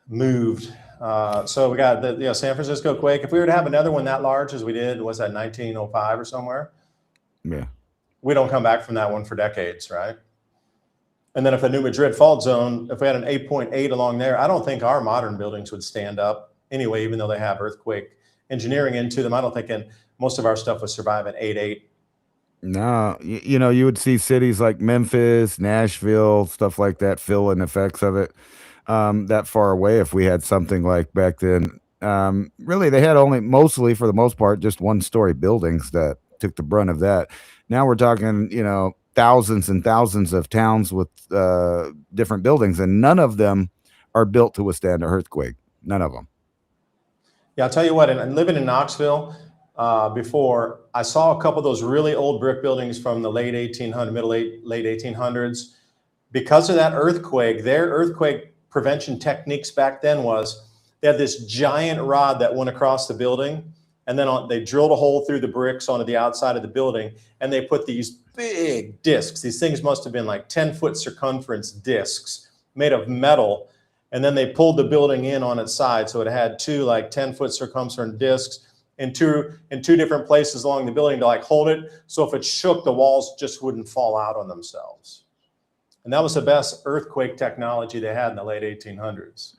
moved. So we got the San Francisco quake. If we were to have another one that large as we did, was that 1905 or somewhere? Yeah. We don't come back from that one for decades, right? And then if a New Madrid fault zone, if we had an 8.8 along there, I don't think our modern buildings would stand up anyway, even though they have earthquake engineering into them. I don't think most of our stuff would survive an 8.8. No, you would see cities like Memphis, Nashville, stuff like that, feeling effects of it that far away if we had something like back then. Really, they had mostly, for the most part, just one-story buildings that took the brunt of that. Now we're talking, thousands and thousands of towns with different buildings, and none of them are built to withstand an earthquake. None of them. Yeah, I'll tell you what, and living in Knoxville, before, I saw a couple of those really old brick buildings from the late 1800s. Because of that earthquake, their earthquake prevention techniques back then was they had this giant rod that went across the building, and then they drilled a hole through the bricks onto the outside of the building, and they put these big discs. These things must have been like 10-foot circumference discs made of metal, and then they pulled the building in on its side, so it had two like 10-foot circumference discs in two different places along the building to like hold it, so if it shook, the walls just wouldn't fall out on themselves. And that was the best earthquake technology they had in the late 1800s.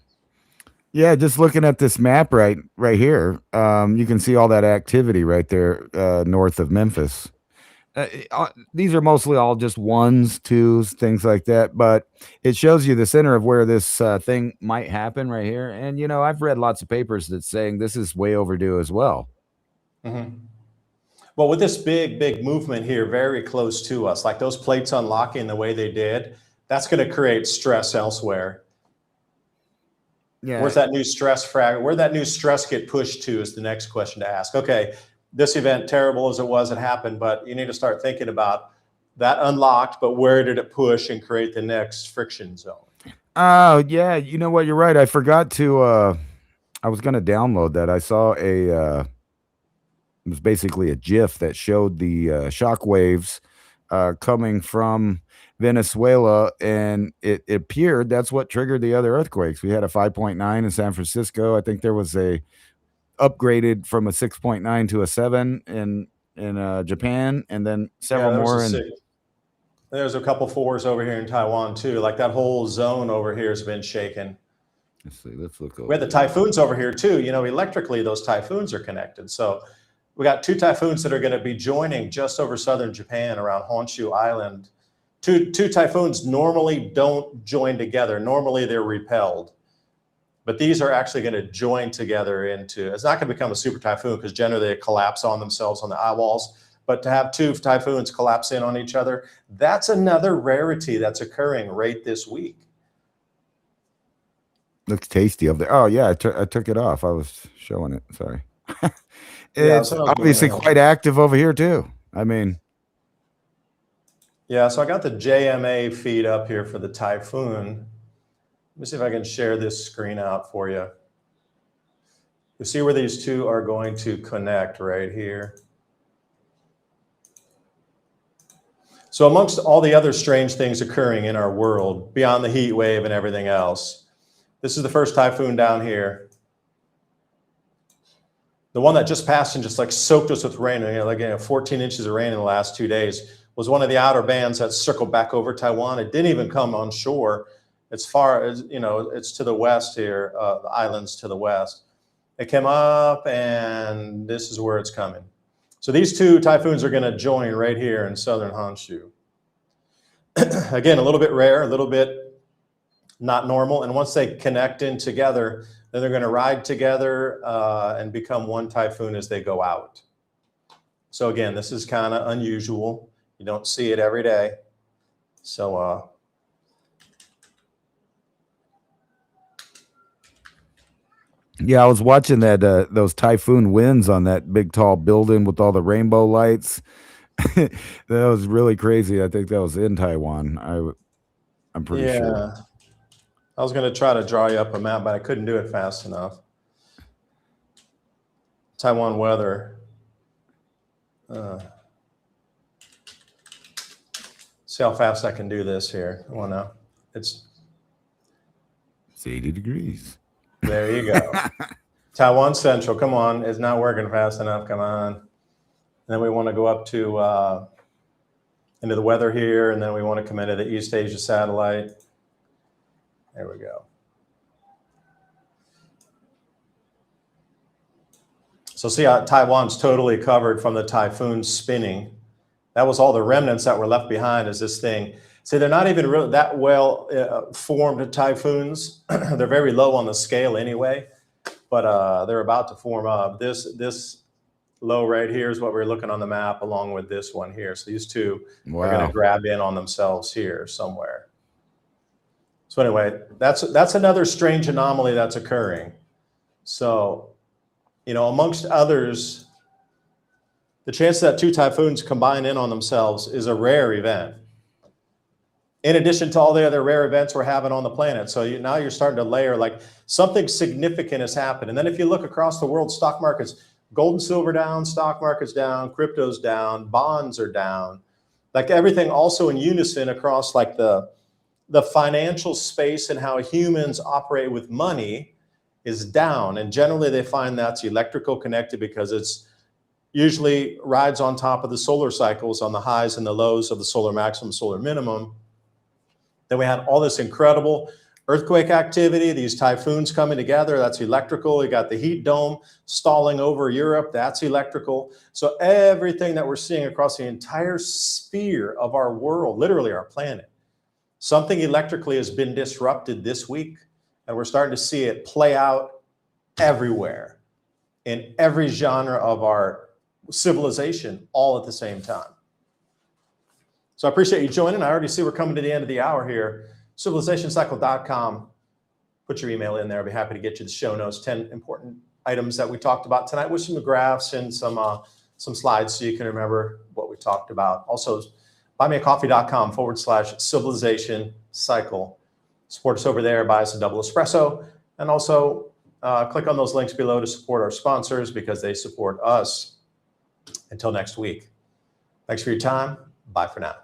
Yeah, just looking at this map right here, you can see all that activity right there north of Memphis. These are mostly all just ones, twos, things like that, but it shows you the center of where this thing might happen right here. And, I've read lots of papers that's saying this is way overdue as well. Mm-hmm. Well, with this big movement here, very close to us, like those plates unlocking the way they did, that's going to create stress elsewhere. Yeah. Where's that new stress where'd that new stress get pushed to is the next question to ask. Okay, this event, terrible as it was, it happened, but you need to start thinking about that unlocked, but where did it push and create the next friction zone? Oh, yeah. You know what? You're right. I forgot to, I was going to download that. I saw it was basically a GIF that showed the shock waves coming from Venezuela, and it appeared that's what triggered the other earthquakes. We had a 5.9 in San Francisco. I think there was a upgraded from a 6.9 to a 7 in Japan, and then several more. There's a couple 4s over here in Taiwan too. Like that whole zone over here has been shaken. Let's see. Let's look over. We had the typhoons over here too. Electrically, those typhoons are connected. So we got 2 typhoons that are going to be joining just over southern Japan around Honshu Island. Two typhoons normally don't join together. Normally they're repelled. But these are actually going to join together into, it's not going to become a super typhoon because generally they collapse on themselves on the eye walls. But to have 2 typhoons collapse in on each other, that's another rarity that's occurring right this week. Looks tasty over there. Oh yeah, I took it off. I was showing it. Sorry. Yeah, It's so I was moving obviously around. quite active over here too. I mean, Yeah, so I got the JMA feed up here for the Typhoon. Let me see if I can share this screen out for you. You see where these two are going to connect right here. So amongst all the other strange things occurring in our world, beyond the heat wave and everything else, this is the first typhoon down here. The one that just passed and just like soaked us with rain, 14 inches of rain in the last 2 days, was one of the outer bands that circled back over Taiwan. It didn't even come on shore. As far as, it's to the west here, the islands to the west. It came up, and this is where it's coming. So these two typhoons are going to join right here in southern Honshu. Again, a little bit rare, a little bit not normal. And once they connect in together, then they're going to ride together and become one typhoon as they go out. So again, this is kind of unusual. You don't see it every day. So yeah, I was watching that those typhoon winds on that big tall building with all the rainbow lights. That was really crazy. I think that was in Taiwan. I'm pretty sure. yeah, I was going to try to draw you up a map, but I couldn't do it fast enough. Taiwan weather. See how fast I can do this here. Oh no, it's 80 degrees. there. You go. Taiwan Central. Come on, it's not working fast enough. Come on. And then we want to go up to into the weather here, and then we want to come into the East Asia satellite. There we go. So see how Taiwan's totally covered from the typhoon spinning. That was all the remnants that were left behind as this thing. See, they're not even really that well formed typhoons. They're very low on the scale anyway, but they're about to form up. This low right here is what we're looking on the map, along with this one here. So these two are going to grab in on themselves here somewhere. So anyway, that's another strange anomaly that's occurring. So, amongst others, the chance that two typhoons combine in on themselves is a rare event, in addition to all the other rare events we're having on the planet. So now you're starting to layer like something significant has happened. And then if you look across the world, stock markets, gold and silver down, stock markets down, crypto's down, bonds are down, like everything also in unison across like the financial space and how humans operate with money is down. And generally they find that's electrical connected because it's usually rides on top of the solar cycles on the highs and the lows of the solar maximum, solar minimum. Then we had all this incredible earthquake activity, these typhoons coming together, that's electrical. You got the heat dome stalling over Europe, that's electrical. So everything that we're seeing across the entire sphere of our world, literally our planet, something electrically has been disrupted this week, and we're starting to see it play out everywhere in every genre of our civilization all at the same time. So I appreciate you joining. I already see we're coming to the end of the hour here. Civilizationcycle.com. Put your email in there. I'll be happy to get you the show notes, 10 important items that we talked about tonight with some graphs and some slides so you can remember what we talked about. Also, buymeacoffee.com/civilization cycle. Support us over there, buy us a double espresso, and also click on those links below to support our sponsors because they support us. Until next week, thanks for your time. Bye for now.